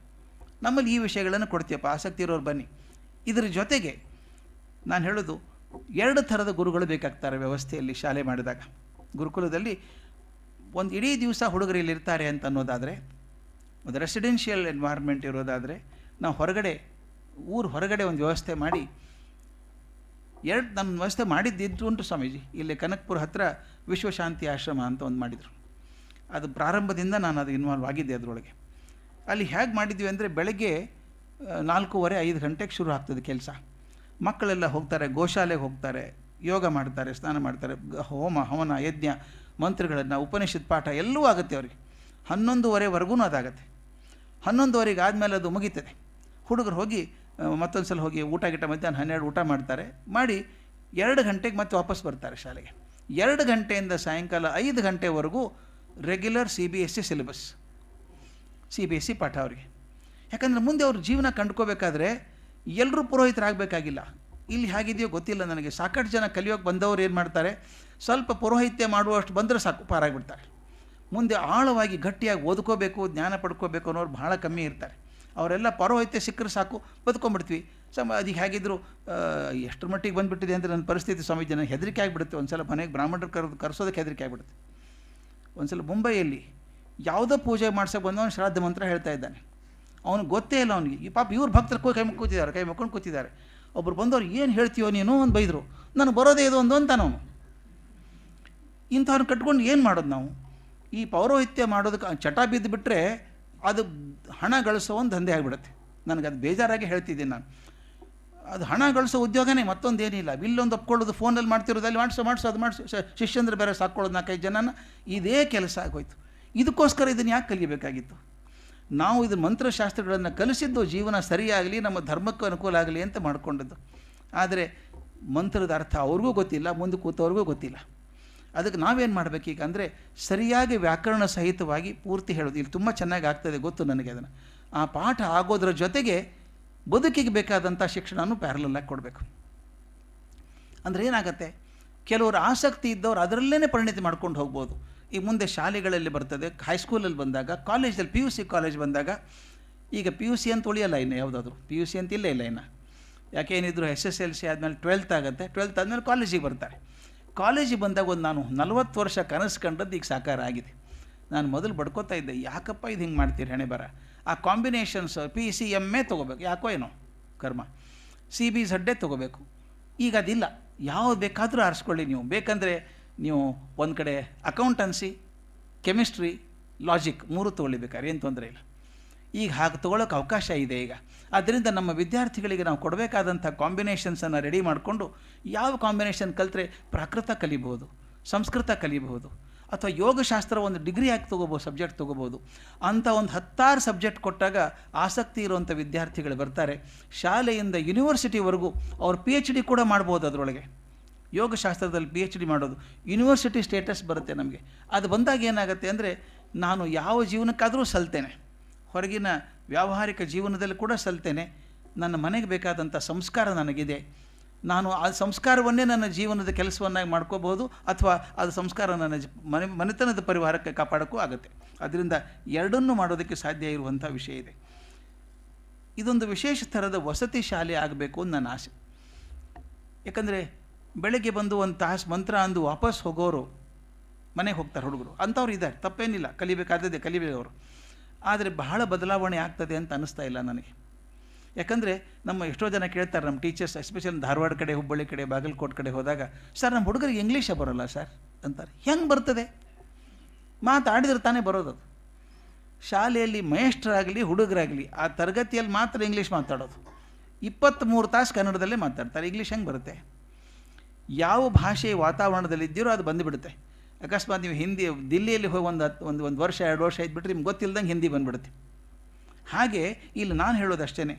ನಮ್ಮಲ್ಲಿ ಈ ವಿಷಯಗಳನ್ನು ಕೊಡ್ತೀಯಪ್ಪ, ಆಸಕ್ತಿ ಇರೋರು ಬನ್ನಿ. ಇದರ ಜೊತೆಗೆ ನಾನು ಹೇಳೋದು, 2 ಥರದ ಗುರುಗಳು ಬೇಕಾಗ್ತಾರೆ ವ್ಯವಸ್ಥೆಯಲ್ಲಿ. ಶಾಲೆ ಮಾಡಿದಾಗ ಗುರುಕುಲದಲ್ಲಿ ಒಂದು ಇಡೀ ದಿವಸ ಹುಡುಗರು ಇಲ್ಲಿರ್ತಾರೆ ಅಂತ ಅನ್ನೋದಾದರೆ, ಒಂದು ರೆಸಿಡೆನ್ಷಿಯಲ್ ಎನ್ವೈರ್ಮೆಂಟ್ ಇರೋದಾದರೆ, ನಾವು ಹೊರಗಡೆ ಹೊರಗಡೆ ಒಂದು ವ್ಯವಸ್ಥೆ ಮಾಡಿ, ನನ್ನ ವ್ಯವಸ್ಥೆ ಮಾಡಿದ್ದಿದ್ದು ಉಂಟು ಸ್ವಾಮೀಜಿ. ಇಲ್ಲಿ ಕನಕಪುರ ಹತ್ತಿರ ವಿಶ್ವಶಾಂತಿ ಆಶ್ರಮ ಅಂತ ಒಂದು ಮಾಡಿದರು. ಅದು ಪ್ರಾರಂಭದಿಂದ ನಾನು ಅದು ಇನ್ವಾಲ್ವ್ ಆಗಿದ್ದೆ ಅದರೊಳಗೆ. ಅಲ್ಲಿ ಹೇಗೆ ಮಾಡಿದ್ವಿ ಅಂದರೆ, ಬೆಳಗ್ಗೆ 4:30-5 ಗಂಟೆಗೆ ಶುರು ಆಗ್ತದೆ ಕೆಲಸ. ಮಕ್ಕಳೆಲ್ಲ ಹೋಗ್ತಾರೆ, ಗೋಶಾಲೆಗೆ ಹೋಗ್ತಾರೆ, ಯೋಗ ಮಾಡ್ತಾರೆ, ಸ್ನಾನ ಮಾಡ್ತಾರೆ, ಹೋಮ ಹವನ ಯಜ್ಞ ಮಂತ್ರಗಳನ್ನು, ಉಪನಿಷತ್ ಪಾಠ ಎಲ್ಲವೂ ಆಗುತ್ತೆ ಅವರಿಗೆ. 11:30ವರೆಗೂ ಅದಾಗತ್ತೆ. 11:30 ಆದಮೇಲೆ ಅದು ಮುಗೀತದೆ. ಹುಡುಗರು ಹೋಗಿ ಮತ್ತೊಂದು ಸಲ ಹೋಗಿ ಊಟ ಮಧ್ಯಾಹ್ನ 12 ಊಟ ಮಾಡ್ತಾರೆ, ಮಾಡಿ 2 ಗಂಟೆಗೆ ಮತ್ತೆ ವಾಪಸ್ ಬರ್ತಾರೆ ಶಾಲೆಗೆ. 2 ಗಂಟೆಯಿಂದ ಸಾಯಂಕಾಲ 5 ಗಂಟೆವರೆಗೂ ರೆಗ್ಯುಲರ್ CBSE ಸಿಲೆಬಸ್, CBSE ಪಾಠ ಅವರಿಗೆ. ಯಾಕಂದರೆ ಮುಂದೆ ಅವ್ರ ಜೀವನ ಕಂಡ್ಕೋಬೇಕಾದ್ರೆ ಎಲ್ಲರೂ ಪುರೋಹಿತರಾಗಬೇಕಾಗಿಲ್ಲ. ಇಲ್ಲಿ ಹೇಗಿದೆಯೋ ಗೊತ್ತಿಲ್ಲ ನನಗೆ. ಸಾಕಷ್ಟು ಜನ ಕಲಿಯೋಕ್ಕೆ ಬಂದವರು ಏನು ಮಾಡ್ತಾರೆ, ಸ್ವಲ್ಪ ಪುರೋಹಿತ್ಯ ಮಾಡುವಷ್ಟು ಬಂದರೆ ಸಾಕು, ಪಾರಾಗಿಬಿಡ್ತಾರೆ. ಮುಂದೆ ಆಳವಾಗಿ ಗಟ್ಟಿಯಾಗಿ ಓದ್ಕೋಬೇಕು, ಜ್ಞಾನ ಪಡ್ಕೋಬೇಕು ಅನ್ನೋರು ಭಾಳ ಕಮ್ಮಿ ಇರ್ತಾರೆ. ಅವರೆಲ್ಲ ಪೌರೋಹಿತ್ಯ ಸಿಕ್ಕರೆ ಸಾಕು, ಬದುಕೊಂಡ್ಬಿಡ್ತೀವಿ. ಅದಕ್ಕೆ ಹೇಗಿದ್ರು ಎಷ್ಟರ ಮಟ್ಟಿಗೆ ಬಂದುಬಿಟ್ಟಿದೆ ಅಂದರೆ ನನ್ನ ಪರಿಸ್ಥಿತಿ ಸ್ವಾಮೀಜಿ, ನನಗೆ ಹೆದರಿಕೆ ಆಗಿಬಿಡುತ್ತೆ. ಒಂದು ಸಲ ಮನೆಗೆ ಬ್ರಾಹ್ಮಣರು ಕರೆಸೋದಕ್ಕೆ ಹೆದರಿಕೆ ಆಗಿಬಿಡುತ್ತೆ. ಒಂದು ಸಲ ಮುಂಬೈಯಲ್ಲಿ ಯಾವುದೋ ಪೂಜೆ ಮಾಡ್ಸೋಕೆ ಬಂದವನು ಶ್ರಾದ್ದ ಮಂತ್ರ ಹೇಳ್ತಾ ಇದ್ದಾನೆ. ಅವನಿಗೆ ಗೊತ್ತೇ ಇಲ್ಲ ಅವನಿಗೆ. ಈ ಪಾಪ ಇವ್ರ ಭಕ್ತರು ಕೈ ಮುಕ್ಕೊಂಡು ಕೂತಿದ್ದಾರೆ. ಒಬ್ಬರು ಬಂದವ್ರು, ಏನು ಹೇಳ್ತೀವೋ ನೀನು ಒಂದು ಬೈದರು. ನಾನು ಬರೋದೇ ಇದು ಒಂದು ಅಂತಾನು ಅವನು. ಇಂಥವ್ರನ್ನ ಕಟ್ಕೊಂಡು ಏನು ಮಾಡೋದು ನಾವು? ಈ ಪೌರೋಹಿತ್ಯ ಮಾಡೋದಕ್ಕೆ ಚಟ ಬಿದ್ದು ಬಿಟ್ಟರೆ ಅದು ಹಣ ಗಳಿಸೋ ಒಂದು ದಂಧೆ ಆಗಿಬಿಡುತ್ತೆ. ನನಗದು ಬೇಜಾರಾಗಿ ಹೇಳ್ತಿದ್ದೀನಿ ನಾನು. ಅದು ಹಣ ಗಳಿಸೋ ಉದ್ಯೋಗನೇ, ಮತ್ತೊಂದೇನಿಲ್ಲ. ಇಲ್ಲೊಂದು ಒಪ್ಕೊಳ್ಳೋದು, ಫೋನಲ್ಲಿ ಮಾಡ್ತಿರೋದು, ಅಲ್ಲಿ ಮಾಡಿಸೋ ಅದು ಮಾಡಿಸೋ, ಶಿಷ್ಯಂದ್ರೆ ಬೇರೆ ಸಾಕ್ಕೊಳ್ಳೋದು 4-5 ಜನನ, ಇದೇ ಕೆಲಸ ಆಗೋಯ್ತು. ಇದಕ್ಕೋಸ್ಕರ ಇದನ್ನು ಯಾಕೆ ಕಲಿಯಬೇಕಾಗಿತ್ತು? ನಾವು ಇದು ಮಂತ್ರಶಾಸ್ತ್ರಗಳನ್ನು ಕಲಿಸಿದ್ದು ಜೀವನ ಸರಿಯಾಗಲಿ, ನಮ್ಮ ಧರ್ಮಕ್ಕೂ ಅನುಕೂಲ ಆಗಲಿ ಅಂತ ಮಾಡಿಕೊಂಡದ್ದು. ಆದರೆ ಮಂತ್ರದ ಅರ್ಥ ಅವ್ರಿಗೂ ಗೊತ್ತಿಲ್ಲ, ಮುಂದೆ ಕೂತವ್ರಿಗೂ ಗೊತ್ತಿಲ್ಲ. ಅದಕ್ಕೆ ನಾವೇನು ಮಾಡಬೇಕೀಗ ಅಂದರೆ, ಸರಿಯಾಗಿ ವ್ಯಾಕರಣ ಸಹಿತವಾಗಿ ಪೂರ್ತಿ ಹೇಳೋದು. ಇಲ್ಲಿ ತುಂಬ ಚೆನ್ನಾಗಿ ಆಗ್ತದೆ ಗೊತ್ತು ನನಗೆ. ಅದನ್ನು ಆ ಪಾಠ ಆಗೋದ್ರ ಜೊತೆಗೆ ಬದುಕಿಗೆ ಬೇಕಾದಂಥ ಶಿಕ್ಷಣನೂ ಪ್ಯಾರಲಲ್ಲಾಗಿ ಕೊಡಬೇಕು. ಅಂದರೆ ಏನಾಗುತ್ತೆ, ಕೆಲವರು ಆಸಕ್ತಿ ಇದ್ದವ್ರು ಅದರಲ್ಲೇ ಪರಿಣಿತಿ ಮಾಡ್ಕೊಂಡು ಹೋಗ್ಬೋದು. ಈಗ ಮುಂದೆ ಶಾಲೆಗಳಲ್ಲಿ ಬರ್ತದೆ, ಹೈಸ್ಕೂಲಲ್ಲಿ ಬಂದಾಗ, ಕಾಲೇಜಲ್ಲಿ PUC ಕಾಲೇಜ್ ಬಂದಾಗ, ಈಗ PUC ಅಂತ ಉಳಿಯಲ್ಲ ಇನ್ನು, ಯಾವುದಾದ್ರು PUC ಅಂತ ಇಲ್ಲ ಇನ್ನು. ಯಾಕೇನಿದ್ರು SSLC ಆದಮೇಲೆ 12th ಆಗುತ್ತೆ, 12th ಆದಮೇಲೆ ಕಾಲೇಜಿಗೆ ಬರ್ತಾರೆ. ಕಾಲೇಜಿಗೆ ಬಂದಾಗ ಒಂದು ನಾನು 40 ವರ್ಷ ಕನಸು ಕಂಡದ್ದು ಈಗ ಸಾಕಾರ ಆಗಿದೆ. ನಾನು ಮೊದಲು ಬಡ್ಕೋತಾ ಇದ್ದೆ, ಯಾಕಪ್ಪ ಇದು ಹಿಂಗೆ ಮಾಡ್ತೀರಿ ಹಣೆ ಬರ. ಆ ಕಾಂಬಿನೇಷನ್ಸ್ PCMA ತೊಗೋಬೇಕು, ಯಾಕೋ ಏನೋ ಕರ್ಮ, CBZ ತೊಗೋಬೇಕು. ಈಗ ಅದಿಲ್ಲ, ಯಾವ್ದು ಬೇಕಾದರೂ ಆರಿಸ್ಕೊಳ್ಳಿ ನೀವು. ಬೇಕಂದರೆ ನೀವು ಒಂದು ಕಡೆ ಅಕೌಂಟೆನ್ಸಿ, ಕೆಮಿಸ್ಟ್ರಿ, ಲಾಜಿಕ್ 3 ತೊಗೊಳ್ಬೇಕಾದ್ರೆ ಏನು ತೊಂದರೆ ಇಲ್ಲ. ಈಗ ಹಾಗೆ ತೊಗೊಳ್ಳೋಕೆ ಅವಕಾಶ ಇದೆ ಈಗ. ಆದ್ದರಿಂದ ನಮ್ಮ ವಿದ್ಯಾರ್ಥಿಗಳಿಗೆ ನಾವು ಕೊಡಬೇಕಾದಂಥ ಕಾಂಬಿನೇಷನ್ಸನ್ನು ರೆಡಿ ಮಾಡಿಕೊಂಡು, ಯಾವ ಕಾಂಬಿನೇಷನ್ ಕಲಿತ್ರೆ ಪ್ರಾಕೃತ ಕಲಿಬೋದು, ಸಂಸ್ಕೃತ ಕಲಿಬಹುದು, ಅಥವಾ ಯೋಗಶಾಸ್ತ್ರ ಒಂದು ಡಿಗ್ರಿ ಆಗಿ ತೊಗೋಬೋದು, ಸಬ್ಜೆಕ್ಟ್ ತೊಗೋಬೋದು. ಅಂಥ ಒಂದು 10 ಸಬ್ಜೆಕ್ಟ್ ಕೊಟ್ಟಾಗ ಆಸಕ್ತಿ ಇರುವಂಥ ವಿದ್ಯಾರ್ಥಿಗಳು ಬರ್ತಾರೆ. ಶಾಲೆಯಿಂದ ಯೂನಿವರ್ಸಿಟಿವರೆಗೂ ಅವ್ರು PhD ಕೂಡ ಮಾಡ್ಬೋದು. ಅದರೊಳಗೆ ಯೋಗಶಾಸ್ತ್ರದಲ್ಲಿ PhD ಮಾಡೋದು, ಯೂನಿವರ್ಸಿಟಿ ಸ್ಟೇಟಸ್ ಬರುತ್ತೆ ನಮಗೆ. ಅದು ಬಂದಾಗ ಏನಾಗುತ್ತೆ ಅಂದರೆ, ನಾನು ಯಾವ ಜೀವನಕ್ಕಾದರೂ ಸಲ್ತೇನೆ, ಹೊರಗಿನ ವ್ಯಾವಹಾರಿಕ ಜೀವನದಲ್ಲಿ ಕೂಡ ಸಲ್ತೇನೆ. ನನ್ನ ಮನೆಗೆ ಬೇಕಾದಂಥ ಸಂಸ್ಕಾರ ನನಗಿದೆ. ನಾನು ಆ ಸಂಸ್ಕಾರವನ್ನೇ ನನ್ನ ಜೀವನದ ಕೆಲಸವನ್ನಾಗಿ ಮಾಡ್ಕೋಬೋದು, ಅಥವಾ ಅದು ಸಂಸ್ಕಾರ ನನ್ನ ಮನೆತನದ ಪರಿವಾರಕ್ಕೆ ಕಾಪಾಡೋಕ್ಕೂ ಆಗುತ್ತೆ. ಅದರಿಂದ ಎರಡನ್ನೂ ಮಾಡೋದಕ್ಕೆ ಸಾಧ್ಯ ಇರುವಂಥ ವಿಷಯ ಇದೆ. ಇದೊಂದು ವಿಶೇಷ ಥರದ ವಸತಿ ಶಾಲೆ ಆಗಬೇಕು ಅಂತ ನನ್ನ ಆಸೆ. ಯಾಕಂದರೆ ಬೆಳಗ್ಗೆ ಬಂದು ಒಂದು ತಾಸು ಮಂತ್ರ ಅಂದು ವಾಪಸ್ ಹೋಗೋರು ಮನೆಗೆ ಹೋಗ್ತಾರೆ ಹುಡುಗರು, ಅಂಥವ್ರು ಇದ್ದಾರೆ, ತಪ್ಪೇನಿಲ್ಲ, ಕಲಿಬೇಕಾದದ್ದೇ ಕಲಿಬೇಕವರು. ಆದರೆ ಬಹಳ ಬದಲಾವಣೆ ಆಗ್ತದೆ ಅಂತ ಅನ್ನಿಸ್ತಾ ಇಲ್ಲ ನನಗೆ. ಯಾಕಂದರೆ ನಮ್ಮ ಎಷ್ಟೋ ಜನ ಕೇಳ್ತಾರೆ, ನಮ್ಮ ಟೀಚರ್ಸ್ ಎಸ್ಪೆಷಲಿ ಧಾರವಾಡ ಕಡೆ, ಹುಬ್ಬಳ್ಳಿ ಕಡೆ, ಬಾಗಲಕೋಟೆ ಕಡೆ ಹೋದಾಗ, ಸರ್ ನಮ್ಮ ಹುಡುಗರಿಗೆ ಇಂಗ್ಲೀಷೇ ಬರೋಲ್ಲ ಸರ್ ಅಂತಾರೆ. ಹೆಂಗೆ ಬರ್ತದೆ? ಮಾತಾಡಿದ್ರೆ ತಾನೇ ಬರೋದು. ಶಾಲೆಯಲ್ಲಿ ಮೇಷ್ಟ್ರಾಗಲಿ ಹುಡುಗರಾಗಲಿ ಆ ತರಗತಿಯಲ್ಲಿ ಮಾತ್ರ ಇಂಗ್ಲೀಷ್ ಮಾತಾಡೋದು. 23 ತಾಸು ಕನ್ನಡದಲ್ಲೇ ಮಾತಾಡ್ತಾರೆ. ಇಂಗ್ಲೀಷ್ ಹೆಂಗೆ ಬರುತ್ತೆ? ಯಾವ ಭಾಷೆ ವಾತಾವರಣದಲ್ಲಿದ್ದೀರೋ ಅದು ಬಂದುಬಿಡುತ್ತೆ. ಅಕಸ್ಮಾತ್ ನೀವು ಹಿಂದಿ ದಿಲ್ಲಿಯಲ್ಲಿ ಹೋಗಿ ಒಂದು ವರ್ಷ 2 ವರ್ಷ ಇದ್ಬಿಟ್ರೆ ನಿಮ್ಗೆ ಗೊತ್ತಿಲ್ಲದಂಗೆ ಹಿಂದಿ ಬಂದುಬಿಡುತ್ತೆ. ಹಾಗೆ ಇಲ್ಲಿ ನಾನು ಹೇಳೋದಷ್ಟೇ,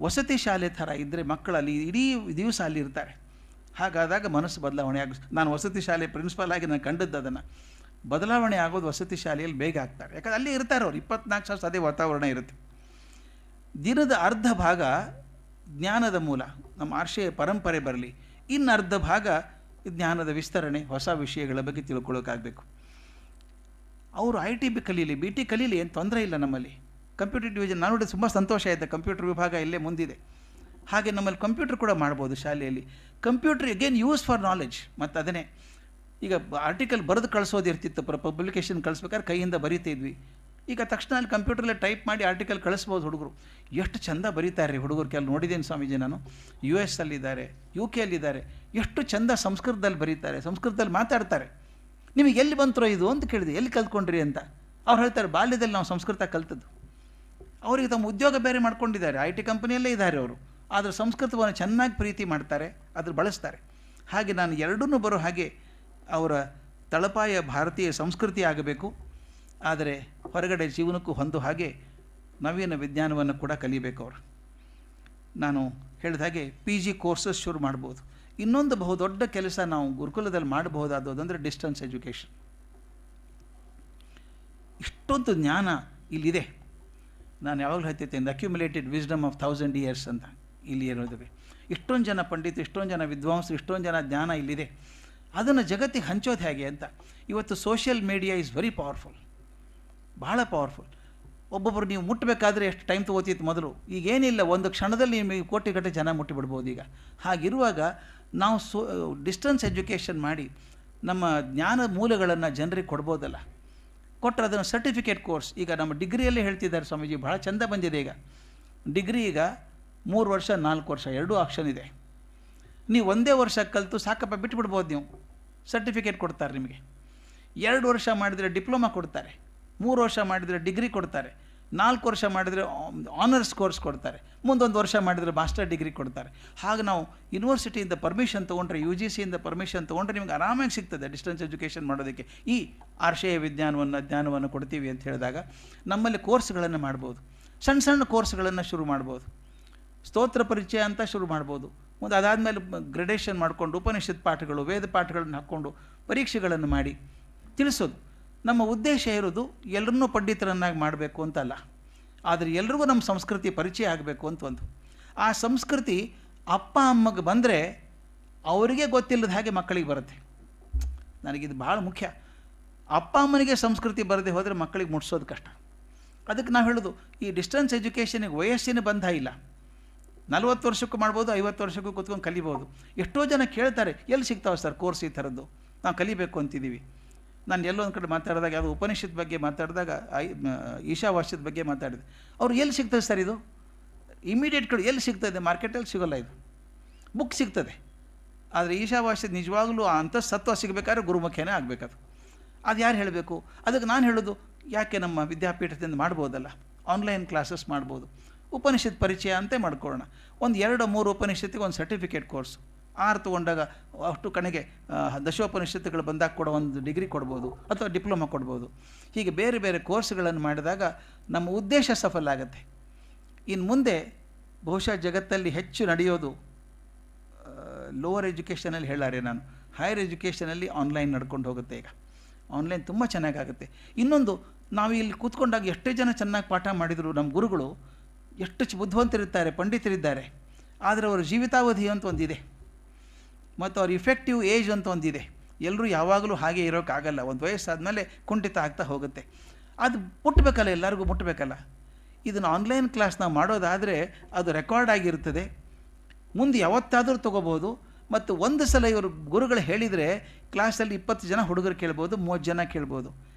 ವಸತಿ ಶಾಲೆ ಥರ ಇದ್ದರೆ ಮಕ್ಕಳಲ್ಲಿ ಇಡೀ ದಿವಸ ಅಲ್ಲಿ ಇರ್ತಾರೆ. ಹಾಗಾದಾಗ ಮನಸ್ಸು ಬದಲಾವಣೆ ನಾನು ವಸತಿ ಶಾಲೆ ಪ್ರಿನ್ಸಿಪಾಲ್ ಆಗಿ ನಾನು ಕಂಡದ್ದು ಅದನ್ನು. ಬದಲಾವಣೆ ಆಗೋದು ವಸತಿ ಶಾಲೆಯಲ್ಲಿ ಬೇಗ ಆಗ್ತಾರೆ. ಯಾಕಂದರೆ ಅಲ್ಲಿ ಇರ್ತಾರೆ ಅವ್ರು 24 ತಾಸು ಅದೇ ವಾತಾವರಣ ಇರುತ್ತೆ. ದಿನದ ಅರ್ಧ ಭಾಗ ಜ್ಞಾನದ ಮೂಲ, ನಮ್ಮ ಆರ್ಷೆಯ ಪರಂಪರೆ ಬರಲಿ, ಇನ್ನು ಅರ್ಧ ಭಾಗ ಜ್ಞಾನದ ವಿಸ್ತರಣೆ, ಹೊಸ ವಿಷಯಗಳ ಬಗ್ಗೆ ತಿಳ್ಕೊಳ್ಳೋಕ್ಕಾಗಬೇಕು. ಅವರು IT ಕಲೀಲಿ, BT ಕಲೀಲಿ, ಏನು ತೊಂದರೆ ಇಲ್ಲ. ನಮ್ಮಲ್ಲಿ ಕಂಪ್ಯೂಟರ್ ಡಿವಿಷನ್ ನಾನು ನೋಡಿ ತುಂಬ ಸಂತೋಷ ಆಯಿತು. ಕಂಪ್ಯೂಟರ್ ವಿಭಾಗ ಇಲ್ಲೇ ಮುಂದಿದೆ. ಹಾಗೆ ನಮ್ಮಲ್ಲಿ ಕಂಪ್ಯೂಟರ್ ಕೂಡ ಮಾಡ್ಬೋದು ಶಾಲೆಯಲ್ಲಿ. Computer again use for knowledge. ಮತ್ತು ಅದನ್ನೇ ಈಗ ಆರ್ಟಿಕಲ್ ಬರೆದು ಕಳಿಸೋದಿರ್ತಿತ್ತು, ಪಬ್ಲಿಕೇಶನ್ ಕಳಿಸ್ಬೇಕಾದ್ರೆ ಕೈಯಿಂದ ಬರೀತಿದ್ವಿ. ಈಗ ತಕ್ಷಣ ಅಲ್ಲಿ ಕಂಪ್ಯೂಟ್ರಲ್ಲೇ ಟೈಪ್ ಮಾಡಿ ಆರ್ಟಿಕಲ್ ಕಳಿಸ್ಬೋದು. ಹುಡುಗರು ಎಷ್ಟು ಚೆಂದ ಬರೀತಾರೆ ರೀ ಹುಡುಗರು. ಕೆಲವು ನೋಡಿದ್ದೇನೆ ಸ್ವಾಮೀಜಿ ನಾನು. US ಅಲ್ಲಿದ್ದಾರೆ, UK ಅಲ್ಲಿದ್ದಾರೆ, ಎಷ್ಟು ಚೆಂದ ಸಂಸ್ಕೃತದಲ್ಲಿ ಬರೀತಾರೆ, ಸಂಸ್ಕೃತದಲ್ಲಿ ಮಾತಾಡ್ತಾರೆ. ನಿಮಗೆ ಎಲ್ಲಿ ಬಂತರೋ ಇದು ಅಂತ ಕೇಳಿದೆ, ಎಲ್ಲಿ ಕಲ್ತ್ಕೊಂಡ್ರಿ ಅಂತ. ಅವ್ರು ಹೇಳ್ತಾರೆ, ಬಾಲ್ಯದಲ್ಲಿ ನಾವು ಸಂಸ್ಕೃತ ಕಲ್ತದ್ದು. ಅವರಿಗೆ ತಮ್ಮ ಉದ್ಯೋಗ ಬೇರೆ ಮಾಡ್ಕೊಂಡಿದ್ದಾರೆ, IT ಕಂಪನಿಯಲ್ಲೇ ಇದ್ದಾರೆ ಅವರು. ಆದರೆ ಸಂಸ್ಕೃತವನ್ನು ಚೆನ್ನಾಗಿ ಪ್ರೀತಿ ಮಾಡ್ತಾರೆ, ಅದ್ರ ಬಳಸ್ತಾರೆ. ಹಾಗೆ ನಾನು ಎರಡನ್ನೂ ಬರೋ ಹಾಗೆ ಅವರ ತಳಪಾಯ ಭಾರತೀಯ ಸಂಸ್ಕೃತಿ ಆಗಬೇಕು. ಆದರೆ ಹೊರಗಡೆ ಜೀವನಕ್ಕೂ ಹೊಂದೋ ಹಾಗೆ ನವೀನ ವಿಜ್ಞಾನವನ್ನು ಕೂಡ ಕಲಿಬೇಕು ಅವರು. ನಾನು ಹೇಳಿದ ಹಾಗೆ PG ಕೋರ್ಸಸ್ ಶುರು ಮಾಡ್ಬೋದು. ಇನ್ನೊಂದು ಬಹುದೊಡ್ಡ ಕೆಲಸ ನಾವು ಗುರುಕುಲದಲ್ಲಿ ಮಾಡಬಹುದಾದದ್ದು ಅಂದರೆ ಡಿಸ್ಟೆನ್ಸ್ ಎಜುಕೇಷನ್. ಇಷ್ಟೊಂದು ಜ್ಞಾನ ಇಲ್ಲಿದೆ. ನಾನು ಯಾವಾಗಲೂ ಹೇಳ್ತಿದ್ದೇನೆ, ಅಕ್ಯುಮುಲೇಟೆಡ್ ವಿಸ್ಡಮ್ ಆಫ್ 1000 years ಅಂತ ಇಲ್ಲಿ ಇರೋದಿವೆ. ಇಷ್ಟೊಂದು ಜನ ಪಂಡಿತರು, ಇಷ್ಟೊಂದು ಜನ ವಿದ್ವಾಂಸರು, ಇಷ್ಟೊಂದು ಜನ ಜ್ಞಾನ ಇಲ್ಲಿದೆ. ಅದನ್ನು ಜಗತ್ತಿಗೆ ಹಂಚೋದು ಹೇಗೆ ಅಂತ. ಇವತ್ತು social media is very powerful, ಭಾಳ ಪವರ್ಫುಲ್. ಒಬ್ಬೊಬ್ಬರು ನೀವು ಮುಟ್ಟಬೇಕಾದ್ರೆ ಎಷ್ಟು ಟೈಮ್ ತೊಗೋತಿತ್ತು ಮೊದಲು. ಈಗೇನಿಲ್ಲ, ಒಂದು ಕ್ಷಣದಲ್ಲಿ ನಿಮಗೆ ಕೋಟಿಗಟ್ಟಲೆ ಜನ ಮುಟ್ಟಿಬಿಡ್ಬೋದು ಈಗ. ಹಾಗಿರುವಾಗ ನಾವು ಡಿಸ್ಟೆನ್ಸ್ ಎಜುಕೇಷನ್ ಮಾಡಿ ನಮ್ಮ ಜ್ಞಾನ ಮೂಲಗಳನ್ನು ಜನರಿಗೆ ಕೊಡ್ಬೋದಲ್ಲ. ಕೊಟ್ಟರೆ ಅದನ್ನು ಸರ್ಟಿಫಿಕೇಟ್ ಕೋರ್ಸ್, ಈಗ ನಮ್ಮ ಡಿಗ್ರಿಯಲ್ಲೇ ಹೇಳ್ತಿದ್ದಾರೆ ಸ್ವಾಮೀಜಿ, ಭಾಳ ಚೆಂದ ಬಂದಿದೆ. ಈಗ ಡಿಗ್ರಿ ಈಗ 3 ವರ್ಷ 4 ವರ್ಷ ಎರಡೂ ಆಪ್ಷನ್ ಇದೆ. ನೀವು ಒಂದೇ ವರ್ಷ ಕಲಿತು ಸಾಕಪ್ಪ ಬಿಟ್ಬಿಡ್ಬೋದು, ನೀವು ಸರ್ಟಿಫಿಕೇಟ್ ಕೊಡ್ತಾರೆ ನಿಮಗೆ. 2 ವರ್ಷ ಮಾಡಿದರೆ ಡಿಪ್ಲೊಮಾ ಕೊಡ್ತಾರೆ, 3 ವರ್ಷ ಮಾಡಿದರೆ ಡಿಗ್ರಿ ಕೊಡ್ತಾರೆ, 4 ವರ್ಷ ಮಾಡಿದರೆ ಆನರ್ಸ್ ಕೋರ್ಸ್ ಕೊಡ್ತಾರೆ, ಮುಂದೊಂದು ವರ್ಷ ಮಾಡಿದರೆ ಮಾಸ್ಟರ್ ಡಿಗ್ರಿ ಕೊಡ್ತಾರೆ. ಹಾಗೆ ನಾವು ಯೂನಿವರ್ಸಿಟಿಯಿಂದ ಪರ್ಮಿಷನ್ ತೊಗೊಂಡ್ರೆ, UGCಯಿಂದ ಪರ್ಮಿಷನ್ ತೊಗೊಂಡ್ರೆ ನಿಮಗೆ ಆರಾಮಾಗಿ ಸಿಗ್ತದೆ ಡಿಸ್ಟೆನ್ಸ್ ಎಜುಕೇಷನ್ ಮಾಡೋದಕ್ಕೆ. ಈ ಆರ್ಷೇಯ ಜ್ಞಾನವನ್ನು ಕೊಡ್ತೀವಿ ಅಂತ ಹೇಳಿದಾಗ ನಮ್ಮಲ್ಲಿ ಕೋರ್ಸ್ಗಳನ್ನು ಮಾಡ್ಬೋದು. ಸಣ್ಣ ಸಣ್ಣ ಕೋರ್ಸ್ಗಳನ್ನು ಶುರು ಮಾಡ್ಬೋದು. ಸ್ತೋತ್ರ ಪರಿಚಯ ಅಂತ ಶುರು ಮಾಡ್ಬೋದು. ಮುಂದೆ ಅದಾದಮೇಲೆ ಗ್ರೇಡೇಷನ್ ಮಾಡಿಕೊಂಡು ಉಪನಿಷತ್ ಪಾಠಗಳು, ವೇದ ಪಾಠಗಳನ್ನು ಹಾಕ್ಕೊಂಡು ಪರೀಕ್ಷೆಗಳನ್ನು ಮಾಡಿ ತಿಳಿಸೋದು. ನಮ್ಮ ಉದ್ದೇಶ ಇರೋದು ಎಲ್ಲರನ್ನೂ ಪಂಡಿತರನ್ನಾಗಿ ಮಾಡಬೇಕು ಅಂತಲ್ಲ, ಆದರೆ ಎಲ್ರಿಗೂ ನಮ್ಮ ಸಂಸ್ಕೃತಿ ಪರಿಚಯ ಆಗಬೇಕು ಅಂತ ಒಂದು. ಆ ಸಂಸ್ಕೃತಿ ಅಪ್ಪ ಅಮ್ಮಗೆ ಬಂದರೆ ಅವರಿಗೆ ಗೊತ್ತಿಲ್ಲದ ಹಾಗೆ ಮಕ್ಕಳಿಗೆ ಬರುತ್ತೆ. ನನಗಿದು ಭಾಳ ಮುಖ್ಯ. ಅಪ್ಪ ಅಮ್ಮನಿಗೆ ಸಂಸ್ಕೃತಿ ಬರದೆ ಹೋದರೆ ಮಕ್ಕಳಿಗೆ ಮುಟ್ಸೋದು ಕಷ್ಟ. ಅದಕ್ಕೆ ನಾವು ಹೇಳೋದು, ಈ ಡಿಸ್ಟೆನ್ಸ್ ಎಜುಕೇಷನಿಗೆ ವಯಸ್ಸಿನ ಬಂಧ ಇಲ್ಲ. 40 ವರ್ಷಕ್ಕೂ ಮಾಡ್ಬೋದು, 50 ವರ್ಷಕ್ಕೂ ಕೂತ್ಕೊಂಡು ಕಲಿಬೋದು. ಎಷ್ಟೋ ಜನ ಕೇಳ್ತಾರೆ, ಎಲ್ಲಿ ಸಿಗ್ತಾವೆ ಸರ್ ಕೋರ್ಸ್ ಈ ಥರದ್ದು, ನಾವು ಕಲಿಬೇಕು ಅಂತಿದ್ದೀವಿ. ನಾನು ಎಲ್ಲೊಂದು ಕಡೆ ಮಾತಾಡಿದಾಗ, ಯಾವುದೋ ಉಪನಿಷತ್ ಬಗ್ಗೆ ಮಾತಾಡಿದಾಗ, ಈಶಾವಾಸ್ಯದ ಬಗ್ಗೆ ಮಾತಾಡಿದೆ. ಅವ್ರು ಎಲ್ಲಿ ಸಿಗ್ತದೆ ಸರ್ ಇದು? ಇಮಿಡಿಯೇಟ್ ಕಡೆ ಎಲ್ಲಿ ಸಿಗ್ತದೆ? ಮಾರ್ಕೆಟಲ್ಲಿ ಸಿಗೋಲ್ಲ. ಇದು ಬುಕ್ ಸಿಗ್ತದೆ, ಆದರೆ ಈಶಾವಾಸ್ಯದ ನಿಜವಾಗ್ಲೂ ಆ ಅಂತಃಸತ್ವ ಸಿಗಬೇಕಾದ್ರೆ ಗುರುಮುಖೇನೇ ಆಗಬೇಕದು. ಅದು ಯಾರು ಹೇಳಬೇಕು? ಅದಕ್ಕೆ ನಾನು ಹೇಳೋದು, ಯಾಕೆ ನಮ್ಮ ವಿದ್ಯಾಪೀಠದಿಂದ ಮಾಡ್ಬೋದಲ್ಲ, ಆನ್ಲೈನ್ ಕ್ಲಾಸಸ್ ಮಾಡ್ಬೋದು. ಉಪನಿಷತ್ ಪರಿಚಯ ಅಂತೆ ಮಾಡ್ಕೊಳ್ಳೋಣ. ಒಂದು 2-3 ಉಪನಿಷತ್ತಿಗೆ ಒಂದು ಸರ್ಟಿಫಿಕೇಟ್ ಕೋರ್ಸ್. 6 ತೊಗೊಂಡಾಗ ಅಷ್ಟು ಕಣಗೆ ದಶೋಪನಿಷತ್ತುಗಳು ಬಂದಾಗ ಕೂಡ ಒಂದು ಡಿಗ್ರಿ ಕೊಡ್ಬೋದು, ಅಥವಾ ಡಿಪ್ಲೊಮಾ ಕೊಡ್ಬೋದು. ಹೀಗೆ ಬೇರೆ ಬೇರೆ ಕೋರ್ಸ್ಗಳನ್ನು ಮಾಡಿದಾಗ ನಮ್ಮ ಉದ್ದೇಶ ಸಫಲ ಆಗುತ್ತೆ. ಇನ್ನು ಮುಂದೆ ಬಹುಶಃ ಜಗತ್ತಲ್ಲಿ ಹೆಚ್ಚು ನಡೆಯೋದು ಲೋವರ್ ಎಜುಕೇಷನಲ್ಲಿ ಹೇಳಾರೆ ನಾನು, ಹೈಯರ್ ಎಜುಕೇಷನಲ್ಲಿ ಆನ್ಲೈನ್ ನಡ್ಕೊಂಡು ಹೋಗುತ್ತೆ. ಈಗ ಆನ್ಲೈನ್ ತುಂಬ ಚೆನ್ನಾಗಾಗುತ್ತೆ. ಇನ್ನೊಂದು, ನಾವು ಇಲ್ಲಿ ಕೂತ್ಕೊಂಡಾಗ ಎಷ್ಟೇ ಜನ ಚೆನ್ನಾಗಿ ಪಾಠ ಮಾಡಿದರು, ನಮ್ಮ ಗುರುಗಳು ಎಷ್ಟು ಬುದ್ಧಿವಂತರಿರ್ತಾರೆ, ಪಂಡಿತರಿದ್ದಾರೆ, ಆದರೆ ಅವರ ಜೀವಿತಾವಧಿ ಅಂತ ಒಂದಿದೆ, ಮತ್ತು ಅವ್ರ ಇಫೆಕ್ಟಿವ್ ಏಜ್ ಅಂತ ಒಂದಿದೆ. ಎಲ್ಲರೂ ಯಾವಾಗಲೂ ಹಾಗೆ ಇರೋಕ್ಕಾಗಲ್ಲ. ಒಂದು ವಯಸ್ಸಾದಮೇಲೆ ಕುಂಠಿತ ಆಗ್ತಾ ಹೋಗುತ್ತೆ. ಅದು ಮುಟ್ಟಬೇಕಲ್ಲ, ಎಲ್ಲರಿಗೂ ಮುಟ್ಟಬೇಕಲ್ಲ. ಇದನ್ನು ಆನ್ಲೈನ್ ಕ್ಲಾಸ್ ನಾವು ಮಾಡೋದಾದರೆ ಅದು ರೆಕಾರ್ಡ್ ಆಗಿರ್ತದೆ, ಮುಂದೆ ಯಾವತ್ತಾದರೂ ತೊಗೋಬೋದು. ಮತ್ತು ಒಂದು ಸಲ ಇವರು ಗುರುಗಳು ಹೇಳಿದರೆ ಕ್ಲಾಸಲ್ಲಿ 20 ಜನ ಹುಡುಗರು ಕೇಳ್ಬೋದು, 30 ಜನ ಕೇಳ್ಬೋದು.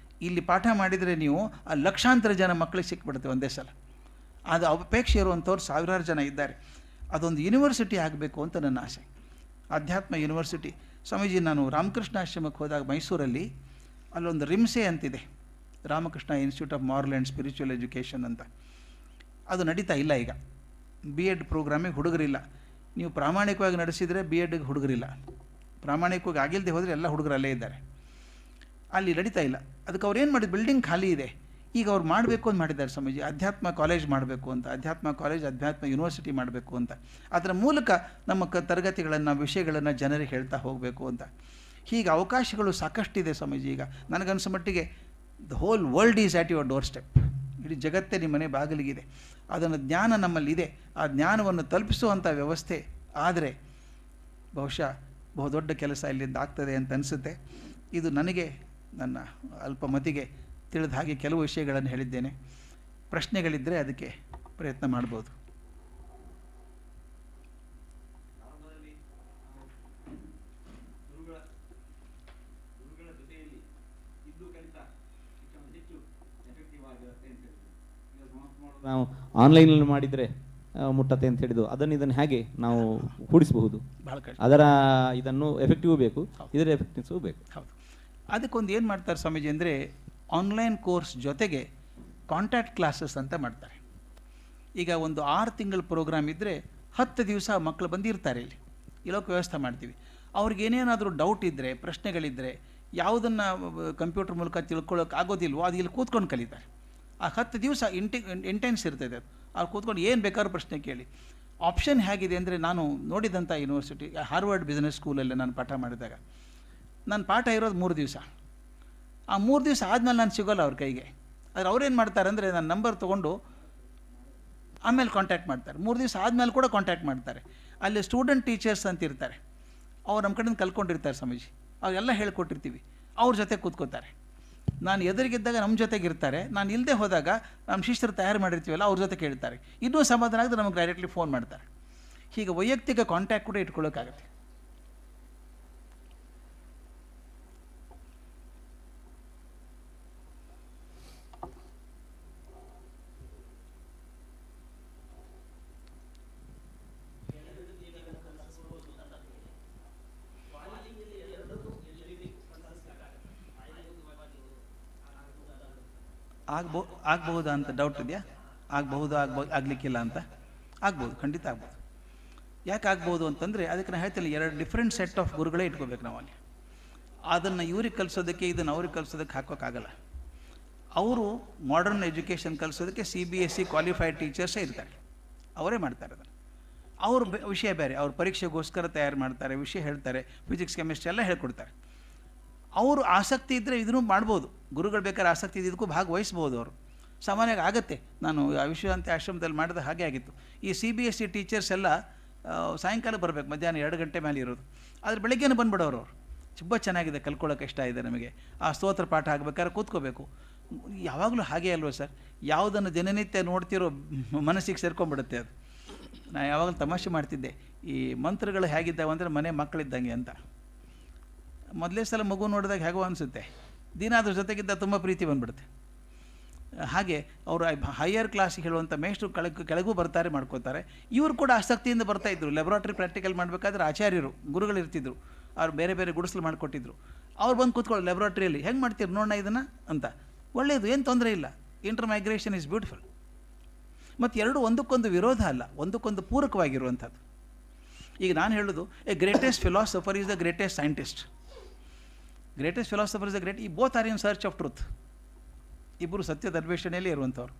ಇಲ್ಲಿ ಪಾಠ ಮಾಡಿದರೆ ನೀವು ಆ ಲಕ್ಷಾಂತರ ಜನ ಮಕ್ಕಳಿಗೆ ಸಿಕ್ಬಿಡುತ್ತೆ ಒಂದೇ ಸಲ. ಅದು ಅಪೇಕ್ಷೆ ಇರುವಂಥವ್ರು ಸಾವಿರಾರು ಜನ ಇದ್ದಾರೆ. ಅದೊಂದು ಯೂನಿವರ್ಸಿಟಿ ಆಗಬೇಕು ಅಂತ ನನ್ನ ಆಸೆ, ಅಧ್ಯಾತ್ಮ ಯೂನಿವರ್ಸಿಟಿ. ಸ್ವಾಮೀಜಿ, ನಾನು ರಾಮಕೃಷ್ಣ ಆಶ್ರಮಕ್ಕೆ ಹೋದಾಗ ಮೈಸೂರಲ್ಲಿ ಅಲ್ಲೊಂದು ರಿಮ್ಸೆ ಅಂತಿದೆ, Ramakrishna institute of moral and spiritual education ಅಂತ. ಅದು ನಡೀತಾ ಇಲ್ಲ ಈಗ. B.Ed ಪ್ರೋಗ್ರಾಮಿಗೆ ಹುಡುಗರಿಲ್ಲ. ನೀವು ಪ್ರಾಮಾಣಿಕವಾಗಿ ನಡೆಸಿದರೆ B.Edಗೆ ಹುಡುಗರಿಲ್ಲ, ಪ್ರಾಮಾಣಿಕವಾಗಿ ಆಗಿಲ್ಲದೆ ಹೋದರೆ ಎಲ್ಲ ಹುಡುಗರು ಅಲ್ಲೇ ಇದ್ದಾರೆ. ಅಲ್ಲಿ ನಡೀತಾ ಇಲ್ಲ. ಅದಕ್ಕೆ ಅವ್ರು ಏನು ಮಾಡಿದ್ರು, ಬಿಲ್ಡಿಂಗ್ ಖಾಲಿ ಇದೆ. ಈಗ ಅವ್ರು ಮಾಡಬೇಕು ಅಂತ ಮಾಡಿದ್ದಾರೆ ಸ್ವಾಮೀಜಿ, ಅಧ್ಯಾತ್ಮ ಕಾಲೇಜ್ ಮಾಡಬೇಕು ಅಂತ, ಅಧ್ಯಾತ್ಮ ಕಾಲೇಜ್ ಅಧ್ಯಾತ್ಮ ಯೂನಿವರ್ಸಿಟಿ ಮಾಡಬೇಕು ಅಂತ. ಅದರ ಮೂಲಕ ನಮ್ಮ ತರಗತಿಗಳನ್ನು, ವಿಷಯಗಳನ್ನು ಜನರಿಗೆ ಹೇಳ್ತಾ ಹೋಗಬೇಕು ಅಂತ. ಹೀಗೆ ಅವಕಾಶಗಳು ಸಾಕಷ್ಟಿದೆ ಸ್ವಾಮೀಜಿ. ಈಗ ನನಗನ್ಸೋ ಮಟ್ಟಿಗೆ the whole world is at your doorstep. ಇಡೀ ಜಗತ್ತೇ ನಿಮ್ಮ ಮನೆ ಬಾಗಿಲಿಗಿದೆ. ಅದನ್ನು ಜ್ಞಾನ ನಮ್ಮಲ್ಲಿದೆ. ಆ ಜ್ಞಾನವನ್ನು ತಲುಪಿಸುವಂಥ ವ್ಯವಸ್ಥೆ ಆದರೆ ಬಹುಶಃ ಬಹುದೊಡ್ಡ ಕೆಲಸ ಇಲ್ಲಿಂದ ಆಗ್ತದೆ ಅಂತ ಅನಿಸುತ್ತೆ. ಇದು ನನಗೆ ನನ್ನ ಅಲ್ಪಮತಿಗೆ ತಿಳಿದ ಹಾಗೆ ಕೆಲವು ವಿಷಯಗಳನ್ನು ಹೇಳಿದ್ದೇನೆ. ಪ್ರಶ್ನೆಗಳಿದ್ದರೆ ಅದಕ್ಕೆ ಪ್ರಯತ್ನ ಮಾಡ್ಬೋದು. ನಾವು ಆನ್ಲೈನಲ್ಲಿ ಮಾಡಿದರೆ ಮುಟ್ಟತ್ತೆ ಅಂತ ಹೇಳಿದ್ದು, ಇದನ್ನು ಹೇಗೆ ನಾವು ಕೂಡಿಸಬಹುದು? ಭಾಳ ಕಷ್ಟ. ಅದರ ಇದನ್ನು ಎಫೆಕ್ಟಿವ್ ಬೇಕು, ಇದರ ಎಫೆಕ್ಟಿವ್ಸು ಬೇಕು. ಹೌದು. ಅದಕ್ಕೊಂದು ಏನು ಮಾಡ್ತಾರೆ ಸ್ವಾಮೀಜಿ ಅಂದರೆ, ಆನ್ಲೈನ್ ಕೋರ್ಸ್ ಜೊತೆಗೆ ಕಾಂಟ್ಯಾಕ್ಟ್ ಕ್ಲಾಸಸ್ ಅಂತ ಮಾಡ್ತಾರೆ. ಈಗ ಒಂದು 6 ತಿಂಗಳ ಪ್ರೋಗ್ರಾಮ್ ಇದ್ದರೆ 10 ದಿವಸ ಮಕ್ಕಳು ಬಂದಿರ್ತಾರೆ. ಇಲ್ಲೋಕೆ ವ್ಯವಸ್ಥೆ ಮಾಡ್ತೀವಿ. ಅವ್ರಿಗೆ ಏನೇನಾದರೂ ಡೌಟ್ ಇದ್ದರೆ, ಪ್ರಶ್ನೆಗಳಿದ್ದರೆ, ಯಾವುದನ್ನು ಕಂಪ್ಯೂಟರ್ ಮೂಲಕ ತಿಳ್ಕೊಳ್ಳೋಕೆ ಆಗೋದಿಲ್ವೋ ಅದು ಇಲ್ಲಿ ಕೂತ್ಕೊಂಡು ಕಲಿತಾರೆ. ಆ 10 ದಿವಸ ಇಂಟೆನ್ಸ್ ಇರ್ತದೆ. ಅದು ಅವ್ರು ಕೂತ್ಕೊಂಡು ಏನು ಬೇಕಾದ್ರೂ ಪ್ರಶ್ನೆ ಕೇಳಿ. ಆಪ್ಷನ್ ಹೇಗಿದೆ ಅಂದರೆ, ನಾನು ನೋಡಿದಂಥ ಯೂನಿವರ್ಸಿಟಿ ಹಾರ್ವರ್ಡ್ ಬಿಸ್ನೆಸ್ ಸ್ಕೂಲಲ್ಲಿ ನಾನು ಪಾಠ ಮಾಡಿದಾಗ ನನ್ನ ಪಾಠ ಇರೋದು 3 ದಿವಸ. ಆ 3 ದಿವಸ ಆದಮೇಲೆ ನಾನು ಸಿಗೋಲ್ಲ ಅವ್ರ ಕೈಗೆ. ಆದರೆ ಅವ್ರೇನು ಮಾಡ್ತಾರೆ ಅಂದರೆ, ನನ್ನ ನಂಬರ್ ತೊಗೊಂಡು ಆಮೇಲೆ ಕಾಂಟ್ಯಾಕ್ಟ್ ಮಾಡ್ತಾರೆ. 3 ದಿವಸ ಆದಮೇಲೆ ಕೂಡ ಕಾಂಟ್ಯಾಕ್ಟ್ ಮಾಡ್ತಾರೆ. ಅಲ್ಲಿ ಸ್ಟೂಡೆಂಟ್ ಟೀಚರ್ಸ್ ಅಂತ ಇರ್ತಾರೆ. ಅವ್ರು ನಮ್ಮ ಕಡೆಯಿಂದ ಕಲ್ತ್ಕೊಂಡಿರ್ತಾರೆ ಸ್ವಾಮೀಜಿ. ಅವೆಲ್ಲ ಹೇಳ್ಕೊಟ್ಟಿರ್ತೀವಿ. ಅವ್ರ ಜೊತೆ ಕೂತ್ಕೋತಾರೆ. ನಾನು ಎದುರಿಗಿದ್ದಾಗ ನಮ್ಮ ಜೊತೆಗೆ ಇರ್ತಾರೆ. ನಾನು ಇಲ್ಲದೆ ಹೋದಾಗ ನಮ್ಮ ಶಿಷ್ಯರು ತಯಾರು ಮಾಡಿರ್ತೀವಲ್ಲ ಅವ್ರ ಜೊತೆ ಕೇಳ್ತಾರೆ. ಇನ್ನೂ ಸಮಾಧಾನ ಆಗಿದ್ರೆ ನಮಗೆ ಡೈರೆಕ್ಟ್ಲಿ ಫೋನ್ ಮಾಡ್ತಾರೆ. ಹೀಗೆ ವೈಯಕ್ತಿಕ ಕಾಂಟ್ಯಾಕ್ಟ್ ಕೂಡ ಇಟ್ಕೊಳ್ಳೋಕ್ಕಾಗತ್ತೆ. ಆಗ್ಬಹುದಾ ಅಂತ ಡೌಟ್ ಇದೆಯಾ? ಆಗಲಿಕ್ಕಿಲ್ಲ ಅಂತ? ಆಗ್ಬೋದು, ಖಂಡಿತ ಆಗ್ಬೋದು. ಯಾಕೆ ಆಗ್ಬೋದು ಅಂತಂದರೆ, ಅದಕ್ಕೆ ನಾನು ಹೇಳ್ತಿಲ್ಲ, 2 ಡಿಫ್ರೆಂಟ್ ಸೆಟ್ ಆಫ್ ಗುರುಗಳೇ ಇಟ್ಕೋಬೇಕು ನಾವು ಅಲ್ಲಿ. ಅದನ್ನು ಇವ್ರಿಗೆ ಕಲಿಸೋದಕ್ಕೆ ಇದನ್ನು ಅವ್ರಿಗೆ ಕಲಿಸೋದಕ್ಕೆ ಹಾಕೋಕ್ಕಾಗಲ್ಲ. ಅವರು ಮಾಡರ್ನ್ ಎಜುಕೇಷನ್ ಕಲಿಸೋದಕ್ಕೆ CBSE ಕ್ವಾಲಿಫೈಡ್ ಟೀಚರ್ಸೇ ಇರ್ತಾರೆ. ಅವರೇ ಮಾಡ್ತಾರೆ ಅದನ್ನು. ಅವ್ರ ವಿಷಯ ಬೇರೆ. ಅವ್ರ ಪರೀಕ್ಷೆಗೋಸ್ಕರ ತಯಾರು ಮಾಡ್ತಾರೆ, ವಿಷಯ ಹೇಳ್ತಾರೆ, ಫಿಸಿಕ್ಸ್ ಕೆಮಿಸ್ಟ್ರಿ ಎಲ್ಲ ಹೇಳ್ಕೊಡ್ತಾರೆ. ಅವರು ಆಸಕ್ತಿ ಇದ್ದರೆ ಇದನ್ನು ಮಾಡ್ಬೋದು. ಗುರುಗಳು ಬೇಕಾದ್ರೆ ಆಸಕ್ತಿ ಇದ್ದಕ್ಕೂ ಭಾಗವಹಿಸ್ಬೋದು. ಅವರು ಸಾಮಾನ್ಯವಾಗಿ ಆಗುತ್ತೆ. ನಾನು ಆ ವಿಶ್ವಶಾಂತಿ ಆಶ್ರಮದಲ್ಲಿ ಮಾಡಿದ ಹಾಗೆ ಆಗಿತ್ತು. ಈ CBSE ಟೀಚರ್ಸ್ ಎಲ್ಲ ಸಾಯಂಕಾಲ ಬರಬೇಕು, ಮಧ್ಯಾಹ್ನ 2 ಗಂಟೆ ಮೇಲೆ ಇರೋದು. ಆದರೆ ಬೆಳಗ್ಗೆನೇ ಬಂದುಬಿಡೋರು. ಅವರು ತುಂಬ ಚೆನ್ನಾಗಿದೆ, ಕಲ್ತ್ಕೊಳ್ಳೋಕೆ ಇಷ್ಟ ಇದೆ ನಮಗೆ. ಆ ಸ್ತೋತ್ರ ಪಾಠ ಆಗಬೇಕಾದ್ರೆ ಕೂತ್ಕೋಬೇಕು. ಯಾವಾಗಲೂ ಹಾಗೆ ಅಲ್ವ ಸರ್? ಯಾವುದನ್ನು ದಿನನಿತ್ಯ ನೋಡ್ತಿರೋ ಮನಸ್ಸಿಗೆ ಸೇರ್ಕೊಂಡ್ಬಿಡುತ್ತೆ ಅದು. ನಾನು ಯಾವಾಗಲೂ ತಮಾಷೆ ಮಾಡ್ತಿದ್ದೆ, ಈ ಮಂತ್ರಗಳು ಹೇಗಿದ್ದಾವೆ ಅಂದರೆ ಮನೆ ಮಕ್ಕಳಿದ್ದಂಗೆ ಅಂತ. ಮೊದಲೇ ಸಲ ಮಗು ನೋಡಿದಾಗ ಹೇಗೋ ಅನಿಸುತ್ತೆ, ದಿನ ಅದ್ರ ಜೊತೆಗಿದ್ದ ತುಂಬ ಪ್ರೀತಿ ಬಂದುಬಿಡುತ್ತೆ. ಹಾಗೆ ಅವರು ಹೈಯರ್ ಕ್ಲಾಸಿಗೆ ಹೇಳುವಂಥ ಮೇಷ್ಟ್ರು ಕೆಳಗೂ ಬರ್ತಾರೆ, ಮಾಡ್ಕೋತಾರೆ. ಇವರು ಕೂಡ ಆಸಕ್ತಿಯಿಂದ ಬರ್ತಾಯಿದ್ರು. ಲ್ಯಾಬ್ರಾಟ್ರಿ ಪ್ರಾಕ್ಟಿಕಲ್ ಮಾಡಬೇಕಾದ್ರೆ ಆಚಾರ್ಯರು ಗುರುಗಳು ಇರ್ತಿದ್ರು. ಅವ್ರು ಬೇರೆ ಬೇರೆ ಗುಡಿಸಲು ಮಾಡಿಕೊಟ್ಟಿದ್ರು. ಅವ್ರು ಬಂದು ಕೂತ್ಕೊಳ್ಳಿ ಲ್ಯಾಬ್ರಾಟ್ರಿಯಲ್ಲಿ, ಹೆಂಗೆ ಮಾಡ್ತೀರಿ ನೋಡೋಣ ಇದನ್ನು ಅಂತ. ಒಳ್ಳೆಯದು, ಏನು ತೊಂದರೆ ಇಲ್ಲ. Inter migration is beautiful. ಮತ್ತು ಎರಡು ಒಂದಕ್ಕೊಂದು ವಿರೋಧ ಅಲ್ಲ, ಒಂದಕ್ಕೊಂದು ಪೂರಕವಾಗಿರುವಂಥದ್ದು. ಈಗ ನಾನು ಹೇಳೋದು, a greatest philosopher is the greatest scientist. Greatest philosopher is the great. ಈ both are in search of truth. ಇಬ್ಬರು ಸತ್ಯದ ಅನ್ವೇಷಣೆಯಲ್ಲಿ ಇರುವಂಥವ್ರು.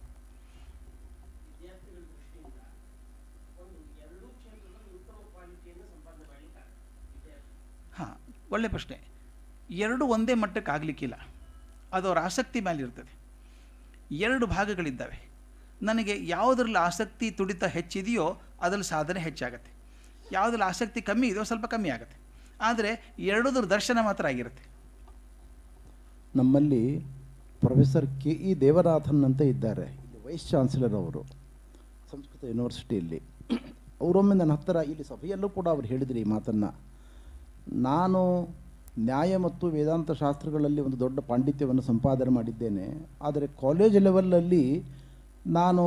ಹಾಂ, ಒಳ್ಳೆ ಪ್ರಶ್ನೆ. ಎರಡು ಒಂದೇ ಮಟ್ಟಕ್ಕೆ ಆಗಲಿಕ್ಕಿಲ್ಲ. ಅದು ಅವರ ಆಸಕ್ತಿ ಮೇಲೆ ಇರ್ತದೆ. 2 ಭಾಗಗಳಿದ್ದಾವೆ. ನನಗೆ ಯಾವುದರಲ್ಲಿ ಆಸಕ್ತಿ ತುಡಿತ ಹೆಚ್ಚಿದೆಯೋ ಅದರಲ್ಲಿ ಸಾಧನೆ ಹೆಚ್ಚಾಗತ್ತೆ. ಯಾವುದ್ರಲ್ಲಿ ಆಸಕ್ತಿ ಕಮ್ಮಿ ಇದೆಯೋ ಸ್ವಲ್ಪ ಕಮ್ಮಿ ಆಗುತ್ತೆ. ಆದರೆ ಎರಡೂದ್ರ ದರ್ಶನ ಮಾತ್ರ ಆಗಿರುತ್ತೆ. ನಮ್ಮಲ್ಲಿ ಪ್ರೊಫೆಸರ್ KE ದೇವನಾಥನ್ ಅಂತ ಇದ್ದಾರೆ, ವೈಸ್ ಚಾನ್ಸಲರ್ ಅವರು ಸಂಸ್ಕೃತ ಯೂನಿವರ್ಸಿಟಿಯಲ್ಲಿ. ಅವರೊಮ್ಮೆ ನನ್ನ ಹತ್ತಿರ ಇಲ್ಲಿ ಸಭೆಯಲ್ಲೂ ಕೂಡ ಅವರು ಹೇಳಿದರು ಈ ಮಾತನ್ನು. ನಾನು ನ್ಯಾಯ ಮತ್ತು ವೇದಾಂತ ಶಾಸ್ತ್ರಗಳಲ್ಲಿ ಒಂದು ದೊಡ್ಡ ಪಾಂಡಿತ್ಯವನ್ನು ಸಂಪಾದನೆ ಮಾಡಿದ್ದೇನೆ. ಆದರೆ ಕಾಲೇಜ್ ಲೆವೆಲಲ್ಲಿ ನಾನು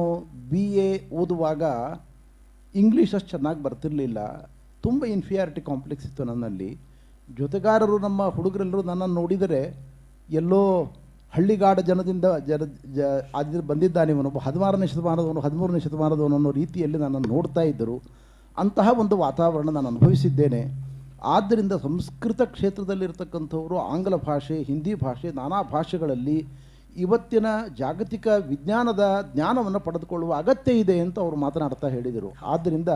BA ಓದುವಾಗ ಇಂಗ್ಲೀಷ್ ಅಷ್ಟು ಚೆನ್ನಾಗಿ ಬರ್ತಿರಲಿಲ್ಲ. ತುಂಬ ಇನ್ಫಿಯಾರಿಟಿ ಕಾಂಪ್ಲೆಕ್ಸ್ ಇತ್ತು ನನ್ನಲ್ಲಿ. ಜೊತೆಗಾರರು ನಮ್ಮ ಹುಡುಗರೆಲ್ಲರೂ ನನ್ನನ್ನು ನೋಡಿದರೆ ಎಲ್ಲೋ ಹಳ್ಳಿಗಾಡ ಜನದಿಂದ ಅದ್ರ ಬಂದಿದ್ದಾನೆ ಇವನೊಬ್ಬ 16ನೇ ಶತಮಾನದವನು 13ನೇ ಶತಮಾನದವನು ಅನ್ನೋ ರೀತಿಯಲ್ಲಿ ನನ್ನನ್ನು ನೋಡ್ತಾ ಇದ್ದರು. ಅಂತಹ ಒಂದು ವಾತಾವರಣ ನಾನು ಅನುಭವಿಸಿದ್ದೇನೆ. ಆದ್ದರಿಂದ ಸಂಸ್ಕೃತ ಕ್ಷೇತ್ರದಲ್ಲಿರ್ತಕ್ಕಂಥವರು ಆಂಗ್ಲ ಭಾಷೆ, ಹಿಂದಿ ಭಾಷೆ, ನಾನಾ ಭಾಷೆಗಳಲ್ಲಿ ಇವತ್ತಿನ ಜಾಗತಿಕ ವಿಜ್ಞಾನದ ಜ್ಞಾನವನ್ನು ಪಡೆದುಕೊಳ್ಳುವ ಅಗತ್ಯ ಇದೆ ಅಂತ ಅವರು ಮಾತನಾಡ್ತಾ ಹೇಳಿದರು. ಆದ್ದರಿಂದ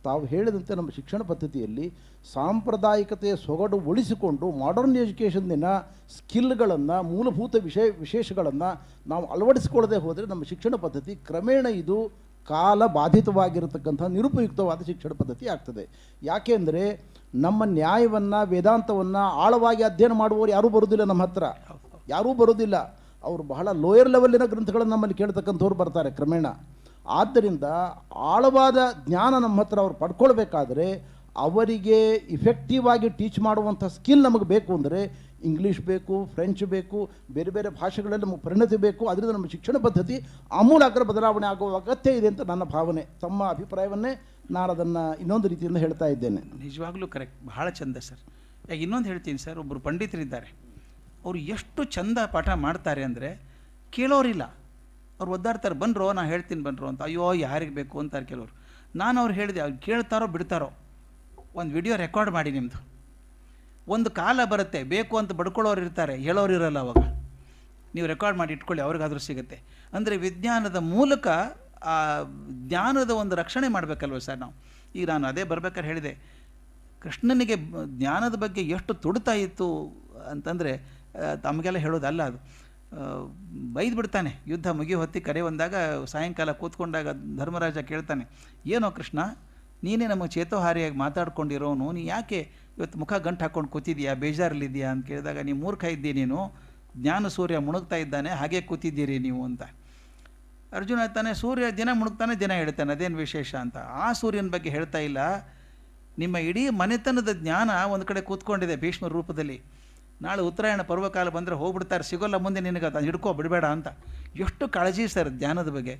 ತಾವು ಹೇಳಿದಂತೆ ನಮ್ಮ ಶಿಕ್ಷಣ ಪದ್ಧತಿಯಲ್ಲಿ ಸಾಂಪ್ರದಾಯಿಕತೆಯ ಸೊಗಡು ಉಳಿಸಿಕೊಂಡು ಮಾಡರ್ನ್ ಎಜುಕೇಷನ್ನಿನ ಸ್ಕಿಲ್ಗಳನ್ನು, ಮೂಲಭೂತ ವಿಶೇಷಗಳನ್ನು ನಾವು ಅಳವಡಿಸಿಕೊಳ್ಳದೆ ಹೋದರೆ ನಮ್ಮ ಶಿಕ್ಷಣ ಪದ್ಧತಿ ಕ್ರಮೇಣ ಇದು ಕಾಲ ಬಾಧಿತವಾಗಿರತಕ್ಕಂಥ ನಿರುಪಯುಕ್ತವಾದ ಶಿಕ್ಷಣ ಪದ್ಧತಿ ಆಗ್ತದೆ. ಯಾಕೆ ಅಂದರೆ ನಮ್ಮ ನ್ಯಾಯವನ್ನು, ವೇದಾಂತವನ್ನು ಆಳವಾಗಿ ಅಧ್ಯಯನ ಮಾಡುವವರು ಯಾರೂ ಬರೋದಿಲ್ಲ, ನಮ್ಮ ಹತ್ರ ಯಾರೂ ಬರೋದಿಲ್ಲ. ಅವರು ಬಹಳ ಲೋಯರ್ ಲೆವೆಲ್ಲಿನ ಗ್ರಂಥಗಳನ್ನು ನಮ್ಮಲ್ಲಿ ಕೇಳ್ತಕ್ಕಂಥವ್ರು ಬರ್ತಾರೆ ಕ್ರಮೇಣ. ಆದ್ದರಿಂದ ಆಳವಾದ ಜ್ಞಾನ ನಮ್ಮ ಹತ್ರ ಅವ್ರು ಪಡ್ಕೊಳ್ಬೇಕಾದ್ರೆ ಅವರಿಗೆ ಇಫೆಕ್ಟಿವ್ ಆಗಿ ಟೀಚ್ ಮಾಡುವಂಥ ಸ್ಕಿಲ್ ನಮಗೆ ಬೇಕು ಅಂದರೆ ಇಂಗ್ಲೀಷ್ ಬೇಕು, ಫ್ರೆಂಚ್ ಬೇಕು, ಬೇರೆ ಬೇರೆ ಭಾಷೆಗಳಲ್ಲಿ ನಮಗೆ ಪರಿಣತಿ ಬೇಕು. ಅದರಿಂದ ನಮ್ಮ ಶಿಕ್ಷಣ ಪದ್ಧತಿ ಆಮೂಲಾಗ್ರ ಬದಲಾವಣೆ ಆಗುವ ಅಗತ್ಯ ಇದೆ ಅಂತ ನನ್ನ ಭಾವನೆ. ತಮ್ಮ ಅಭಿಪ್ರಾಯವನ್ನೇ ನಾನು ಅದನ್ನು ಇನ್ನೊಂದು ರೀತಿಯಿಂದ ಹೇಳ್ತಾ ಇದ್ದೇನೆ. ನಿಜವಾಗ್ಲೂ ಕರೆಕ್ಟ್, ಬಹಳ ಚಂದ ಸರ್. ಈಗ ಇನ್ನೊಂದು ಹೇಳ್ತೀನಿ ಸರ್, ಒಬ್ಬರು ಪಂಡಿತರಿದ್ದಾರೆ, ಅವರು ಎಷ್ಟು ಚಂದ ಪಾಠ ಮಾಡ್ತಾರೆ ಅಂದರೆ ಕೇಳೋರಿಲ್ಲ, ಅವ್ರು ಒದ್ದಾಡ್ತಾರೆ, ಬನ್ರೋ ನಾನು ಹೇಳ್ತೀನಿ ಬನ್ರೋ ಅಂತ. ಅಯ್ಯೋ ಯಾರಿಗೆ ಬೇಕು ಅಂತಾರೆ ಕೆಲವರು. ನಾನು ಅವ್ರು ಹೇಳಿದೆ, ಅವ್ರು ಕೇಳ್ತಾರೋ ಬಿಡ್ತಾರೋ ಒಂದು ವಿಡಿಯೋ ರೆಕಾರ್ಡ್ ಮಾಡಿ ನಿಮ್ಮದು. ಒಂದು ಕಾಲ ಬರುತ್ತೆ ಬೇಕು ಅಂತ ಬಡ್ಕೊಳ್ಳೋರು ಇರ್ತಾರೆ, ಹೇಳೋರು ಇರಲ್ಲ, ಅವಾಗ ನೀವು ರೆಕಾರ್ಡ್ ಮಾಡಿ ಇಟ್ಕೊಳ್ಳಿ, ಅವ್ರಿಗಾದರೂ ಸಿಗುತ್ತೆ. ಅಂದರೆ ವಿಜ್ಞಾನದ ಮೂಲಕ ಆ ಜ್ಞಾನದ ಒಂದು ರಕ್ಷಣೆ ಮಾಡಬೇಕಲ್ವ ಸರ್ ನಾವು. ಈಗ ನಾನು ಅದೇ ಬರ್ಬೇಕಾದ್ರೆ ಹೇಳಿದೆ, ಕೃಷ್ಣನಿಗೆ ಜ್ಞಾನದ ಬಗ್ಗೆ ಎಷ್ಟು ತುಡಿತಾ ಇತ್ತು ಅಂತಂದರೆ ತಮಗೆಲ್ಲ ಹೇಳೋದಲ್ಲ, ಅದು ಬೈದು ಬಿಡ್ತಾನೆ. ಯುದ್ಧ ಮುಗಿ ಹೊತ್ತಿ ಕರೆ ಬಂದಾಗ ಸಾಯಂಕಾಲ ಕೂತ್ಕೊಂಡಾಗ ಧರ್ಮರಾಜ ಕೇಳ್ತಾನೆ, ಏನೋ ಕೃಷ್ಣ ನೀನೇ ನಮಗೆ ಚೇತೋಹಾರಿಯಾಗಿ ಮಾತಾಡ್ಕೊಂಡಿರೋನು, ನೀ ಯಾಕೆ ಇವತ್ತು ಮುಖ ಗಂಟು ಹಾಕ್ಕೊಂಡು ಕೂತಿದ್ದೀಯಾ, ಬೇಜಾರಲ್ಲಿದ್ದೀಯಾ ಅಂತ ಕೇಳಿದಾಗ, ನೀ ಮೂರ್ಖ ಇದ್ದೀ, ನೀನು ಜ್ಞಾನ ಸೂರ್ಯ ಮುಳುಗ್ತಾ ಇದ್ದಾನೆ, ಹಾಗೆ ಕೂತಿದ್ದೀರಿ ನೀವು ಅಂತ. ಅರ್ಜುನ ಹೇಳ್ತಾನೆ, ಸೂರ್ಯ ದಿನ ಮುಳುಗ್ತಾನೆ, ದಿನ ಹೇಳ್ತಾನೆ, ಅದೇನು ವಿಶೇಷ ಅಂತ. ಆ ಸೂರ್ಯನ ಬಗ್ಗೆ ಹೇಳ್ತಾ ಇಲ್ಲ, ನಿಮ್ಮ ಇಡೀ ಮನೆತನದ ಜ್ಞಾನ ಒಂದು ಕಡೆ ಕೂತ್ಕೊಂಡಿದೆ ಭೀಷ್ಮರ ರೂಪದಲ್ಲಿ. ನಾಳೆ ಉತ್ತರಾಯಣ ಪರ್ವಕಾಲ ಬಂದರೆ ಹೋಗ್ಬಿಡ್ತಾರೆ, ಸಿಗೋಲ್ಲ ಮುಂದೆ ನಿನಗೆ, ಅದನ್ನು ಹಿಡ್ಕೋ ಬಿಡಬೇಡ ಅಂತ. ಎಷ್ಟು ಕಾಳಜಿ ಸರ್ ಜ್ಞಾನದ ಬಗ್ಗೆ.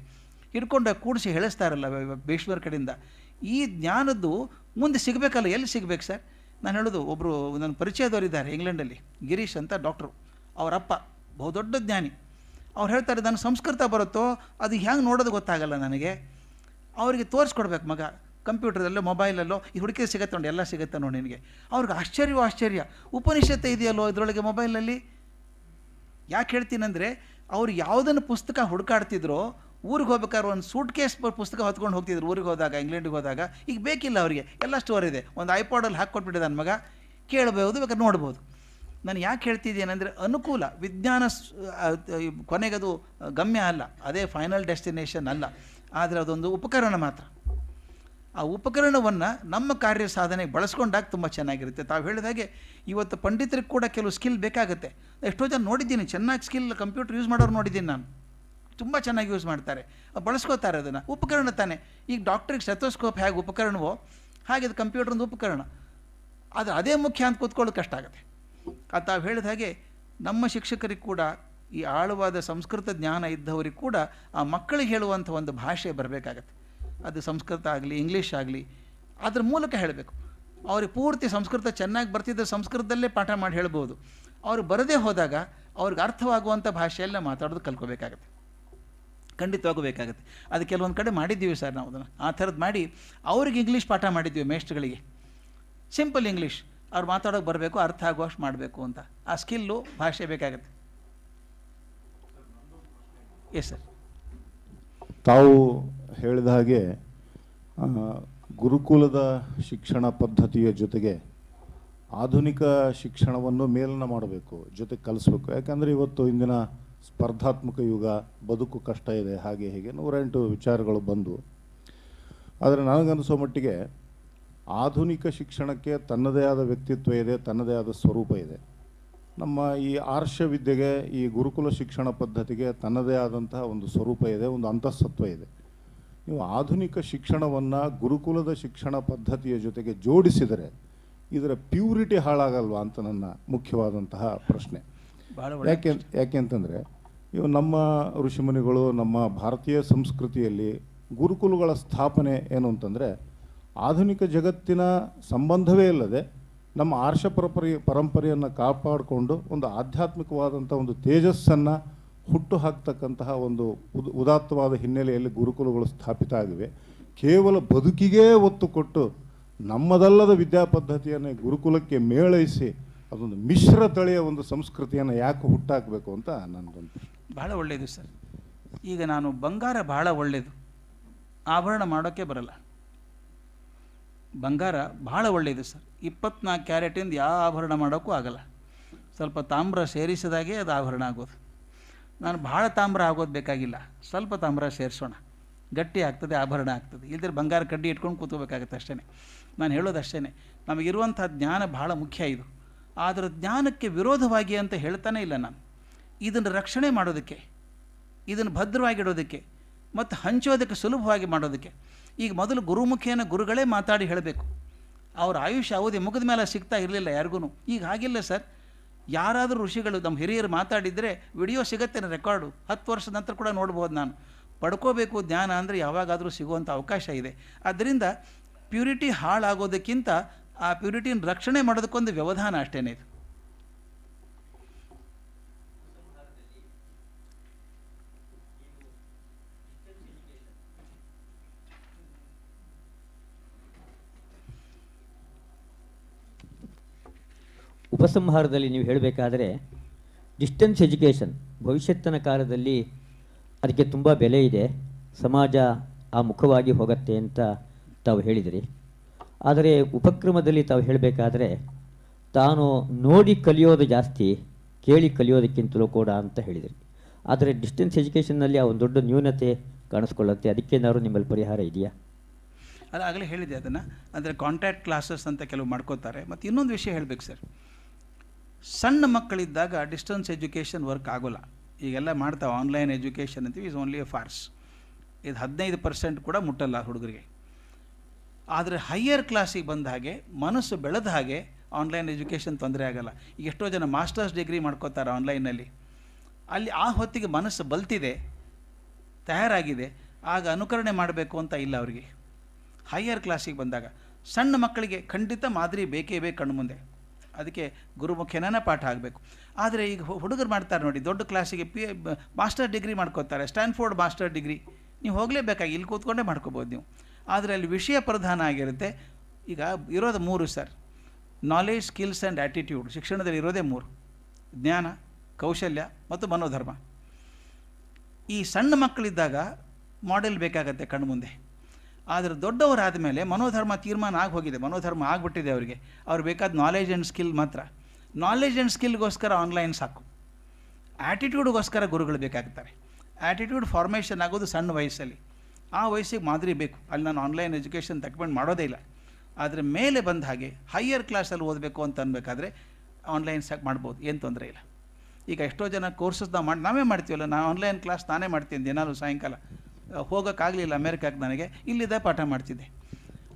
ಹಿಡ್ಕೊಂಡು ಕೂಡಿಸಿ ಹೇಳಿಸ್ತಾರಲ್ಲ ಭೀಷ್ಮರ ಕಡೆಯಿಂದ. ಈ ಜ್ಞಾನದ್ದು ಮುಂದೆ ಸಿಗಬೇಕಲ್ಲ, ಎಲ್ಲಿ ಸಿಗಬೇಕು ಸರ್? ನಾನು ಹೇಳೋದು, ಒಬ್ಬರು ನನ್ನ ಪರಿಚಯದವರಿದ್ದಾರೆ ಇಂಗ್ಲೆಂಡಲ್ಲಿ, ಗಿರೀಶ್ ಅಂತ ಡಾಕ್ಟ್ರು, ಅವರಪ್ಪ ಬಹುದೊಡ್ಡ ಜ್ಞಾನಿ. ಅವ್ರು ಹೇಳ್ತಾರೆ, ನನಗೆ ಸಂಸ್ಕೃತ ಬರುತ್ತೋ ಅದು ಹೆಂಗೆ ನೋಡೋದು ಗೊತ್ತಾಗಲ್ಲ ನನಗೆ. ಅವರಿಗೆ ತೋರಿಸ್ಕೊಡ್ಬೇಕು ಮಗ, ಕಂಪ್ಯೂಟರಲ್ಲೋ ಮೊಬೈಲಲ್ಲೋ ಈ ಹುಡುಕಿ ಸಿಗತ್ತೆ ನೋಡಿ, ಎಲ್ಲ ಸಿಗುತ್ತೆ ನೋಡಿ ನಿನಗೆ. ಅವ್ರಿಗೆ ಆಶ್ಚರ್ಯ, ಉಪನಿಷತ್ತು ಇದೆಯಲ್ಲೋ ಇದರೊಳಗೆ ಮೊಬೈಲ್ನಲ್ಲಿ. ಯಾಕೆ ಹೇಳ್ತೀನಂದರೆ, ಅವ್ರು ಯಾವುದನ್ನು ಪುಸ್ತಕ ಹುಡುಕಾಡ್ತಿದ್ರೋ, ಊರಿಗೆ ಹೋಗ್ಬೇಕಾದ್ರೆ ಒಂದು ಸೂಟ್ ಕೇಸ್ ಪುಸ್ತಕ ಹೊತ್ಕೊಂಡು ಹೋಗ್ತಿದ್ರು ಊರಿಗೆ ಹೋದಾಗ, ಇಂಗ್ಲೆಂಡಿಗೆ ಹೋದಾಗ. ಈಗ ಬೇಕಿಲ್ಲ ಅವರಿಗೆ, ಎಲ್ಲ ಸ್ಟೋರ್ ಇದೆ, ಒಂದು ಐಪಾಡಲ್ಲಿ ಹಾಕ್ಕೊಟ್ಬಿಟ್ಟಿದೆ ನನ್ನ ಮಗ, ಕೇಳಬಹುದು, ಬೇಕಾದ್ರೆ ನೋಡ್ಬೋದು. ನಾನು ಯಾಕೆ ಹೇಳ್ತಿದ್ದೇನೆಂದರೆ, ಅನುಕೂಲ ವಿಜ್ಞಾನ ಕೊನೆಗದು ಗಮ್ಯ ಅಲ್ಲ, ಅದೇ ಫೈನಲ್ ಡೆಸ್ಟಿನೇಷನ್ ಅಲ್ಲ, ಆದರೆ ಅದೊಂದು ಉಪಕರಣ ಮಾತ್ರ. ಆ ಉಪಕರಣವನ್ನು ನಮ್ಮ ಕಾರ್ಯ ಸಾಧನೆಗೆ ಬಳಸ್ಕೊಂಡಾಗ ತುಂಬ ಚೆನ್ನಾಗಿರುತ್ತೆ. ತಾವು ಹೇಳಿದಾಗೆ ಇವತ್ತು ಪಂಡಿತರಿಗೆ ಕೂಡ ಕೆಲವು ಸ್ಕಿಲ್ ಬೇಕಾಗುತ್ತೆ. ಎಷ್ಟೋ ಜನ ನೋಡಿದ್ದೀನಿ, ಚೆನ್ನಾಗಿ ಸ್ಕಿಲ್ ಕಂಪ್ಯೂಟರ್ ಯೂಸ್ ಮಾಡೋರು ನೋಡಿದ್ದೀನಿ ನಾನು, ತುಂಬ ಚೆನ್ನಾಗಿ ಯೂಸ್ ಮಾಡ್ತಾರೆ, ಬಳಸ್ಕೋತಾರೆ ಅದನ್ನು. ಉಪಕರಣ ತಾನೆ. ಈಗ ಡಾಕ್ಟ್ರಿಗೆ ಸ್ಟೆಥೋಸ್ಕೋಪ್ ಹೇಗೆ ಉಪಕರಣವೋ ಹಾಗೆ ಅದು ಕಂಪ್ಯೂಟರ್ದು ಉಪಕರಣ. ಆದರೆ ಅದೇ ಮುಖ್ಯ ಅಂತ ಕೂತ್ಕೊಳ್ಳೋದು ಕಷ್ಟ ಆಗುತ್ತೆ. ಅದು ತಾವು ಹೇಳಿದ ಹಾಗೆ ನಮ್ಮ ಶಿಕ್ಷಕರಿಗೆ ಕೂಡ ಈ ಆಳವಾದ ಸಂಸ್ಕೃತ ಜ್ಞಾನ ಇದ್ದವರಿಗೆ ಕೂಡ ಆ ಮಕ್ಕಳಿಗೆ ಹೇಳುವಂಥ ಒಂದು ಭಾಷೆ ಬರಬೇಕಾಗತ್ತೆ. ಅದು ಸಂಸ್ಕೃತ ಆಗಲಿ, ಇಂಗ್ಲೀಷ್ ಆಗಲಿ, ಅದ್ರ ಮೂಲಕ ಹೇಳಬೇಕು. ಅವ್ರಿಗೆ ಪೂರ್ತಿ ಸಂಸ್ಕೃತ ಚೆನ್ನಾಗಿ ಬರ್ತಿದ್ದರೆ ಸಂಸ್ಕೃತದಲ್ಲೇ ಪಾಠ ಮಾಡಿ ಹೇಳ್ಬೋದು. ಅವ್ರು ಬರದೇ ಹೋದಾಗ ಅವ್ರಿಗೆ ಅರ್ಥವಾಗುವಂಥ ಭಾಷೆಯಲ್ಲ ಮಾತಾಡೋದು ಕಲ್ಕೋಬೇಕಾಗತ್ತೆ, ಖಂಡಿತವಾಗೂ ಬೇಕಾಗುತ್ತೆ. ಅದು ಕೆಲವೊಂದು ಕಡೆ ಮಾಡಿದ್ದೀವಿ ಸರ್ ನಾವು ಅದನ್ನು, ಆ ಥರದ್ದು ಮಾಡಿ ಅವ್ರಿಗೆ ಇಂಗ್ಲೀಷ್ ಪಾಠ ಮಾಡಿದ್ದೀವಿ ಮೇಷ್ಟ್ರುಗಳಿಗೆ. ಸಿಂಪಲ್ ಇಂಗ್ಲೀಷ್, ಅವ್ರು ಮಾತಾಡೋಕೆ ಬರಬೇಕು, ಅರ್ಥ ಆಗುವಷ್ಟು ಮಾಡಬೇಕು ಅಂತ. ಆ ಸ್ಕಿಲ್ಲು ಭಾಷೆ ಬೇಕಾಗತ್ತೆ. Yes sir. ತಾವು ಹೇಳಿದ ಹಾಗೆ ಗುರುಕುಲದ ಶಿಕ್ಷಣ ಪದ್ಧತಿಯ ಜೊತೆಗೆ ಆಧುನಿಕ ಶಿಕ್ಷಣವನ್ನು ಮೇಲನ ಮಾಡಬೇಕು, ಜೊತೆಗೆ ಕಲಿಸ್ಬೇಕು. ಯಾಕಂದರೆ ಇವತ್ತು ಇಂದಿನ ಸ್ಪರ್ಧಾತ್ಮಕ ಯುಗ, ಬದುಕು ಕಷ್ಟ ಇದೆ, ಹಾಗೆ ಹೀಗೆ 108 ವಿಚಾರಗಳು ಬಂದು. ಆದರೆ ನನಗನ್ನಿಸೋ ಮಟ್ಟಿಗೆ ಆಧುನಿಕ ಶಿಕ್ಷಣಕ್ಕೆ ತನ್ನದೇ ಆದ ವ್ಯಕ್ತಿತ್ವ ಇದೆ, ತನ್ನದೇ ಆದ ಸ್ವರೂಪ ಇದೆ. ನಮ್ಮ ಈ ಆರ್ಷ ವಿದ್ಯೆಗೆ, ಈ ಗುರುಕುಲ ಶಿಕ್ಷಣ ಪದ್ಧತಿಗೆ ತನ್ನದೇ ಆದಂತಹ ಒಂದು ಸ್ವರೂಪ ಇದೆ, ಒಂದು ಅಂತಃಸತ್ವ ಇದೆ. ನೀವು ಆಧುನಿಕ ಶಿಕ್ಷಣವನ್ನು ಗುರುಕುಲದ ಶಿಕ್ಷಣ ಪದ್ಧತಿಯ ಜೊತೆಗೆ ಜೋಡಿಸಿದರೆ ಇದರ ಪ್ಯೂರಿಟಿ ಹಾಳಾಗಲ್ವಾ ಅಂತ ನನ್ನ ಮುಖ್ಯವಾದಂತಹ ಪ್ರಶ್ನೆ. ಯಾಕೆ ಅಂತಂದರೆ, ಇವು ನಮ್ಮ ಋಷಿಮುನಿಗಳು, ನಮ್ಮ ಭಾರತೀಯ ಸಂಸ್ಕೃತಿಯಲ್ಲಿ ಗುರುಕುಲಗಳ ಸ್ಥಾಪನೆ ಏನು ಅಂತಂದರೆ, ಆಧುನಿಕ ಜಗತ್ತಿನ ಸಂಬಂಧವೇ ಇಲ್ಲದೆ ನಮ್ಮ ಆರ್ಷ ಪರಂಪರೆಯನ್ನು ಕಾಪಾಡಿಕೊಂಡು ಒಂದು ಆಧ್ಯಾತ್ಮಿಕವಾದಂಥ ಒಂದು ತೇಜಸ್ಸನ್ನು ಹುಟ್ಟು ಹಾಕ್ತಕ್ಕಂತಹ ಒಂದು ಉದಾತ್ತವಾದ ಹಿನ್ನೆಲೆಯಲ್ಲಿ ಗುರುಕುಲಗಳು ಸ್ಥಾಪಿತ ಆಗಿವೆ. ಕೇವಲ ಬದುಕಿಗೇ ಒತ್ತು ಕೊಟ್ಟು ನಮ್ಮದಲ್ಲದ ವಿದ್ಯಾಪದ್ಧತಿಯನ್ನು ಗುರುಕುಲಕ್ಕೆ ಮೇಳೈಸಿ ಅದೊಂದು ಮಿಶ್ರ ತಳಿಯ ಒಂದು ಸಂಸ್ಕೃತಿಯನ್ನು ಯಾಕೆ ಹುಟ್ಟಾಕಬೇಕು ಅಂತ ನನ್ನದೊಂದು ಪ್ರಶ್ನೆ. ಭಾಳ ಒಳ್ಳೆಯದು ಸರ್. ಈಗ ನಾನು ಬಂಗಾರ ಭಾಳ ಒಳ್ಳೆಯದು, ಆಭರಣ ಮಾಡೋಕ್ಕೆ ಬರಲ್ಲ. ಬಂಗಾರ ಭಾಳ ಒಳ್ಳೆಯದು ಸರ್. 24 ಕ್ಯಾರೆಟಿಂದ ಯಾವ ಆಭರಣ ಮಾಡೋಕ್ಕೂ ಆಗಲ್ಲ. ಸ್ವಲ್ಪ ತಾಮ್ರ ಸೇರಿಸಿದಾಗೆ ಅದು ಆಭರಣ ಆಗೋದು. ನಾನು ಭಾಳ ತಾಮ್ರ ಆಗೋದು ಬೇಕಾಗಿಲ್ಲ, ಸ್ವಲ್ಪ ತಾಮ್ರ ಸೇರಿಸೋಣ, ಗಟ್ಟಿ ಆಗ್ತದೆ, ಆಭರಣ ಆಗ್ತದೆ. ಇಲ್ಲದ್ರೆ ಬಂಗಾರ ಕಡ್ಡಿ ಇಟ್ಕೊಂಡು ಕೂತ್ಕೋಬೇಕಾಗತ್ತೆ ಅಷ್ಟೇ. ನಾನು ಹೇಳೋದು ಅಷ್ಟೇ, ನಮಗಿರುವಂಥ ಜ್ಞಾನ ಭಾಳ ಮುಖ್ಯ ಇದು. ಆದರೆ ಜ್ಞಾನಕ್ಕೆ ವಿರೋಧವಾಗಿ ಅಂತ ಹೇಳ್ತಾನೆ ಇಲ್ಲ ನಾನು. ಇದನ್ನು ರಕ್ಷಣೆ ಮಾಡೋದಕ್ಕೆ, ಇದನ್ನು ಭದ್ರವಾಗಿಡೋದಕ್ಕೆ ಮತ್ತು ಹಂಚೋದಕ್ಕೆ ಸುಲಭವಾಗಿ ಮಾಡೋದಕ್ಕೆ ಈಗ ಮೊದಲು ಗುರುಮುಖೇನ ಗುರುಗಳೇ ಮಾತಾಡಿ ಹೇಳಬೇಕು. ಅವ್ರ ಆಯುಷ್ಯ ಅವಧಿ ಮುಗಿದ ಮೇಲೆ ಸಿಗ್ತಾ ಇರಲಿಲ್ಲ ಯಾರಿಗೂ. ಈಗ ಹಾಗಿಲ್ಲ ಸರ್. ಯಾರಾದರೂ ಋಷಿಗಳು ನಮ್ಮ ಹಿರಿಯರು ಮಾತಾಡಿದರೆ ವಿಡಿಯೋ ಸಿಗತ್ತೆ, ರೆಕಾರ್ಡು 10 ವರ್ಷದ ನಂತರ ಕೂಡ ನೋಡ್ಬೋದು ನಾನು. ಪಡ್ಕೋಬೇಕು ಜ್ಞಾನ ಅಂದರೆ ಯಾವಾಗಾದರೂ ಸಿಗುವಂಥ ಅವಕಾಶ ಇದೆ. ಆದ್ದರಿಂದ ಪ್ಯೂರಿಟಿ ಹಾಳಾಗೋದಕ್ಕಿಂತ ಆ ಪ್ಯೂರಿಟಿನ ರಕ್ಷಣೆ ಮಾಡೋದಕ್ಕೊಂದು ವ್ಯವಧಾನ ಅಷ್ಟೇ ಇದು. ಉಪಸಂಹಾರದಲ್ಲಿ ನೀವು ಹೇಳಬೇಕಾದ್ರೆ ಡಿಸ್ಟೆನ್ಸ್ ಎಜುಕೇಷನ್ ಭವಿಷ್ಯತ್ತಿನ ಕಾಲದಲ್ಲಿ ಅದಕ್ಕೆ ತುಂಬ ಬೆಲೆ ಇದೆ, ಸಮಾಜ ಆ ಮುಖವಾಗಿ ಹೋಗುತ್ತೆ ಅಂತ ತಾವು ಹೇಳಿದಿರಿ. ಆದರೆ ಉಪಕ್ರಮದಲ್ಲಿ ತಾವು ಹೇಳಬೇಕಾದ್ರೆ ತಾನು ನೋಡಿ ಕಲಿಯೋದು ಜಾಸ್ತಿ, ಕೇಳಿ ಕಲಿಯೋದಕ್ಕಿಂತಲೂ ಕೂಡ ಅಂತ ಹೇಳಿದಿರಿ. ಆದರೆ ಡಿಸ್ಟೆನ್ಸ್ ಎಜುಕೇಷನ್ನಲ್ಲಿ ಆ ಒಂದು ದೊಡ್ಡ ನ್ಯೂನತೆ ಕಾಣಿಸ್ಕೊಳ್ಳುತ್ತೆ. ಅದಕ್ಕೇನಾದ್ರು ನಿಮ್ಮಲ್ಲಿ ಪರಿಹಾರ ಇದೆಯಾ? ಅಲ್ಲ, ಆಗಲೇ ಹೇಳಿದೆ ಅದನ್ನು. ಅಂದರೆ ಕಾಂಟ್ಯಾಕ್ಟ್ ಕ್ಲಾಸಸ್ ಅಂತ ಕೆಲವು ಮಾಡ್ಕೋತಾರೆ. ಮತ್ತು ಇನ್ನೊಂದು ವಿಷಯ ಹೇಳಬೇಕು ಸರ್, ಸಣ್ಣ ಮಕ್ಕಳಿದ್ದಾಗ ಡಿಸ್ಟೆನ್ಸ್ ಎಜುಕೇಷನ್ ವರ್ಕ್ ಆಗೋಲ್ಲ. ಈಗೆಲ್ಲ ಮಾಡ್ತಾವೆ ಆನ್ಲೈನ್ ಎಜುಕೇಷನ್ ಅಂತೀವಿ, ಈಸ್ ಓನ್ಲಿ ಎ ಫಾರ್ಸ್. ಇದು 15% ಕೂಡ ಮುಟ್ಟಲ್ಲ ಹುಡುಗರಿಗೆ. ಆದರೆ ಹೈಯರ್ ಕ್ಲಾಸಿಗೆ ಬಂದ ಹಾಗೆ, ಮನಸ್ಸು ಬೆಳೆದ ಹಾಗೆ ಆನ್ಲೈನ್ ಎಜುಕೇಷನ್ ತೊಂದರೆ ಆಗಲ್ಲ. ಈಗ ಎಷ್ಟೋ ಜನ ಮಾಸ್ಟರ್ಸ್ ಡಿಗ್ರಿ ಮಾಡ್ಕೋತಾರೆ ಆನ್ಲೈನಲ್ಲಿ. ಅಲ್ಲಿ ಆ ಹೊತ್ತಿಗೆ ಮನಸ್ಸು ಬಲ್ತಿದೆ, ತಯಾರಾಗಿದೆ, ಆಗ ಅನುಕರಣೆ ಮಾಡಬೇಕು ಅಂತ ಇಲ್ಲ ಅವರಿಗೆ. ಹೈಯರ್ ಕ್ಲಾಸಿಗೆ ಬಂದಾಗ ಸಣ್ಣ ಮಕ್ಕಳಿಗೆ ಖಂಡಿತ ಮಾದರಿ ಬೇಕೇ ಬೇಕು ಕಣ್ಣು ಮುಂದೆ. ಅದಕ್ಕೆ ಗುರುಮುಖೇನ ಪಾಠ ಆಗಬೇಕು. ಆದರೆ ಈಗ ಹುಡುಗರು ಮಾಡ್ತಾರೆ ನೋಡಿ, ದೊಡ್ಡ ಕ್ಲಾಸಿಗೆ ಮಾಸ್ಟರ್ ಡಿಗ್ರಿ ಮಾಡ್ಕೋತಾರೆ, ಸ್ಟ್ಯಾನ್ಫೋರ್ಡ್ ಮಾಸ್ಟರ್ ಡಿಗ್ರಿ. ನೀವು ಹೋಗಲೇಬೇಕಾಗಿ ಇಲ್ಲಿ ಕೂತ್ಕೊಂಡೇ ಮಾಡ್ಕೋಬೋದು ನೀವು. ಆದರೆ ಅಲ್ಲಿ ವಿಷಯ ಪ್ರಧಾನ ಆಗಿರುತ್ತೆ. ಈಗ ಇರೋದು 3 sir: knowledge, skills and attitude. ಶಿಕ್ಷಣದಲ್ಲಿ ಇರೋದೇ 3: ಜ್ಞಾನ, ಕೌಶಲ್ಯ ಮತ್ತು ಮನೋಧರ್ಮ. ಈ ಸಣ್ಣ ಮಕ್ಕಳಿದ್ದಾಗ ಮಾಡೆಲ್ ಬೇಕಾಗತ್ತೆ ಕಣ್ಣು ಮುಂದೆ. ಆದರೆ ದೊಡ್ಡವರಾದ ಮೇಲೆ ಮನೋಧರ್ಮ ತೀರ್ಮಾನ ಆಗಿ ಹೋಗಿದೆ, ಮನೋಧರ್ಮ ಆಗಿಬಿಟ್ಟಿದೆ ಅವರಿಗೆ. ಅವ್ರು ಬೇಕಾದ ನಾಲೆಜ್ ಆ್ಯಂಡ್ ಸ್ಕಿಲ್ ಮಾತ್ರ. ನಾಲೆಜ್ ಆ್ಯಂಡ್ ಸ್ಕಿಲ್ಗೋಸ್ಕರ ಆನ್ಲೈನ್ ಸಾಕು. ಆ್ಯಟಿಟ್ಯೂಡ್ಗೋಸ್ಕರ ಗುರುಗಳು ಬೇಕಾಗ್ತಾರೆ. ಆ್ಯಟಿಟ್ಯೂಡ್ ಫಾರ್ಮೇಷನ್ ಆಗೋದು ಸಣ್ಣ ವಯಸ್ಸಲ್ಲಿ. ಆ ವಯಸ್ಸಿಗೆ ಮಾದರಿ ಬೇಕು. ಅಲ್ಲಿ ನಾನು ಆನ್ಲೈನ್ ಎಜುಕೇಷನ್ ತಗೊಂಡು ಮಾಡೋದೇ ಇಲ್ಲ. ಆದರೆ ಮೇಲೆ ಬಂದ ಹಾಗೆ ಹೈಯರ್ ಕ್ಲಾಸಲ್ಲಿ ಓದಬೇಕು ಅಂತ ಅನ್ಬೇಕಾದ್ರೆ ಆನ್ಲೈನ್ ಸಾಕು ಮಾಡ್ಬೋದು, ಏನು ತೊಂದರೆ ಇಲ್ಲ. ಈಗ ಎಷ್ಟೋ ಜನ ಕೋರ್ಸಸ್ ನಾವೇ ಮಾಡ್ತೀವಲ್ಲ. ನಾನು ಆನ್ಲೈನ್ ಕ್ಲಾಸ್ ನಾನೇ ಮಾಡ್ತೀನಿ ದಿನಾಲು ಸಾಯಂಕಾಲ. ಹೋಗೋಕ್ಕಾಗಲಿಲ್ಲ ಅಮೇರಿಕಾಗೆ, ನನಗೆ ಇಲ್ಲಿದ್ದ ಪಾಠ ಮಾಡ್ತಿದ್ದೆ.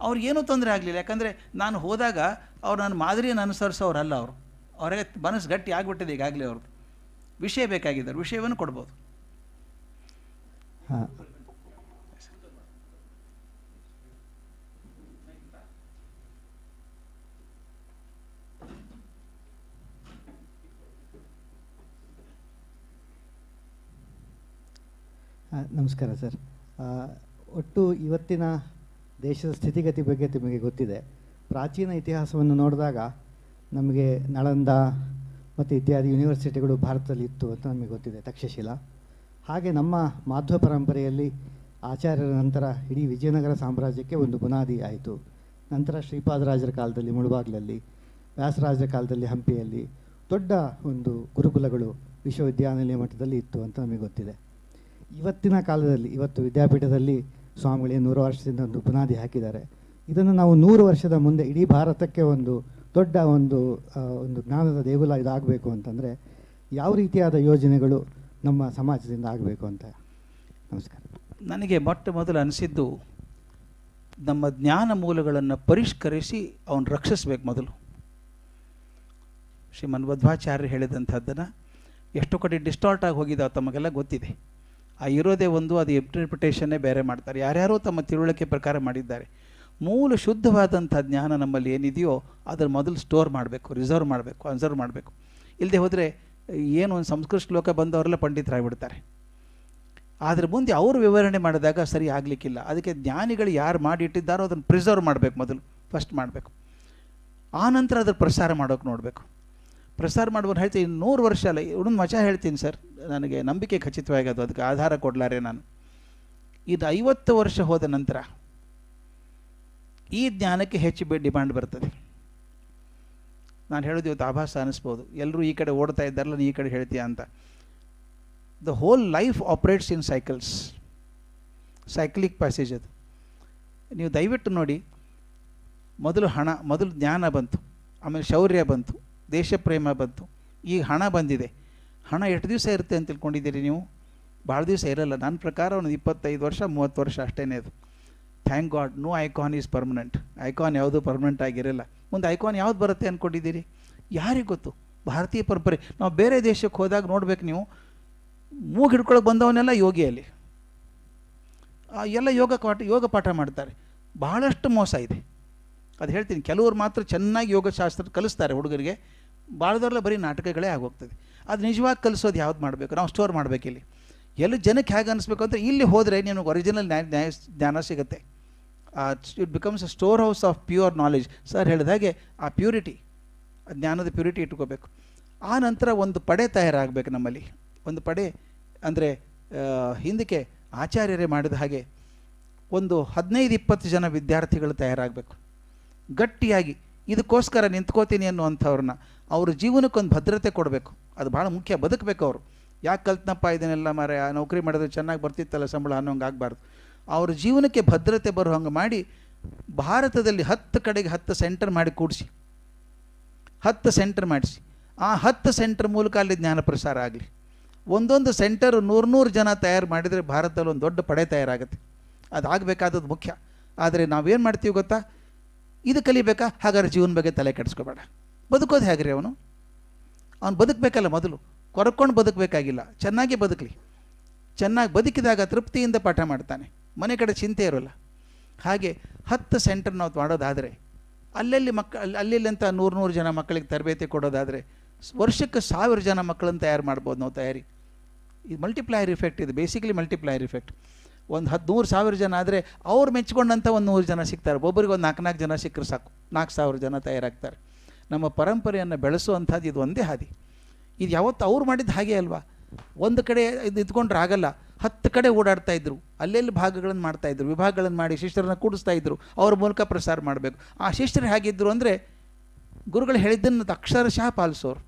ಅವ್ರಿಗೇನೂ ತೊಂದರೆ ಆಗಲಿಲ್ಲ. ಯಾಕಂದರೆ ನಾನು ಹೋದಾಗ ಅವ್ರು ನನ್ನ ಮಾದರಿಯನ್ನು ಅನುಸರಿಸೋರಲ್ಲ. ಅವರಿಗೆ ಮನಸ್ಸು ಗಟ್ಟಿ ಆಗಿಬಿಟ್ಟಿದೆ ಈಗಾಗಲೇ. ಅವ್ರದ್ದು ವಿಷಯ ಬೇಕಾಗಿದ್ದಾರೆ, ವಿಷಯವನ್ನು ಕೊಡ್ಬೋದು. ಹಾಂ, ನಮಸ್ಕಾರ ಸರ್. ಒಟ್ಟು ಇವತ್ತಿನ ದೇಶದ ಸ್ಥಿತಿಗತಿ ಬಗ್ಗೆ ನಿಮಗೆ ಗೊತ್ತಿದೆ. ಪ್ರಾಚೀನ ಇತಿಹಾಸವನ್ನು ನೋಡಿದಾಗ ನಮಗೆ ನಳಂದ ಮತ್ತು ಇತ್ಯಾದಿ ಯೂನಿವರ್ಸಿಟಿಗಳು ಭಾರತದಲ್ಲಿ ಇತ್ತು ಅಂತ ನಮಗೆ ಗೊತ್ತಿದೆ, ತಕ್ಷಶಿಲಾ. ಹಾಗೆ ನಮ್ಮ ಮಾಧ್ವ ಪರಂಪರೆಯಲ್ಲಿ ಆಚಾರ್ಯರ ನಂತರ ಇಡೀ ವಿಜಯನಗರ ಸಾಮ್ರಾಜ್ಯಕ್ಕೆ ಒಂದು ಬುನಾದಿ ಆಯಿತು. ನಂತರ ಶ್ರೀಪಾದರಾಜರ ಕಾಲದಲ್ಲಿ ಮುಳುಬಾಗ್ಲಲ್ಲಿ, ವ್ಯಾಸರಾಜರ ಕಾಲದಲ್ಲಿ ಹಂಪಿಯಲ್ಲಿ ದೊಡ್ಡ ಒಂದು ಗುರುಕುಲಗಳು ವಿಶ್ವವಿದ್ಯಾನಿಲಯ ಮಟ್ಟದಲ್ಲಿ ಇತ್ತು ಅಂತ ನಮಗೆ ಗೊತ್ತಿದೆ. ಇವತ್ತಿನ ಕಾಲದಲ್ಲಿ ಇವತ್ತು ವಿದ್ಯಾಪೀಠದಲ್ಲಿ ಸ್ವಾಮಿಗಳೇ 100 ವರ್ಷದಿಂದ ಒಂದು ಬುನಾದಿ ಹಾಕಿದ್ದಾರೆ. ಇದನ್ನು ನಾವು 100 ವರ್ಷದ ಮುಂದೆ ಇಡೀ ಭಾರತಕ್ಕೆ ಒಂದು ದೊಡ್ಡ ಒಂದು ಜ್ಞಾನದ ದೇಗುಲ ಇದಾಗಬೇಕು ಅಂತಂದರೆ ಯಾವ ರೀತಿಯಾದ ಯೋಜನೆಗಳು ನಮ್ಮ ಸಮಾಜದಿಂದ ಆಗಬೇಕು ಅಂತ? ನಮಸ್ಕಾರ. ನನಗೆ ಮೊದಲು ಅನಿಸಿದ್ದು, ನಮ್ಮ ಜ್ಞಾನ ಮೂಲಗಳನ್ನು ಪರಿಷ್ಕರಿಸಿ ಅವನು ರಕ್ಷಿಸಬೇಕು ಮೊದಲು. ಶ್ರೀಮನ್ ಮಧ್ವಾಚಾರ್ಯರು ಹೇಳಿದಂಥದ್ದನ್ನು ಎಷ್ಟೋ ಕಡೆ ಡಿಸ್ಟಾರ್ಟ್ ಆಗಿ ಹೋಗಿದ್ದಾವೆ, ತಮಗೆಲ್ಲ ಗೊತ್ತಿದೆ. ಆ ಇರೋದೇ ಒಂದು, ಅದು ಇಂಟರ್ಪ್ರಿಟೇಷನ್ನೇ ಬೇರೆ ಮಾಡ್ತಾರೆ. ಯಾರ್ಯಾರೋ ತಮ್ಮ ತಿಳುವಳಿಕೆ ಪ್ರಕಾರ ಮಾಡಿದ್ದಾರೆ. ಮೂಲ ಶುದ್ಧವಾದಂಥ ಜ್ಞಾನ ನಮ್ಮಲ್ಲಿ ಏನಿದೆಯೋ ಅದನ್ನು ಮೊದಲು ಸ್ಟೋರ್ ಮಾಡಬೇಕು, ರಿಸರ್ವ್ ಮಾಡಬೇಕು, ಕನ್ಸರ್ವ್ ಮಾಡಬೇಕು. ಇಲ್ಲದೆ ಹೋದರೆ ಏನು ಒಂದು ಸಂಸ್ಕೃತ ಶ್ಲೋಕ ಬಂದವರೆಲ್ಲ ಪಂಡಿತರಾಗಿಬಿಡ್ತಾರೆ. ಆದರೆ ಮುಂದೆ ಅವರು ವಿವರಣೆ ಮಾಡಿದಾಗ ಸರಿ ಆಗಲಿಕ್ಕಿಲ್ಲ. ಅದಕ್ಕೆ ಜ್ಞಾನಿಗಳು ಯಾರು ಮಾಡಿಟ್ಟಿದ್ದಾರೋ ಅದನ್ನು ಪ್ರಿಸರ್ವ್ ಮಾಡಬೇಕು, ಮೊದಲು ಫಸ್ಟ್ ಮಾಡಬೇಕು. ಆನಂತರ ಅದ್ರ ಪ್ರಸಾರ ಮಾಡೋಕೆ ನೋಡಬೇಕು. ಪ್ರಸಾರ ಮಾಡುವ ಹೇಳ್ತೀನಿ 100 ವರ್ಷ ಅಲ್ಲ, ಇನ್ನೊಂದು ಮಜಾ ಹೇಳ್ತೀನಿ ಸರ್, ನನಗೆ ನಂಬಿಕೆ ಖಚಿತವಾಗಿ ಅದು, ಅದಕ್ಕೆ ಆಧಾರ ಕೊಡಲಾರೆ ನಾನು. ಇದು 50 ವರ್ಷ ಹೋದ ನಂತರ ಈ ಜ್ಞಾನಕ್ಕೆ ಹೆಚ್ಚು ಡಿಮಾಂಡ್ ಬರ್ತದೆ. ನಾನು ಹೇಳೋದು ಇವತ್ತು ಆಭಾಸ ಅನ್ನಿಸ್ಬೋದು, ಎಲ್ಲರೂ ಈ ಕಡೆ ಓಡ್ತಾ ಇದ್ದಾರಲ್ಲ ನೀ ಈ ಕಡೆ ಹೇಳ್ತೀಯ ಅಂತ. The whole life operates in cycles, cyclic passage ಅದು. ನೀವು ದಯವಿಟ್ಟು ನೋಡಿ, ಮೊದಲು ಹಣ, ಮೊದಲು ಜ್ಞಾನ ಬಂತು, ಆಮೇಲೆ ಶೌರ್ಯ ಬಂತು, ದೇಶ ಪ್ರೇಮ ಬಂತು, ಈಗ ಹಣ ಬಂದಿದೆ. ಹಣ ಎಷ್ಟು ದಿವಸ ಇರುತ್ತೆ ಅಂತ ತಿಳ್ಕೊಂಡಿದ್ದೀರಿ ನೀವು? ಭಾಳ ದಿವಸ ಇರಲ್ಲ. ನನ್ನ ಪ್ರಕಾರ ಒಂದು 25 ವರ್ಷ 30 ವರ್ಷ ಅಷ್ಟೇ ಅದು. Thank god, no icon is permanent. Icon ಯಾವುದೂ ಪರ್ಮನೆಂಟ್ ಆಗಿರಲ್ಲ. ಮುಂದೆ ಐಕಾನ್ ಯಾವ್ದು ಬರುತ್ತೆ ಅಂದ್ಕೊಂಡಿದ್ದೀರಿ? ಯಾರಿಗೆ ಗೊತ್ತು? ಭಾರತೀಯ ಪರಂಪರೆ. ನಾವು ಬೇರೆ ದೇಶಕ್ಕೆ ಹೋದಾಗ ನೋಡ್ಬೇಕು ನೀವು, ಮೂಗು ಹಿಡ್ಕೊಳಕ್ಕೆ ಬಂದವನ್ನೆಲ್ಲ ಯೋಗಿಯಲ್ಲಿ ಎಲ್ಲ ಯೋಗ ಪಾಠ ಮಾಡ್ತಾರೆ. ಬಹಳಷ್ಟು ಮೋಸ ಇದೆ, ಅದು ಹೇಳ್ತೀನಿ. ಕೆಲವರು ಮಾತ್ರ ಚೆನ್ನಾಗಿ ಯೋಗಶಾಸ್ತ್ರ ಕಲಿಸ್ತಾರೆ ಹುಡುಗರಿಗೆ, ಭಾಳದವ್ರೆಲ್ಲ ಬರೀ ನಾಟಕಗಳೇ ಆಗೋಗ್ತದೆ. ಅದು ನಿಜವಾಗಿ ಕಲಿಸೋದು ಯಾವ್ದು ಮಾಡಬೇಕು? ನಾವು ಸ್ಟೋರ್ ಮಾಡಬೇಕು. ಇಲ್ಲಿ ಎಲ್ಲ ಜನಕ್ಕೆ ಹೇಗೆ ಅನ್ನಿಸ್ಬೇಕು ಅಂದರೆ, ಇಲ್ಲಿ ಹೋದರೆ ನಿಮಗೆ ಒರಿಜಿನಲ್ ಜ್ಞಾನ ಸಿಗುತ್ತೆ. It becomes a store house of pure knowledge. Sir ಹೇಳಿದ ಹಾಗೆ ಆ ಪ್ಯೂರಿಟಿ, ಜ್ಞಾನದ ಪ್ಯೂರಿಟಿ ಇಟ್ಕೋಬೇಕು. ಆ ನಂತರ ಒಂದು ಪಡೆ ತಯಾರಾಗಬೇಕು ನಮ್ಮಲ್ಲಿ. ಒಂದು ಪಡೆ ಅಂದರೆ ಹಿಂದಕ್ಕೆ ಆಚಾರ್ಯರೇ ಮಾಡಿದ ಹಾಗೆ ಒಂದು 15-20 ಜನ ವಿದ್ಯಾರ್ಥಿಗಳು ತಯಾರಾಗಬೇಕು ಗಟ್ಟಿಯಾಗಿ. ಇದಕ್ಕೋಸ್ಕರ ನಿಂತ್ಕೋತೀನಿ ಅನ್ನುವಂಥವ್ರನ್ನ, ಅವ್ರ ಜೀವನಕ್ಕೊಂದು ಭದ್ರತೆ ಕೊಡಬೇಕು. ಅದು ಭಾಳ ಮುಖ್ಯ. ಬದುಕಬೇಕು ಅವರು. ಯಾಕೆ ಕಲ್ತನಪ್ಪ ಇದನ್ನೆಲ್ಲ ಮಾರೆ, ನೌಕರಿ ಮಾಡಿದ್ರೆ ಚೆನ್ನಾಗಿ ಬರ್ತಿತ್ತಲ್ಲ ಸಂಬಳ ಅನ್ನೋಂಗೆ ಆಗಬಾರ್ದು. ಅವ್ರ ಜೀವನಕ್ಕೆ ಭದ್ರತೆ ಬರೋ ಹಂಗೆ ಮಾಡಿ ಭಾರತದಲ್ಲಿ 10 ಕಡೆಗೆ 10 ಸೆಂಟರ್ ಮಾಡಿ ಕೂಡಿಸಿ, 10 ಸೆಂಟರ್ ಮಾಡಿಸಿ, ಆ 10 ಸೆಂಟರ್ ಮೂಲಕ ಅಲ್ಲಿ ಜ್ಞಾನ ಪ್ರಸಾರ ಆಗಲಿ. ಒಂದೊಂದು ಸೆಂಟರು 100 ಜನ ತಯಾರು ಮಾಡಿದರೆ ಭಾರತದಲ್ಲಿ ಒಂದು ದೊಡ್ಡ ಪಡೆ ತಯಾರಾಗುತ್ತೆ. ಅದಾಗಬೇಕಾದದ್ದು ಮುಖ್ಯ. ಆದರೆ ನಾವೇನು ಮಾಡ್ತೀವಿ ಗೊತ್ತಾ? ಇದು ಕಲಿಬೇಕಾ? ಹಾಗಾದ್ರೆ ಜೀವನ ಬಗ್ಗೆ ತಲೆ ಕೆಡಿಸ್ಕೋಬೇಡ. ಬದುಕೋದು ಹೇಗ್ರಿ ಅವನು ಬದುಕಬೇಕಲ್ಲ. ಮೊದಲು ಕೊರಕೊಂಡು ಬದುಕಬೇಕಾಗಿಲ್ಲ, ಚೆನ್ನಾಗಿ ಬದುಕಲಿ. ಚೆನ್ನಾಗಿ ಬದುಕಿದಾಗ ತೃಪ್ತಿಯಿಂದ ಪಾಠ ಮಾಡ್ತಾನೆ, ಮನೆ ಕಡೆ ಚಿಂತೆ ಇರೋಲ್ಲ. ಹಾಗೆ 10 ಸೆಂಟರ್ ನಾವು ಮಾಡೋದಾದರೆ, ಅಲ್ಲೆಲ್ಲಿ ಅಂತ 100 ಜನ ಮಕ್ಕಳಿಗೆ ತರಬೇತಿ ಕೊಡೋದಾದರೆ ವರ್ಷಕ್ಕೆ 1000 ಜನ ಮಕ್ಕಳನ್ನು ತಯಾರು ಮಾಡ್ಬೋದು ನಾವು. ತಯಾರಿ ಇದು ಮಲ್ಟಿಪ್ಲೈಯರ್ ಇಫೆಕ್ಟ್. ಇದು ಬೇಸಿಕಲಿ ಮಲ್ಟಿಪ್ಲೈಯರ್ ಇಫೆಕ್ಟ್. ಒಂದು 100,000 ಜನ ಆದರೆ ಅವ್ರು ಮೆಚ್ಕೊಂಡಂಥ ಒಂದು 100 ಜನ ಸಿಗ್ತಾರೆ. ಒಬ್ಬರಿಗೆ ಒಂದು 4 ಜನ ಸಿಕ್ಕರೆ ಸಾಕು, 4,000 ಜನ ತಯಾರಾಗ್ತಾರೆ. ನಮ್ಮ ಪರಂಪರೆಯನ್ನು ಬೆಳೆಸುವಂಥದ್ದು ಇದು ಒಂದೇ ಹಾದಿ. ಇದು ಯಾವತ್ತು ಅವ್ರು ಮಾಡಿದ್ದು ಹಾಗೆ ಅಲ್ವಾ? ಒಂದು ಕಡೆ ಇದು ಇದ್ಕೊಂಡ್ರೆ ಆಗಲ್ಲ. 10 ಕಡೆ ಓಡಾಡ್ತಾಯಿದ್ರು, ಅಲ್ಲೆಲ್ಲಿ ಭಾಗಗಳನ್ನು ಮಾಡ್ತಾಯಿದ್ರು, ವಿಭಾಗಗಳನ್ನು ಮಾಡಿ ಶಿಷ್ಯರನ್ನು ಕೂಡಿಸ್ತಾಯಿದ್ರು. ಅವ್ರ ಮೂಲಕ ಪ್ರಸಾರ ಮಾಡಬೇಕು. ಆ ಶಿಷ್ಯರು ಹೇಗಿದ್ದರು ಅಂದರೆ, ಗುರುಗಳು ಹೇಳಿದ್ದನ್ನು ಅಕ್ಷರಶಃ ಪಾಲಿಸೋರು.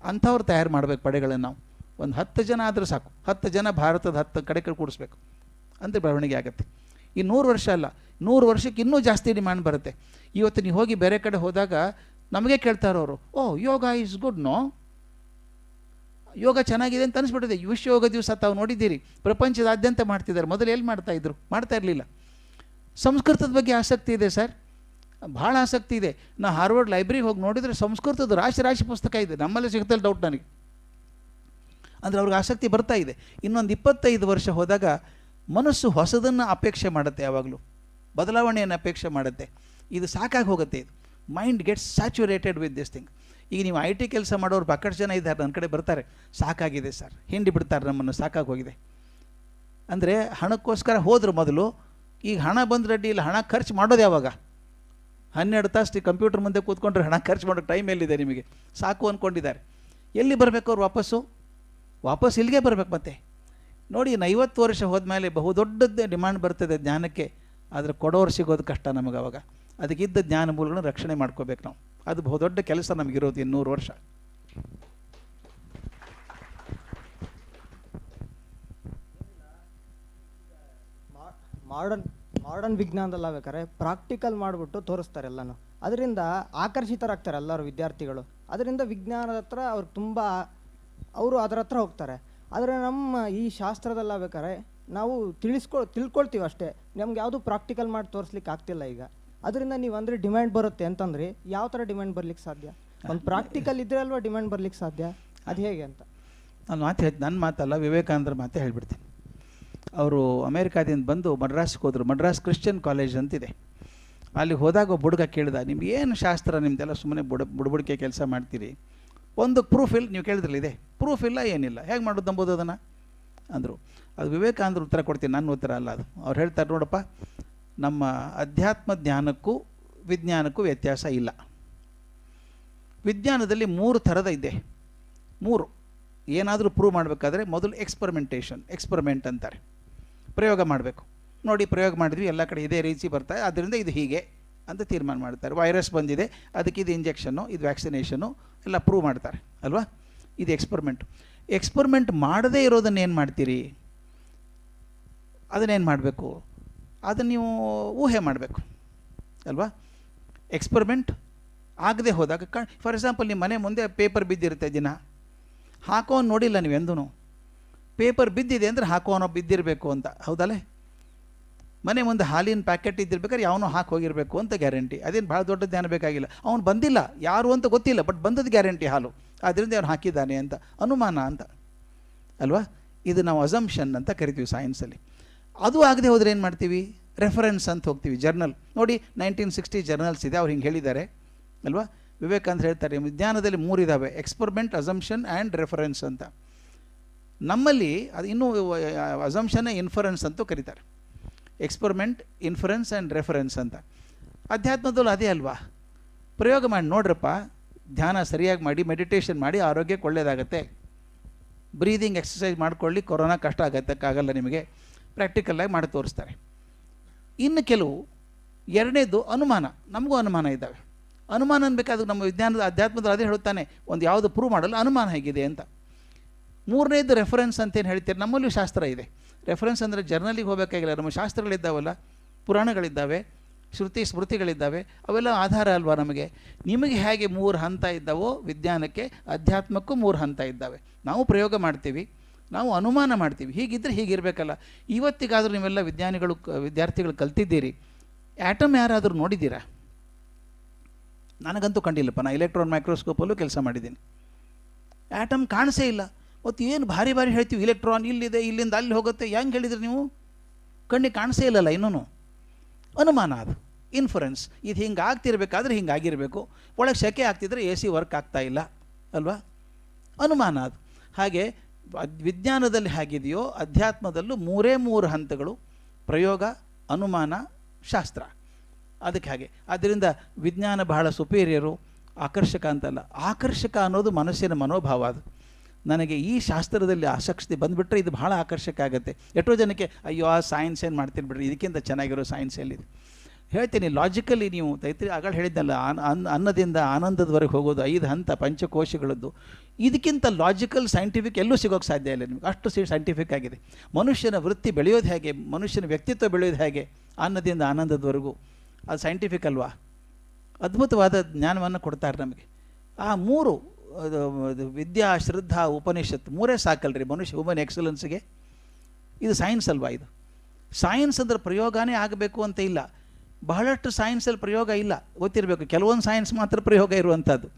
ಅಂಥವ್ರು ತಯಾರು ಮಾಡಬೇಕು ಪಡೆಗಳನ್ನು. ನಾವು ಒಂದು 10 ಜನ ಆದರೂ ಸಾಕು. 10 ಜನ ಭಾರತದ 10 ಕಡೆ ಕೂಡಿಸ್ಬೇಕು ಅಂದರೆ ಬೆಳವಣಿಗೆ ಆಗುತ್ತೆ. ಈ 100 ವರ್ಷ ಅಲ್ಲ, 100 ವರ್ಷಕ್ಕೆ ಇನ್ನೂ ಜಾಸ್ತಿ ಡಿಮ್ಯಾಂಡ್ ಬರುತ್ತೆ. ಇವತ್ತು ನೀವು ಹೋಗಿ ಬೇರೆ ಕಡೆ ಹೋದಾಗ ನಮಗೆ ಕೇಳ್ತಾರೆ ಅವರು, ಓ ಯೋಗ ಈಸ್ ಗುಡ್, ನೋ ಯೋಗ ಚೆನ್ನಾಗಿದೆ ಅಂತ ಅನಿಸ್ಬಿಟ್ಟಿದೆ. ವಿಶ್ವ ಯೋಗ ದಿವಸ ತಾವು ನೋಡಿದ್ದೀರಿ, ಪ್ರಪಂಚದಾದ್ಯಂತ ಮಾಡ್ತಿದ್ದಾರೆ. ಮೊದಲು ಎಲ್ಲಿ ಮಾಡ್ತಾಯಿದ್ರು? ಮಾಡ್ತಾ ಇರಲಿಲ್ಲ. ಸಂಸ್ಕೃತದ ಬಗ್ಗೆ ಆಸಕ್ತಿ ಇದೆ ಸರ್, ಭಾಳ ಆಸಕ್ತಿ ಇದೆ. ನಾ ಹಾರ್ವರ್ಡ್ ಲೈಬ್ರರಿಗೆ ಹೋಗಿ ನೋಡಿದರೆ ಸಂಸ್ಕೃತದ ರಾಶಿ ಪುಸ್ತಕ ಇದೆ. ನಮ್ಮಲ್ಲೇ ಸಿಗ್ತಲ್ಲ ಡೌಟ್ ನನಗೆ. ಅಂದರೆ ಅವ್ರಿಗೆ ಆಸಕ್ತಿ ಬರ್ತಾ ಇದೆ. ಇನ್ನೊಂದು 25 ವರ್ಷ ಹೋದಾಗ ಮನಸ್ಸು ಹೊಸದನ್ನು ಅಪೇಕ್ಷೆ ಮಾಡುತ್ತೆ, ಯಾವಾಗಲೂ ಬದಲಾವಣೆಯನ್ನು ಅಪೇಕ್ಷೆ ಮಾಡುತ್ತೆ. ಇದು ಸಾಕಾಗಿ ಹೋಗುತ್ತೆ. ಇದು mind gets saturated with this thing. ಈಗ ನೀವು IT ಕೆಲಸ ಮಾಡೋರು ಬಕ್ಕಷ್ಟು ಜನ ಇದ್ದಾರೆ, ನನ್ನ ಕಡೆ ಬರ್ತಾರೆ, ಸಾಕಾಗಿದೆ ಸರ್, ಹಿಂಡಿ ಬಿಡ್ತಾರೆ ನಮ್ಮನ್ನು, ಸಾಕಾಗಿ ಹೋಗಿದೆ ಅಂದರೆ ಹಣಕ್ಕೋಸ್ಕರ ಹೋದ್ರು ಮೊದಲು. ಈಗ ಹಣ ಬಂದು ರೆಡ್ಡಿ ಇಲ್ಲ, ಹಣ ಖರ್ಚು ಮಾಡೋದು ಯಾವಾಗ? 12 ತಾಸು ಕಂಪ್ಯೂಟರ್ ಮುಂದೆ ಕೂತ್ಕೊಂಡ್ರೆ ಹಣ ಖರ್ಚು ಮಾಡೋ ಟೈಮ್ ಎಲ್ಲಿದೆ ನಿಮಗೆ? ಸಾಕು ಅಂದ್ಕೊಂಡಿದ್ದಾರೆ. ಎಲ್ಲಿ ಬರಬೇಕು ಅವ್ರು? ವಾಪಸ್ ಇಲ್ಲಿಗೆ ಬರಬೇಕು. ಮತ್ತೆ ನೋಡಿ, 50 ವರ್ಷ ಹೋದ್ಮೇಲೆ ಬಹುದೊಡ್ಡದ್ದೇ ಡಿಮ್ಯಾಂಡ್ ಬರ್ತದೆ ಜ್ಞಾನಕ್ಕೆ. ಆದರೆ ಕೊಡೋರು ಸಿಗೋದು ಕಷ್ಟ ನಮಗೆ. ಅವಾಗ ಅದಕ್ಕಿದ್ದ ಜ್ಞಾನ ಮೂಲಗಳನ್ನ ರಕ್ಷಣೆ ಮಾಡ್ಕೋಬೇಕು ನಾವು. ಅದು ಬಹುದೊಡ್ಡ ಕೆಲಸ ನಮಗಿರೋದು 200 ವರ್ಷ. ಮಾಡರ್ನ್ ವಿಜ್ಞಾನದಲ್ಲಿ ಬೇಕಾದ್ರೆ ಪ್ರಾಕ್ಟಿಕಲ್ ಮಾಡಿಬಿಟ್ಟು ತೋರಿಸ್ತಾರೆ ಎಲ್ಲನೂ. ಅದರಿಂದ ಆಕರ್ಷಿತರಾಗ್ತಾರೆ ಎಲ್ಲರೂ ವಿದ್ಯಾರ್ಥಿಗಳು. ಅದರಿಂದ ವಿಜ್ಞಾನದ ಹತ್ರ ಅವರು ಅದರ ಹತ್ರ ಹೋಗ್ತಾರೆ. ಆದರೆ ನಮ್ಮ ಈ ಶಾಸ್ತ್ರದಲ್ಲ ಬೇಕಾದ್ರೆ ನಾವು ತಿಳ್ಕೊಳ್ತೀವಿ ಅಷ್ಟೇ. ನಮ್ಗೆ ಯಾವುದು ಪ್ರಾಕ್ಟಿಕಲ್ ಮಾಡಿ ತೋರಿಸ್ಲಿಕ್ಕೆ ಆಗ್ತಿಲ್ಲ ಈಗ. ಅದರಿಂದ ನೀವು ಅಂದರೆ ಡಿಮ್ಯಾಂಡ್ ಬರುತ್ತೆ ಅಂತಂದರೆ ಯಾವ ಥರ ಡಿಮ್ಯಾಂಡ್ ಬರ್ಲಿಕ್ಕೆ ಸಾಧ್ಯ? ಒಂದು ಪ್ರಾಕ್ಟಿಕಲ್ ಇದ್ದರೆ ಅಲ್ವಾ ಡಿಮ್ಯಾಂಡ್ ಬರ್ಲಿಕ್ಕೆ ಸಾಧ್ಯ? ಅದು ಹೇಗೆ ಅಂತ ನನ್ನ ಮಾತಲ್ಲ, ವಿವೇಕಾನಂದರ ಮಾತೇ ಹೇಳ್ಬಿಡ್ತೀನಿ. ಅವರು ಅಮೇರಿಕಾದಿಂದ ಬಂದು ಮಡ್ರಾಸ್ಗೆ ಹೋದರು. ಮಡ್ರಾಸ್ ಕ್ರಿಶ್ಚಿಯನ್ ಕಾಲೇಜ್ ಅಂತಿದೆ. ಅಲ್ಲಿ ಹೋದಾಗ ಒಬ್ಬ ಹುಡುಗ ಕೇಳಿದ, ನಿಮ್ಗೆ ಏನು ಶಾಸ್ತ್ರ, ನಿಮ್ದೆಲ್ಲ ಸುಮ್ಮನೆ ಬುಡಬುಡಿಕೆ ಕೆಲಸ ಮಾಡ್ತೀರಿ, ಒಂದು ಪ್ರೂಫ್ ಇಲ್ಲ. ನೀವು ಕೇಳಿದ್ರಲ್ಲ, ಇದೆ ಪ್ರೂಫ್ ಇಲ್ಲ, ಏನಿಲ್ಲ, ಹೇಗೆ ಮಾಡೋದು ನಂಬೋದು ಅದನ್ನು ಅಂದರು. ಅದು ವಿವೇಕಾನಂದರು ಉತ್ತರ ಕೊಡ್ತೀನಿ, ನನ್ನ ಉತ್ತರ ಅಲ್ಲ ಅದು. ಅವ್ರು ಹೇಳ್ತಾರೆ, ನೋಡಪ್ಪ, ನಮ್ಮ ಅಧ್ಯಾತ್ಮ ಜ್ಞಾನಕ್ಕೂ ವಿಜ್ಞಾನಕ್ಕೂ ವ್ಯತ್ಯಾಸ ಇಲ್ಲ. ವಿಜ್ಞಾನದಲ್ಲಿ 3 ಥರದ ಇದೆ. 3 ಏನಾದರೂ ಪ್ರೂವ್ ಮಾಡಬೇಕಾದ್ರೆ ಮೊದಲು ಎಕ್ಸ್ಪರಿಮೆಂಟ್ ಅಂತಾರೆ. ಪ್ರಯೋಗ ಮಾಡಬೇಕು. ನೋಡಿ ಪ್ರಯೋಗ ಮಾಡಿದ್ವಿ, ಎಲ್ಲ ಕಡೆ ಇದೇ ರೀತಿ ಬರ್ತಾರೆ, ಆದ್ದರಿಂದ ಇದು ಹೀಗೆ ಅಂತ ತೀರ್ಮಾನ ಮಾಡ್ತಾರೆ. ವೈರಸ್ ಬಂದಿದೆ, ಅದಕ್ಕೆ ಇದು ಇಂಜೆಕ್ಷನ್ನು, ಇದು ವ್ಯಾಕ್ಸಿನೇಷನ್ನು ಎಲ್ಲ ಪ್ರೂವ್ ಮಾಡ್ತಾರೆ ಅಲ್ವಾ. ಇದು ಎಕ್ಸ್ಪರಿಮೆಂಟ್ ಮಾಡದೇ ಇರೋದನ್ನು ಏನು ಮಾಡ್ತೀರಿ? ಅದನ್ನೇನು ಮಾಡಬೇಕು? ಅದನ್ನು ನೀವು ಊಹೆ ಮಾಡಬೇಕು ಅಲ್ವಾ. ಎಕ್ಸ್ಪರಿಮೆಂಟ್ ಆಗದೆ ಹೋದಾಗ ಫಾರ್ ಎಕ್ಸಾಂಪಲ್ ನಿಮ್ಮ ಮನೆ ಮುಂದೆ ಪೇಪರ್ ಬಿದ್ದಿರುತ್ತೆ, ದಿನ ಹಾಕೋನು ನೋಡಿಲ್ಲ ನೀವು ಎಂದೂ. ಪೇಪರ್ ಬಿದ್ದಿದೆ ಅಂದರೆ ಹಾಕೋನೋ ಬಿದ್ದಿರಬೇಕು ಅಂತ, ಹೌದಲ್ಲೇ? ಮನೆ ಮುಂದೆ ಹಾಲಿನ ಪ್ಯಾಕೆಟ್ ಇದ್ದಿರ್ಬೇಕಾದ್ರೆ ಯಾವನೋ ಹಾಕಿ ಹೋಗಿರಬೇಕು ಅಂತ ಗ್ಯಾರಂಟಿ. ಅದೇನು ಭಾಳ ದೊಡ್ಡ ಧ್ಯಾನ ಬೇಕಾಗಿಲ್ಲ. ಅವನು ಬಂದಿಲ್ಲ, ಯಾರು ಅಂತ ಗೊತ್ತಿಲ್ಲ, ಬಟ್ ಬಂದದ್ದು ಗ್ಯಾರಂಟಿ ಹಾಲು, ಆದ್ದರಿಂದ ಅವನು ಹಾಕಿದ್ದಾನೆ ಅಂತ ಅನುಮಾನ ಅಂತ ಅಲ್ವಾ. ಇದು ನಾವು ಅಸಂಪ್ಷನ್ ಅಂತ ಕರಿತೀವಿ ಸೈನ್ಸಲ್ಲಿ. ಅದು ಆಗದೆ ಹೋದರೆ ಏನು ಮಾಡ್ತೀವಿ? ರೆಫರೆನ್ಸ್ ಅಂತ ಹೋಗ್ತೀವಿ. ಜರ್ನಲ್ ನೋಡಿ, 1960 ಜರ್ನಲ್ಸ್ ಇದೆ, ಅವ್ರು ಹಿಂಗೆ ಹೇಳಿದ್ದಾರೆ ಅಲ್ವಾ. ವಿವೇಕಾನಂದ ಹೇಳ್ತಾರೆ, ವಿಜ್ಞಾನದಲ್ಲಿ 3 ಇದ್ದಾವೆ: ಎಕ್ಸ್ಪರಿಮೆಂಟ್, ಅಸಂಪ್ಷನ್ ಆ್ಯಂಡ್ ರೆಫರೆನ್ಸ್ ಅಂತ. ನಮ್ಮಲ್ಲಿ ಅದು ಇನ್ನೂ ಅಸಂಪ್ಷನ್ ಇನ್ಫರೆನ್ಸ್ ಅಂತೂ ಕರೀತಾರೆ. ಎಕ್ಸ್ಪರಿಮೆಂಟ್, ಇನ್ಫರೆನ್ಸ್ ಆ್ಯಂಡ್ ರೆಫರೆನ್ಸ್ ಅಂತ. ಅಧ್ಯಾತ್ಮದಲ್ಲೂ ಅದೇ ಅಲ್ವಾ. ಪ್ರಯೋಗ ಮಾಡಿ ನೋಡ್ರಪ್ಪ, ಧ್ಯಾನ ಸರಿಯಾಗಿ ಮಾಡಿ, ಮೆಡಿಟೇಷನ್ ಮಾಡಿ, ಆರೋಗ್ಯಕ್ಕೆ ಒಳ್ಳೆಯದಾಗತ್ತೆ. ಬ್ರೀದಿಂಗ್ ಎಕ್ಸಸೈಸ್ ಮಾಡ್ಕೊಳ್ಳಿ, ಕೊರೋನಾ ಕಷ್ಟ ಆಗತ್ತಕ್ಕಾಗಲ್ಲ ನಿಮಗೆ, ಪ್ರಾಕ್ಟಿಕಲಾಗಿ ಮಾಡಿ ತೋರಿಸ್ತಾರೆ. ಇನ್ನು ಕೆಲವು, ಎರಡನೇದು ಅನುಮಾನ. ನಮಗೂ ಅನುಮಾನ ಇದ್ದಾವೆ. ಅನುಮಾನ ಅನ್ಬೇಕಾದ್ರೆ ನಮ್ಮ ವಿಜ್ಞಾನದ ಅಧ್ಯಾತ್ಮದಲ್ಲಿ ಅದೇ ಹೇಳುತ್ತಾನೆ, ಒಂದು ಯಾವುದು ಪ್ರೂವ್ ಮಾಡಲ್ಲ, ಅನುಮಾನ ಹೇಗಿದೆ ಅಂತ. ಮೂರನೇದು ರೆಫರೆನ್ಸ್ ಅಂತೇನು ಹೇಳ್ತೀರಿ, ನಮ್ಮಲ್ಲೂ ಶಾಸ್ತ್ರ ಇದೆ. ರೆಫರೆನ್ಸ್ ಅಂದರೆ ಜರ್ನಲಿಗೆ ಹೋಗಬೇಕಾಗಿಲ್ಲ, ನಮ್ಮ ಶಾಸ್ತ್ರಗಳಿದ್ದಾವಲ್ಲ, ಪುರಾಣಗಳಿದ್ದಾವೆ, ಶ್ರುತಿ ಸ್ಮೃತಿಗಳಿದ್ದಾವೆ, ಅವೆಲ್ಲ ಆಧಾರ ಅಲ್ವಾ ನಮಗೆ. ನಿಮಗೆ ಹೇಗೆ 3 ಹಂತ ಇದ್ದಾವೋ ವಿಜ್ಞಾನಕ್ಕೆ, ಅಧ್ಯಾತ್ಮಕ್ಕೂ 3 ಹಂತ ಇದ್ದಾವೆ. ನಾವು ಪ್ರಯೋಗ ಮಾಡ್ತೀವಿ, ನಾವು ಅನುಮಾನ ಮಾಡ್ತೀವಿ. ಹೀಗಿದ್ದರೆ ಹೀಗಿರಬೇಕಲ್ಲ. ಇವತ್ತಿಗಾದರೂ ನೀವೆಲ್ಲ ವಿದ್ಯಾರ್ಥಿಗಳು ಕಲ್ತಿದ್ದೀರಿ. ಆ್ಯಟಮ್ ಯಾರಾದರೂ ನೋಡಿದ್ದೀರಾ? ನನಗಂತೂ ಕಂಡಿಲ್ಲಪ್ಪ. ನಾನು ಎಲೆಕ್ಟ್ರಾನ್ ಮೈಕ್ರೋಸ್ಕೋಪಲ್ಲೂ ಕೆಲಸ ಮಾಡಿದ್ದೀನಿ. ಆ್ಯಟಮ್ ಕಾಣಿಸೇ ಇಲ್ಲ. ಮತ್ತು ಏನು ಭಾರಿ ಹೇಳ್ತೀವಿ, ಇಲೆಕ್ಟ್ರಾನ್ ಇಲ್ಲಿದೆ, ಇಲ್ಲಿಂದ ಅಲ್ಲಿ ಹೋಗುತ್ತೆ. ಹೆಂಗೆ ಹೇಳಿದ್ರಿ ನೀವು? ಕಣ್ಣಿಗೆ ಕಾಣಿಸೇ ಇಲ್ಲಲ್ಲ ಇನ್ನೂ. ಅನುಮಾನ, ಅದು ಇನ್ಫರೆನ್ಸ್. ಇದು ಹಿಂಗೆ ಆಗ್ತಿರ್ಬೇಕಾದ್ರೆ ಹಿಂಗಾಗಿರಬೇಕು, ಒಳಗೆ ಸೆಕೆ ಆಗ್ತಿದ್ರೆ AC ವರ್ಕ್ ಆಗ್ತಾ ಇಲ್ಲ ಅಲ್ವಾ. ಅನುಮಾನ ಅದು. ಹಾಗೆ ವಿಜ್ಞಾನದಲ್ಲಿ ಹೇಗಿದೆಯೋ ಅಧ್ಯಾತ್ಮದಲ್ಲೂ 3 ಹಂತಗಳು: ಪ್ರಯೋಗ, ಅನುಮಾನ, ಶಾಸ್ತ್ರ. ಅದಕ್ಕೆ ಹಾಗೆ. ಆದ್ದರಿಂದ ವಿಜ್ಞಾನ ಬಹಳ ಸುಪೀರಿಯರು, ಆಕರ್ಷಕ ಅಂತಲ್ಲ. ಆಕರ್ಷಕ ಅನ್ನೋದು ಮನಸ್ಸಿನ ಮನೋಭಾವ. ಅದು ನನಗೆ ಈ ಶಾಸ್ತ್ರದಲ್ಲಿ ಆಸಕ್ತಿ ಬಂದುಬಿಟ್ರೆ ಇದು ಭಾಳ ಆಕರ್ಷಕ ಆಗುತ್ತೆ. ಎಷ್ಟೋ ಜನಕ್ಕೆ ಅಯ್ಯೋ ಆ ಸೈನ್ಸ್ ಏನು ಮಾಡ್ತೀನಿ ಬಿಡ್ರಿ, ಇದಕ್ಕಿಂತ ಚೆನ್ನಾಗಿರೋ ಸೈನ್ಸ್ ಎಲ್ಲಿದೆ ಹೇಳ್ತೀನಿ. ಲಾಜಿಕಲಿ ನೀವು ಆಗಲೇ ಹೇಳಿದ್ನಲ್ಲ, ಅನ್ನದಿಂದ ಆನಂದದವರೆಗೆ ಹೋಗೋದು 5 ಹಂತ ಪಂಚಕೋಶಗಳದ್ದು. ಇದಕ್ಕಿಂತ ಲಾಜಿಕಲ್ ಸೈಂಟಿಫಿಕ್ ಎಲ್ಲೂ ಸಿಗೋಕ್ಕೆ ಸಾಧ್ಯ ಇಲ್ಲ ನಿಮಗೆ, ಅಷ್ಟು ಸೈಂಟಿಫಿಕ್ ಆಗಿದೆ. ಮನುಷ್ಯನ ವೃತ್ತಿ ಬೆಳೆಯೋದು ಹೇಗೆ, ಮನುಷ್ಯನ ವ್ಯಕ್ತಿತ್ವ ಬೆಳೆಯೋದು ಹೇಗೆ, ಅನ್ನದಿಂದ ಆನಂದದವರೆಗೂ, ಅದು ಸೈಂಟಿಫಿಕ್ ಅಲ್ವಾ. ಅದ್ಭುತವಾದ ಜ್ಞಾನವನ್ನು ಕೊಡ್ತಾರೆ ನಮಗೆ. ಆ 3 ವಿದ್ಯಾ, ಶ್ರದ್ಧಾ, ಉಪನಿಷತ್ತು 3 ಸಾಕಲ್ರಿ ಮನುಷ್ಯ ಹ್ಯೂಮನ್ ಎಕ್ಸಲೆನ್ಸ್ಗೆ. ಇದು ಸೈನ್ಸ್ ಅಲ್ವಾ. ಇದು ಸೈನ್ಸ್ ಅಂದರೆ ಪ್ರಯೋಗನೇ ಆಗಬೇಕು ಅಂತ ಇಲ್ಲ. ಬಹಳಷ್ಟು ಸೈನ್ಸಲ್ಲಿ ಪ್ರಯೋಗ ಇಲ್ಲ, ಗೊತ್ತಿರಬೇಕು. ಕೆಲವೊಂದು ಸೈನ್ಸ್ ಮಾತ್ರ ಪ್ರಯೋಗ ಇರುವಂಥದ್ದು.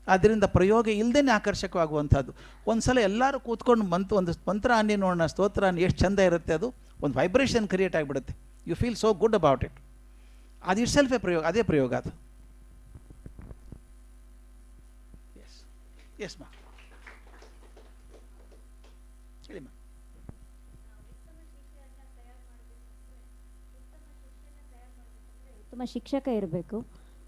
ಆದ್ದರಿಂದ ಪ್ರಯೋಗ ಇಲ್ಲದೇ ಆಕರ್ಷಕವಾಗುವಂಥದ್ದು. ಒಂದು ಸಲ ಎಲ್ಲರೂ ಕೂತ್ಕೊಂಡು ಒಂದು ಮಂತ್ರ ಅನ್ನಿ ನೋಡೋಣ, ಸ್ತೋತ್ರ ಅನ್ನಿ, ಎಷ್ಟು ಚೆಂದ ಇರುತ್ತೆ. ಅದು ಒಂದು ವೈಬ್ರೇಷನ್ ಕ್ರಿಯೇಟ್ ಆಗಿಬಿಡುತ್ತೆ. You feel so good about it. ಅದು ಇಟ್ ಸೆಲ್ಫೇ ಪ್ರಯೋಗ, ಅದೇ ಪ್ರಯೋಗ ಅದು. ಎಸ್ ಮಾ, ಹೇಳಿ ಮಾ. ಉತ್ತಮ ಶಿಕ್ಷಕ ಇರಬೇಕು.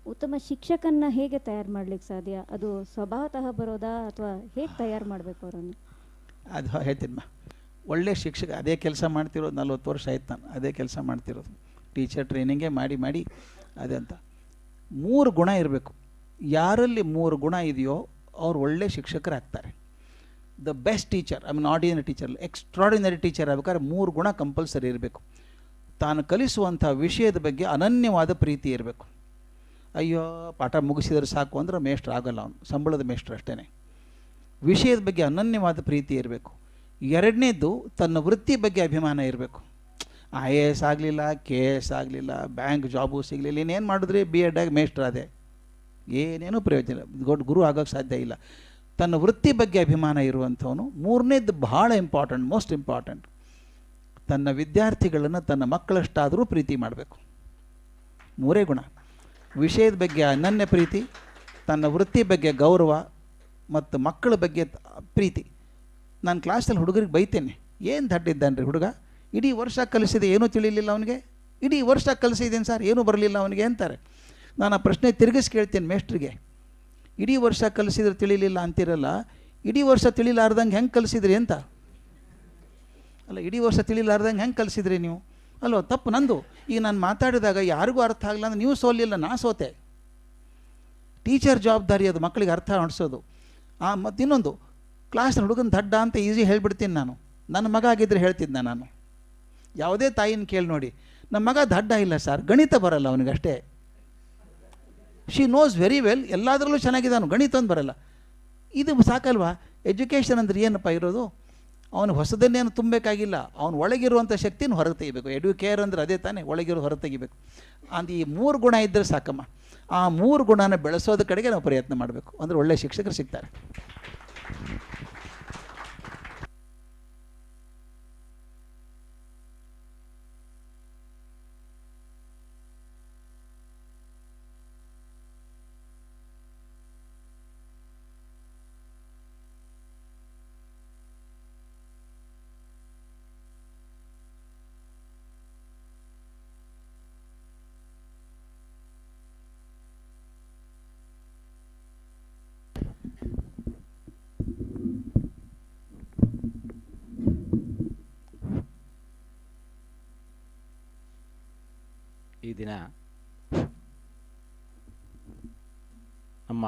ಉತ್ತಮ ಶಿಕ್ಷಕನ್ನ ಹೇಗೆ ತಯಾರು ಮಾಡ್ಲಿಕ್ಕೆ ಸಾಧ್ಯ? ಅದು ಸ್ವಭಾವತಃ ಬರೋದಾ ಅಥವಾ ಹೇಗೆ ತಯಾರು ಮಾಡಬೇಕು ಅವರನ್ನು? ಅದು ಹೇಳ್ತೀನಿ ಮಾ. ಒಳ್ಳೆ ಶಿಕ್ಷಕ, ಅದೇ ಕೆಲಸ ಮಾಡ್ತಿರೋದು 40 ವರ್ಷ ಆಯ್ತು ನಾನು ಅದೇ ಕೆಲಸ ಮಾಡ್ತಿರೋದು. ಟೀಚರ್ ಟ್ರೈನಿಂಗೇ ಮಾಡಿ ಅದೇ ಅಂತ. 3 ಗುಣ ಇರಬೇಕು. ಯಾರಲ್ಲಿ 3 ಗುಣ ಇದೆಯೋ ಅವ್ರು ಒಳ್ಳೆ ಶಿಕ್ಷಕರಾಗ್ತಾರೆ. The best teacher, ordinary teacher, extraordinary teacher ಆಗ್ಬೇಕಾದ್ರೆ 3 ಗುಣ ಕಂಪಲ್ಸರಿ ಇರಬೇಕು. ತಾನು ಕಲಿಸುವಂಥ ವಿಷಯದ ಬಗ್ಗೆ ಅನನ್ಯವಾದ ಪ್ರೀತಿ ಇರಬೇಕು. ಅಯ್ಯೋ ಪಾಠ ಮುಗಿಸಿದ್ರೆ ಸಾಕು ಅಂದರೆ ಮೇಷ್ಟ್ರು ಆಗಲ್ಲ, ಅವನು ಸಂಬಳದ ಮೇಷ್ಟ್ರು ಅಷ್ಟೇ. ವಿಷಯದ ಬಗ್ಗೆ ಅನನ್ಯವಾದ ಪ್ರೀತಿ ಇರಬೇಕು. ಎರಡನೇದು, ತನ್ನ ವೃತ್ತಿ ಬಗ್ಗೆ ಅಭಿಮಾನ ಇರಬೇಕು. IAS ಆಗಲಿಲ್ಲ, KS ಆಗಲಿಲ್ಲ, ಬ್ಯಾಂಕ್ ಜಾಬು ಸಿಗಲಿಲ್ಲ, ಇನ್ನೇನು ಮಾಡಿದ್ರಿ, B.Ed ಆಗಿ ಮೇಷ್ಟ್ರು ಅದೇ, ಏನೇನೂ ಪ್ರಯೋಜನ ಇಲ್ಲ, ದೊಡ್ಡ ಗುರು ಆಗೋಕ್ಕೆ ಸಾಧ್ಯ ಇಲ್ಲ. ತನ್ನ ವೃತ್ತಿ ಬಗ್ಗೆ ಅಭಿಮಾನ ಇರುವಂಥವನು. ಮೂರನೇದು ಭಾಳ ಇಂಪಾರ್ಟೆಂಟ್, ಮೋಸ್ಟ್ ಇಂಪಾರ್ಟೆಂಟ್, ತನ್ನ ವಿದ್ಯಾರ್ಥಿಗಳನ್ನು ತನ್ನ ಮಕ್ಕಳಷ್ಟಾದರೂ ಪ್ರೀತಿ ಮಾಡಬೇಕು. 3 ಗುಣ: ವಿಷಯದ ಬಗ್ಗೆ ಅನನ್ಯ ಪ್ರೀತಿ, ತನ್ನ ವೃತ್ತಿ ಬಗ್ಗೆ ಗೌರವ ಮತ್ತು ಮಕ್ಕಳ ಬಗ್ಗೆ ಪ್ರೀತಿ. ನಾನು ಕ್ಲಾಸಲ್ಲಿ ಹುಡುಗರಿಗೆ ಬೈತೇನೆ, ಏನು ದಡ್ಡಿದ್ದಾನೆ ರೀ ಹುಡುಗ, ಇಡೀ ವರ್ಷ ಕಲಿಸಿದೆ ಏನೂ ತಿಳಿಲಿಲ್ಲ ಅವನಿಗೆ, ಇಡೀ ವರ್ಷ ಕಲಿಸಿದ್ದೀನಿ ಸರ್ ಏನೂ ಬರಲಿಲ್ಲ ಅವನಿಗೆ ಅಂತಾರೆ. ನಾನು ಆ ಪ್ರಶ್ನೆ ತಿರುಗಿಸಿ ಕೇಳ್ತೇನೆ ಮೇಷ್ಟ್ರಿಗೆ, ಇಡೀ ವರ್ಷ ಕಲಿಸಿದ್ರೆ ತಿಳಿಲಿಲ್ಲ ಅಂತಿರಲ್ಲ, ಇಡೀ ವರ್ಷ ತಿಳಿಲಾರ್ದಂಗೆ ಹೆಂಗೆ ಕಲಿಸಿದ್ರಿ ಅಂತ. ಅಲ್ಲ, ಇಡೀ ವರ್ಷ ತಿಳಿಲಾರ್ದಂಗೆ ಹೆಂಗೆ ಕಲಿಸಿದ್ರಿ ನೀವು? ಅಲ್ವ, ತಪ್ಪು ನಂದು. ಈಗ ನಾನು ಮಾತಾಡಿದಾಗ ಯಾರಿಗೂ ಅರ್ಥ ಆಗಲ್ಲ ಅಂದರೆ ನೀವು ಸೋಲಿಲ್ಲ, ನಾ ಸೋತೆ. ಟೀಚರ್ ಜವಾಬ್ದಾರಿ ಅದು ಮಕ್ಕಳಿಗೆ ಅರ್ಥ ಮಾಡಿಸೋದು. ಮತ್ತು ಇನ್ನೊಂದು, ಕ್ಲಾಸ್ ಹುಡುಗನ ದಡ್ಡ ಅಂತ ಈಸಿ ಹೇಳಿಬಿಡ್ತೀನಿ ನಾನು. ನನ್ನ ಮಗ ಆಗಿದ್ದರೆ ಹೇಳ್ತಿದ್ದೆ ನಾನು. ಯಾವುದೇ ತಾಯಿನ ಕೇಳಿ ನೋಡಿ, ನಮ್ಮ ಮಗ ದಡ್ಡ ಇಲ್ಲ ಸರ್, ಗಣಿತ ಬರಲ್ಲ ಅವನಿಗಷ್ಟೇ. ಶಿ ನೋಸ್ ವೆರಿ ವೆಲ್, ಎಲ್ಲದರಲ್ಲೂ ಚೆನ್ನಾಗಿದ್ದಾನು, ಗಣಿತ ಒಂದು ಬರಲ್ಲ. ಇದು ಸಾಕಲ್ವಾ? ಎಜುಕೇಷನ್ ಅಂದರೆ ಏನಪ್ಪ ಇರೋದು? ಅವನು ಹೊಸದನ್ನೇನು ತುಂಬಬೇಕಾಗಿಲ್ಲ, ಅವನು ಒಳಗಿರುವಂಥ ಶಕ್ತಿನ ಹೊರಗೆ ತೆಗಿಬೇಕು. ಎಡ್ಯುಕೇರ್ ಅಂದರೆ ಅದೇ ತಾನೇ, ಒಳಗಿರೋ ಹೊರಗೆ ತೆಗಿಬೇಕು. ಅಂತ ಈ 3 ಗುಣ ಇದ್ದರೆ ಸಾಕಮ್ಮ. ಆ 3 ಗುಣನ ಬೆಳೆಸೋದ ಕಡೆಗೆ ನಾವು ಪ್ರಯತ್ನ ಮಾಡಬೇಕು, ಅಂದರೆ ಒಳ್ಳೆಯ ಶಿಕ್ಷಕರು ಸಿಗ್ತಾರೆ. ಈ ದಿನ ನಮ್ಮ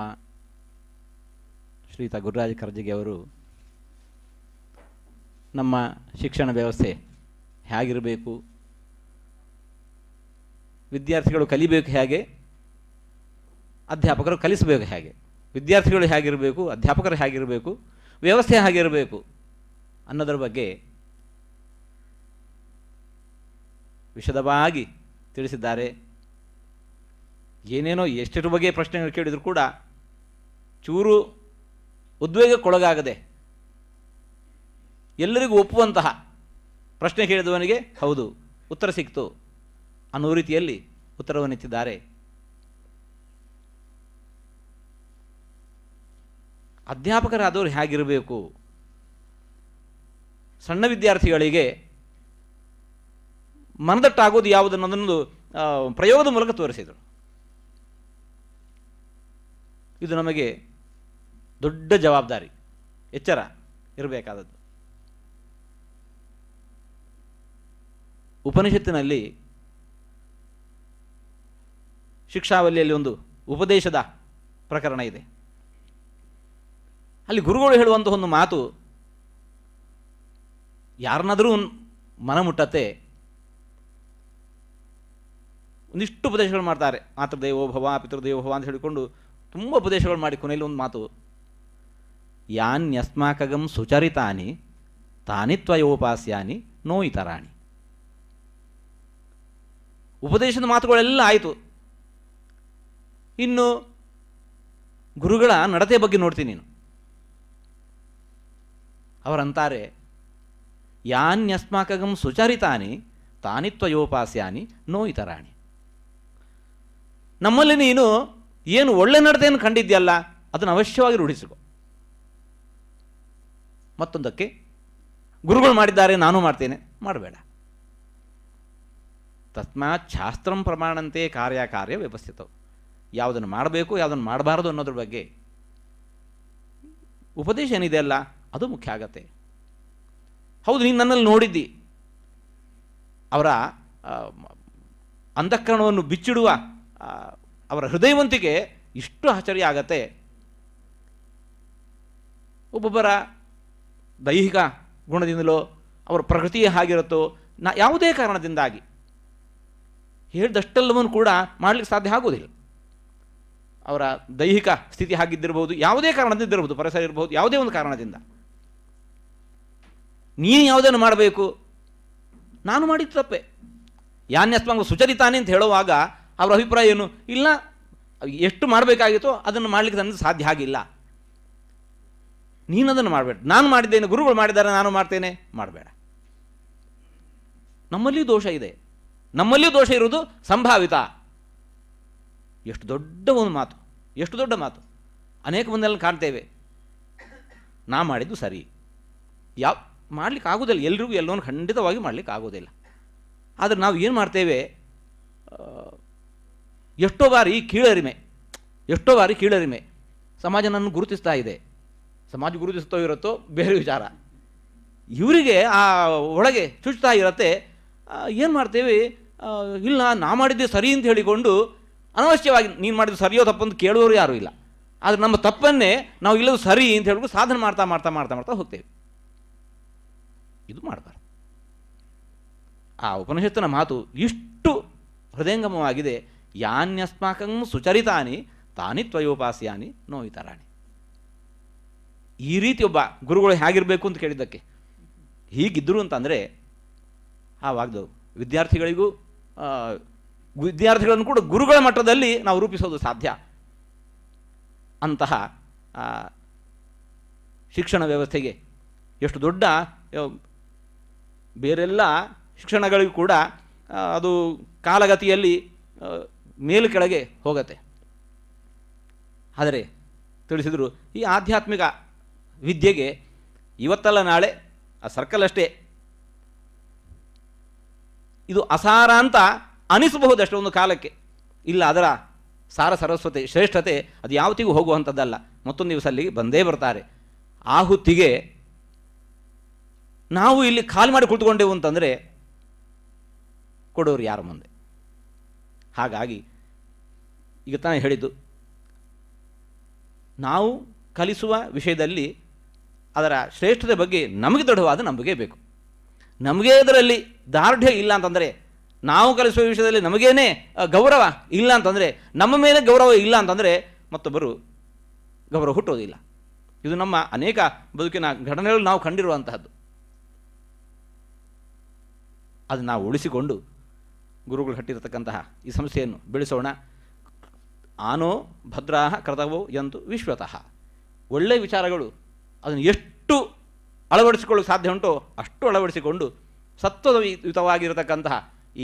ಶ್ರೀಯುತ ಗುರುರಾಜ ಕರ್ಜಗಿ ಅವರು ನಮ್ಮ ಶಿಕ್ಷಣ ವ್ಯವಸ್ಥೆ ಹೇಗಿರಬೇಕು, ವಿದ್ಯಾರ್ಥಿಗಳು ಕಲಿಬೇಕು ಹೇಗೆ, ಅಧ್ಯಾಪಕರು ಕಲಿಸಬೇಕು ಹೇಗೆ, ವಿದ್ಯಾರ್ಥಿಗಳು ಹೇಗಿರಬೇಕು, ಅಧ್ಯಾಪಕರು ಹೇಗಿರಬೇಕು, ವ್ಯವಸ್ಥೆ ಹೇಗಿರಬೇಕು ಅನ್ನೋದರ ಬಗ್ಗೆ ವಿಶದವಾಗಿ ತಿಳಿಸಿದ್ದಾರೆ. ಏನೇನೋ ಎಷ್ಟರ ಬಗ್ಗೆ ಪ್ರಶ್ನೆಗಳು ಕೇಳಿದರೂ ಕೂಡ ಚೂರು ಉದ್ವೇಗಕ್ಕೊಳಗಾಗದೆ ಎಲ್ಲರಿಗೂ ಒಪ್ಪುವಂತಹ ಪ್ರಶ್ನೆ ಕೇಳಿದವನಿಗೆ ಹೌದು ಉತ್ತರ ಸಿಕ್ತು ಅನ್ನೋ ರೀತಿಯಲ್ಲಿ ಉತ್ತರವನ್ನಿತ್ತಿದ್ದಾರೆ. ಅಧ್ಯಾಪಕರಾದವರು ಹೇಗಿರಬೇಕು, ಸಣ್ಣ ವಿದ್ಯಾರ್ಥಿಗಳಿಗೆ ಮನದಟ್ಟಾಗೋದು ಯಾವುದನ್ನೊಂದೊಂದು ಪ್ರಯೋಗದ ಮೂಲಕ ತೋರಿಸಿದರು. ಇದು ನಮಗೆ ದೊಡ್ಡ ಜವಾಬ್ದಾರಿ, ಎಚ್ಚರ ಇರಬೇಕಾದದ್ದು. ಉಪನಿಷತ್ತಿನಲ್ಲಿ ಶಿಕ್ಷಾವಲಿಯಲ್ಲಿ ಒಂದು ಉಪದೇಶದ ಪ್ರಕರಣ ಇದೆ. ಅಲ್ಲಿ ಗುರುಗಳು ಹೇಳುವಂತಹ ಒಂದು ಮಾತು ಯಾರನ್ನಾದರೂ ಮನ ಮುಟ್ಟತ್ತೆ. ಒಂದಿಷ್ಟು ಉಪದೇಶಗಳು ಮಾಡ್ತಾರೆ. ಮಾತೃದೇವೋಭವ ಪಿತೃದೇವೋಭವ ಅಂತ ಹೇಳಿಕೊಂಡು ತುಂಬ ಉಪದೇಶಗಳು ಮಾಡಿ ಕೊನೆಯಲ್ಲಿ ಒಂದು ಮಾತು, ಯಾನ್ಯಸ್ಮಾಕಗಂ ಸುಚರಿತಾನಿ ತಾನಿ ತ್ವಯೋಪಾಸ್ಯಾನಿ ನೋ ಇತರಾಣಿ. ಉಪದೇಶದ ಮಾತುಗಳೆಲ್ಲ ಆಯಿತು, ಇನ್ನು ಗುರುಗಳ ನಡತೆ ಬಗ್ಗೆ ನೋಡ್ತೀನಿ ನೀನು. ಅವರಂತಾರೆ, ಯಾನ್ಯಸ್ಮಾಕಗಂ ಸುಚರಿತಾನಿ ತಾನಿ ತ್ವಯೋಪಾಸ್ಯಾನಿ ನೋ ಇತರಾಣಿ. ನಮ್ಮಲ್ಲಿ ನೀನು ಏನು ಒಳ್ಳೆ ನಡತೆಯನ್ನು ಕಂಡಿದ್ಯಲ್ಲ ಅದನ್ನು ಅವಶ್ಯವಾಗಿ ರೂಢಿಸಿಕೊ. ಮತ್ತೊಂದಕ್ಕೆ ಗುರುಗಳು ಮಾಡಿದ್ದಾರೆ ನಾನು ಮಾಡ್ತೇನೆ ಮಾಡಬೇಡ. ತಸ್ಮಾತ್ ಶಾಸ್ತ್ರಂ ಪ್ರಮಾಣಂತೆ ಕಾರ್ಯಕಾರ್ಯ ವ್ಯವಸ್ಥಿತವು. ಯಾವುದನ್ನು ಮಾಡಬೇಕು ಯಾವುದನ್ನು ಮಾಡಬಾರದು ಅನ್ನೋದ್ರ ಬಗ್ಗೆ ಉಪದೇಶ ಏನಿದೆ ಅಲ್ಲ ಅದು ಮುಖ್ಯ ಆಗತ್ತೆ. ಹೌದು, ನೀನು ನನ್ನಲ್ಲಿ ನೋಡಿದ್ದಿ, ಅವರ ಅಂತಃಕರಣವನ್ನು ಬಿಚ್ಚಿಡುವ ಅವರ ಹೃದಯವಂತಿಕೆ ಇಷ್ಟು ಆಶ್ಚರ್ಯ ಆಗತ್ತೆ. ಒಬ್ಬೊಬ್ಬರ ದೈಹಿಕ ಗುಣದಿಂದಲೋ ಅವರ ಪ್ರಕೃತಿಯೇ ಹಾಗಿರುತ್ತೋ ಯಾವುದೇ ಕಾರಣದಿಂದಾಗಿ ಹೇಳಿದಷ್ಟೆಲ್ಲವನ್ನು ಕೂಡ ಮಾಡಲಿಕ್ಕೆ ಸಾಧ್ಯ ಆಗೋದಿಲ್ಲ. ಅವರ ದೈಹಿಕ ಸ್ಥಿತಿ ಹಾಗಿದ್ದಿರಬಹುದು, ಯಾವುದೇ ಕಾರಣದಿಂದ ಇರಬಹುದು, ಪರಿಸರ ಇರಬಹುದು, ಯಾವುದೇ ಒಂದು ಕಾರಣದಿಂದ. ನೀನು ಯಾವುದನ್ನು ಮಾಡಬೇಕು, ನಾನು ಮಾಡಿದ್ದು ತಪ್ಪೆ. ಯಾನ್ಯಸ್ಮಾಂಗ ಸುಚರಿತಾನೆ ಅಂತ ಹೇಳುವಾಗ ಅವರ ಅಭಿಪ್ರಾಯ ಏನು, ಇಲ್ಲ ಎಷ್ಟು ಮಾಡಬೇಕಾಗಿತ್ತೋ ಅದನ್ನು ಮಾಡಲಿಕ್ಕೆ ನನಗೆ ಸಾಧ್ಯ ಆಗಿಲ್ಲ, ನೀನದನ್ನು ಮಾಡಬೇಡ. ನಾನು ಮಾಡಿದ್ದೇನೆ, ಗುರುಗಳು ಮಾಡಿದ್ದಾರೆ ನಾನು ಮಾಡ್ತೇನೆ ಮಾಡಬೇಡ. ನಮ್ಮಲ್ಲಿಯೂ ದೋಷ ಇದೆ, ನಮ್ಮಲ್ಲಿಯೂ ದೋಷ ಇರುವುದು ಸಂಭಾವಿತ. ಎಷ್ಟು ದೊಡ್ಡ ಒಂದು ಮಾತು, ಎಷ್ಟು ದೊಡ್ಡ ಮಾತು. ಅನೇಕ ಮಂದಿಯಲ್ಲಿ ಕಾಣ್ತೇವೆ, ನಾ ಮಾಡಿದ್ದು ಸರಿ. ಮಾಡಲಿಕ್ಕೆ ಆಗೋದಿಲ್ಲ, ಎಲ್ರಿಗೂ ಎಲ್ಲವನ್ನು ಖಂಡಿತವಾಗಿ ಮಾಡಲಿಕ್ಕೆ ಆಗೋದಿಲ್ಲ. ಆದರೆ ನಾವು ಏನು ಮಾಡ್ತೇವೆ, ಎಷ್ಟೋ ಬಾರಿ ಕೀಳರಿಮೆ ಸಮಾಜ ನನ್ನನ್ನು ಗುರುತಿಸ್ತಾ ಇದೆ. ಸಮಾಜ ಗುರುತಿಸ್ತೋ ಇರುತ್ತೋ ಬೇರೆ ವಿಚಾರ. ಇವರಿಗೆ ಆ ಒಳಗೆ ಚುಚ್ತಾ ಇರತ್ತೆ, ಏನು ಮಾಡ್ತೇವೆ, ಇಲ್ಲ ನಾ ಮಾಡಿದ್ದೆ ಸರಿ ಅಂತ ಹೇಳಿಕೊಂಡು ಅನವಶ್ಯವಾಗಿ ನೀನು ಮಾಡಿದ್ದು ಸರಿಯೋ ತಪ್ಪು ಅಂತ ಕೇಳುವವರು ಯಾರೂ ಇಲ್ಲ. ಆದರೆ ನಮ್ಮ ತಪ್ಪನ್ನೇ ನಾವು ಇಲ್ಲದು ಸರಿ ಅಂತ ಹೇಳ್ಬಿಟ್ಟು ಸಾಧನೆ ಮಾಡ್ತಾ ಮಾಡ್ತಾ ಮಾಡ್ತಾ ಮಾಡ್ತಾ ಹೋಗ್ತೇವೆ. ಇದು ಮಾಡಬಾರ್ದು. ಆ ಉಪನಿಷತ್ತಿನ ಮಾತು ಇಷ್ಟು ಹೃದಯಂಗಮವಾಗಿದೆ. ಯಾನ್ಯಸ್ಮಾಕಂ ಸುಚರಿತಾನಿ ತಾನಿ ತ್ವಯೋಪಾಸ್ಯಾನಿ ನೋಯಿತರಾಣಿ. ಈ ರೀತಿ ಒಬ್ಬ ಗುರುಗಳು ಹೇಗಿರಬೇಕು ಅಂತ ಕೇಳಿದ್ದಕ್ಕೆ ಹೀಗಿದ್ದರು ಅಂತಂದರೆ ಆವಾಗದು ವಿದ್ಯಾರ್ಥಿಗಳನ್ನು ಕೂಡ ಗುರುಗಳ ಮಟ್ಟದಲ್ಲಿ ನಾವು ರೂಪಿಸೋದು ಸಾಧ್ಯ. ಅಂತಹ ಶಿಕ್ಷಣ ವ್ಯವಸ್ಥೆಗೆ ಎಷ್ಟು ದೊಡ್ಡ ಬೇರೆಲ್ಲ ಶಿಕ್ಷಣಗಳಿಗೂ ಕೂಡ ಅದು ಕಾಲಗತಿಯಲ್ಲಿ ಮೇಲು ಕೆಳಗೆ ಹೋಗತ್ತೆ. ಆದರೆ ತಿಳಿಸಿದರು ಈ ಆಧ್ಯಾತ್ಮಿಕ ವಿದ್ಯೆಗೆ ಇವತ್ತಲ್ಲ ನಾಳೆ ಆ ಸರ್ಕಲ್ ಅಷ್ಟೇ, ಇದು ಅಸಾರ ಅಂತ ಅನಿಸಬಹುದಷ್ಟೇ ಒಂದು ಕಾಲಕ್ಕೆ. ಇಲ್ಲ, ಅದರ ಸಾರ ಸರಸ್ವತೆ ಶ್ರೇಷ್ಠತೆ ಅದು ಯಾವತ್ತಿಗೂ ಹೋಗುವಂಥದ್ದಲ್ಲ. ಮತ್ತೊಂದು ದಿವಸ ಅಲ್ಲಿಗೆ ಬಂದೇ ಬರ್ತಾರೆ. ಆ ಹೊತ್ತಿಗೆ ನಾವು ಇಲ್ಲಿ ಖಾಲಿ ಮಾಡಿ ಕುಳಿತುಕೊಂಡೆವು ಅಂತಂದರೆ ಕೊಡೋರು ಯಾರ ಮುಂದೆ? ಹಾಗಾಗಿ ಈಗ ತಾನೇ ಹೇಳಿದ್ದು, ನಾವು ಕಲಿಸುವ ವಿಷಯದಲ್ಲಿ ಅದರ ಶ್ರೇಷ್ಠತೆ ಬಗ್ಗೆ ನಮಗೆ ದೃಢವಾದ ನಂಬಿಕೆ ಬೇಕು. ನಮಗೆ ಅದರಲ್ಲಿ ದಾರ್ಢ್ಯ ಇಲ್ಲ ಅಂತಂದರೆ, ನಾವು ಕಲಿಸುವ ವಿಷಯದಲ್ಲಿ ನಮಗೇನೇ ಗೌರವ ಇಲ್ಲ ಅಂತಂದರೆ, ನಮ್ಮ ಮೇಲೆ ಗೌರವ ಇಲ್ಲ ಅಂತಂದರೆ ಮತ್ತೊಬ್ಬರು ಗೌರವ ಹುಟ್ಟೋದಿಲ್ಲ. ಇದು ನಮ್ಮ ಅನೇಕ ಬದುಕಿನ ಘಟನೆಗಳು ನಾವು ಕಂಡಿರುವಂತಹದ್ದು. ಅದನ್ನು ನಾವು ಉಳಿಸಿಕೊಂಡು ಗುರುಗಳು ಕಟ್ಟಿರತಕ್ಕಂತಹ ಈ ಸಂಸ್ಥೆಯನ್ನು ಬೆಳೆಸೋಣ. ಆನೋ ಭದ್ರಾಹ ಕರ್ತವೋ ಯಂತು ವಿಶ್ವತಃ. ಒಳ್ಳೆಯ ವಿಚಾರಗಳು ಅದನ್ನು ಎಷ್ಟು ಅಳವಡಿಸಿಕೊಳ್ಳಲು ಸಾಧ್ಯ ಉಂಟೋ ಅಷ್ಟು ಅಳವಡಿಸಿಕೊಂಡು ಸತ್ವಯುತವಾಗಿರತಕ್ಕಂತಹ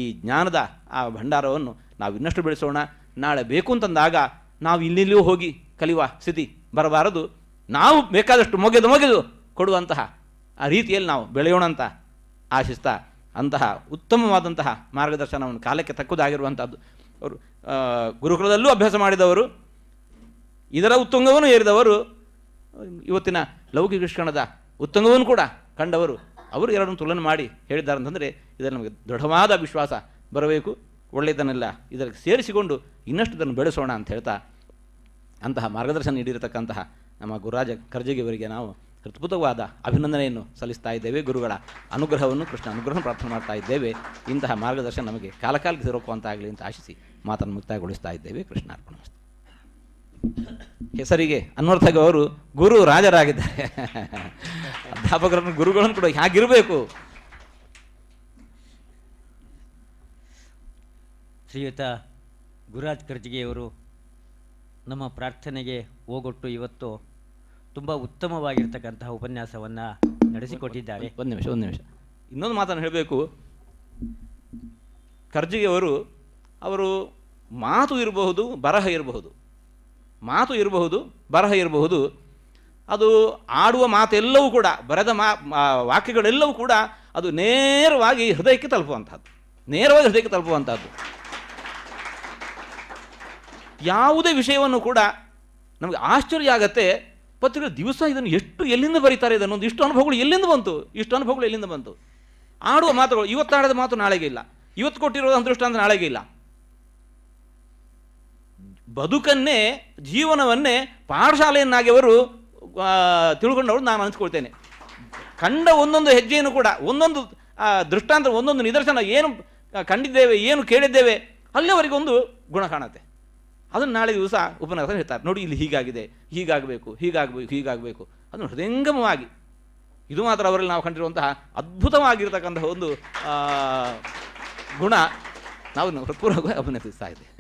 ಈ ಜ್ಞಾನದ ಆ ಭಂಡಾರವನ್ನು ನಾವು ಇನ್ನಷ್ಟು ಬೆಳೆಸೋಣ. ನಾಳೆ ಬೇಕು ಅಂತಂದಾಗ ನಾವು ಇಲ್ಲಿಯೂ ಹೋಗಿ ಕಲಿಯುವ ಸ್ಥಿತಿ ಬರಬಾರದು. ನಾವು ಬೇಕಾದಷ್ಟು ಮೊಗೆದು ಕೊಡುವಂತಹ ಆ ರೀತಿಯಲ್ಲಿ ನಾವು ಬೆಳೆಯೋಣ ಅಂತ ಆಶಿಸ್ತಾ, ಅಂತಹ ಉತ್ತಮವಾದಂತಹ ಮಾರ್ಗದರ್ಶನವನ್ನು ಕಾಲಕ್ಕೆ ತಕ್ಕುದಾಗಿರುವಂಥದ್ದು ಅವರು ಗುರುಕುಲದಲ್ಲೂ ಅಭ್ಯಾಸ ಮಾಡಿದವರು, ಇದರ ಉತ್ತುಂಗವನ್ನು ಏರಿದವರು, ಇವತ್ತಿನ ಲೌಕಿಕ ಶಿಕ್ಷಣದ ಉತ್ತುಂಗವನ್ನು ಕೂಡ ಕಂಡವರು, ಅವರು ಎರಡನ್ನು ತುಲನೆ ಮಾಡಿ ಹೇಳಿದ್ದಾರೆ ಅಂತಂದರೆ ಇದರಲ್ಲಿ ನಮಗೆ ದೃಢವಾದ ವಿಶ್ವಾಸ ಬರಬೇಕು. ಒಳ್ಳೆಯದನ್ನೆಲ್ಲ ಇದಕ್ಕೆ ಸೇರಿಸಿಕೊಂಡು ಇನ್ನಷ್ಟು ಇದನ್ನು ಬೆಳೆಸೋಣ ಅಂತ ಹೇಳ್ತಾ, ಅಂತಹ ಮಾರ್ಗದರ್ಶನ ನೀಡಿರತಕ್ಕಂತಹ ನಮ್ಮ ಗುರುರಾಜ ಕರ್ಜಗಿಯವರಿಗೆ ನಾವು ಹೃತ್ಪೂತವಾದ ಅಭಿನಂದನೆಯನ್ನು ಸಲ್ಲಿಸ್ತಾ ಇದ್ದೇವೆ. ಗುರುಗಳ ಅನುಗ್ರಹವನ್ನು, ಕೃಷ್ಣ ಅನುಗ್ರಹವನ್ನು ಪ್ರಾರ್ಥನೆ ಮಾಡ್ತಾ ಇದ್ದೇವೆ. ಇಂತಹ ಮಾರ್ಗದರ್ಶನ ನಮಗೆ ಕಾಲಕಾಲಕ್ಕೆ ಸಿರೋಕುವಂತಾಗಲಿ ಅಂತ ಆಶಿಸಿ ಮಾತನ್ನು ಮುಕ್ತಾಯಗೊಳಿಸ್ತಾ ಇದ್ದೇವೆ. ಕೃಷ್ಣಾರ್ಪಣ. ಹೆಸರಿಗೆ ಅನ್ವರ್ಥಕ ಅವರು ಗುರು ರಾಜರಾಗಿದ್ದಾರೆ. ಅಧ್ಯಾಪಕರನ್ನು ಗುರುಗಳನ್ನು ಕೂಡ ಹೇಗಿರಬೇಕು. ಶ್ರೀಯುತ ಗುರುರಾಜ್ ಕರ್ಜಿಗೆಯವರು ನಮ್ಮ ಪ್ರಾರ್ಥನೆಗೆ ಓಗೊಟ್ಟು ಇವತ್ತು ತುಂಬ ಉತ್ತಮವಾಗಿರ್ತಕ್ಕಂತಹ ಉಪನ್ಯಾಸವನ್ನು ನಡೆಸಿಕೊಟ್ಟಿದ್ದಾರೆ. ಒಂದು ನಿಮಿಷ ಇನ್ನೊಂದು ಮಾತನ್ನು ಹೇಳಬೇಕು. ಕರ್ಜಿಗೆಯವರು ಅವರು ಮಾತು ಇರಬಹುದು, ಬರಹ ಇರಬಹುದು, ಬರಹ ಇರಬಹುದು. ಅದು ಆಡುವ ಮಾತೆಲ್ಲವೂ ಕೂಡ, ಬರೆದ ವಾಕ್ಯಗಳೆಲ್ಲವೂ ಕೂಡ ಅದು ನೇರವಾಗಿ ಹೃದಯಕ್ಕೆ ತಲುಪುವಂಥದ್ದು. ಯಾವುದೇ ವಿಷಯವನ್ನು ಕೂಡ ನಮಗೆ ಆಶ್ಚರ್ಯ ಆಗತ್ತೆ. ಪತ್ರಿಕೆ ದಿವಸ ಇದನ್ನು ಎಲ್ಲಿಂದ ಬರೀತಾರೆ, ಇದನ್ನು ಇಷ್ಟು ಅನುಭವಗಳು ಎಲ್ಲಿಂದ ಬಂತು. ಆಡುವ ಮಾತುಗಳು, ಇವತ್ತು ಆಡಿದ ಮಾತು ನಾಳೆಗೆ ಇಲ್ಲ, ಇವತ್ತು ಕೊಟ್ಟಿರೋ ಅದೃಷ್ಟಾಂತ ನಾಳೆಗೆ ಇಲ್ಲ. ಬದುಕನ್ನೇ, ಜೀವನವನ್ನೇ ಪಾಠಶಾಲೆಯನ್ನಾಗಿ ಅವರು ತಿಳ್ಕೊಂಡವರು ನಾನು ಅನಿಸ್ಕೊಳ್ತೇನೆ. ಕಂಡ ಒಂದೊಂದು ಹೆಜ್ಜೆಯನ್ನು ಕೂಡ, ಒಂದೊಂದು ದೃಷ್ಟಾಂತ, ಒಂದೊಂದು ನಿದರ್ಶನ, ಏನು ಕಂಡಿದ್ದೇವೆ, ಏನು ಕೇಳಿದ್ದೇವೆ, ಅಲ್ಲಿವರೆಗೊಂದು ಗುಣ ಕಾಣುತ್ತೆ. ಅದನ್ನು ನಾಳೆ ದಿವಸ ಉಪನ್ಯಾಸ ಹೇಳ್ತಾರೆ. ನೋಡಿ, ಇಲ್ಲಿ ಹೀಗಾಗಬೇಕು ಅದನ್ನು ಹೃದಯಂಗಮವಾಗಿ, ಇದು ಮಾತ್ರ ಅವರಲ್ಲಿ ನಾವು ಕಂಡಿರುವಂತಹ ಅದ್ಭುತವಾಗಿರತಕ್ಕಂತಹ ಒಂದು ಗುಣ ನಾವು ಹೃತ್ಪೂರ್ವಕವಾಗಿ ಅಭಿನಂದಿಸ್ತಾ ಇದ್ದೇವೆ.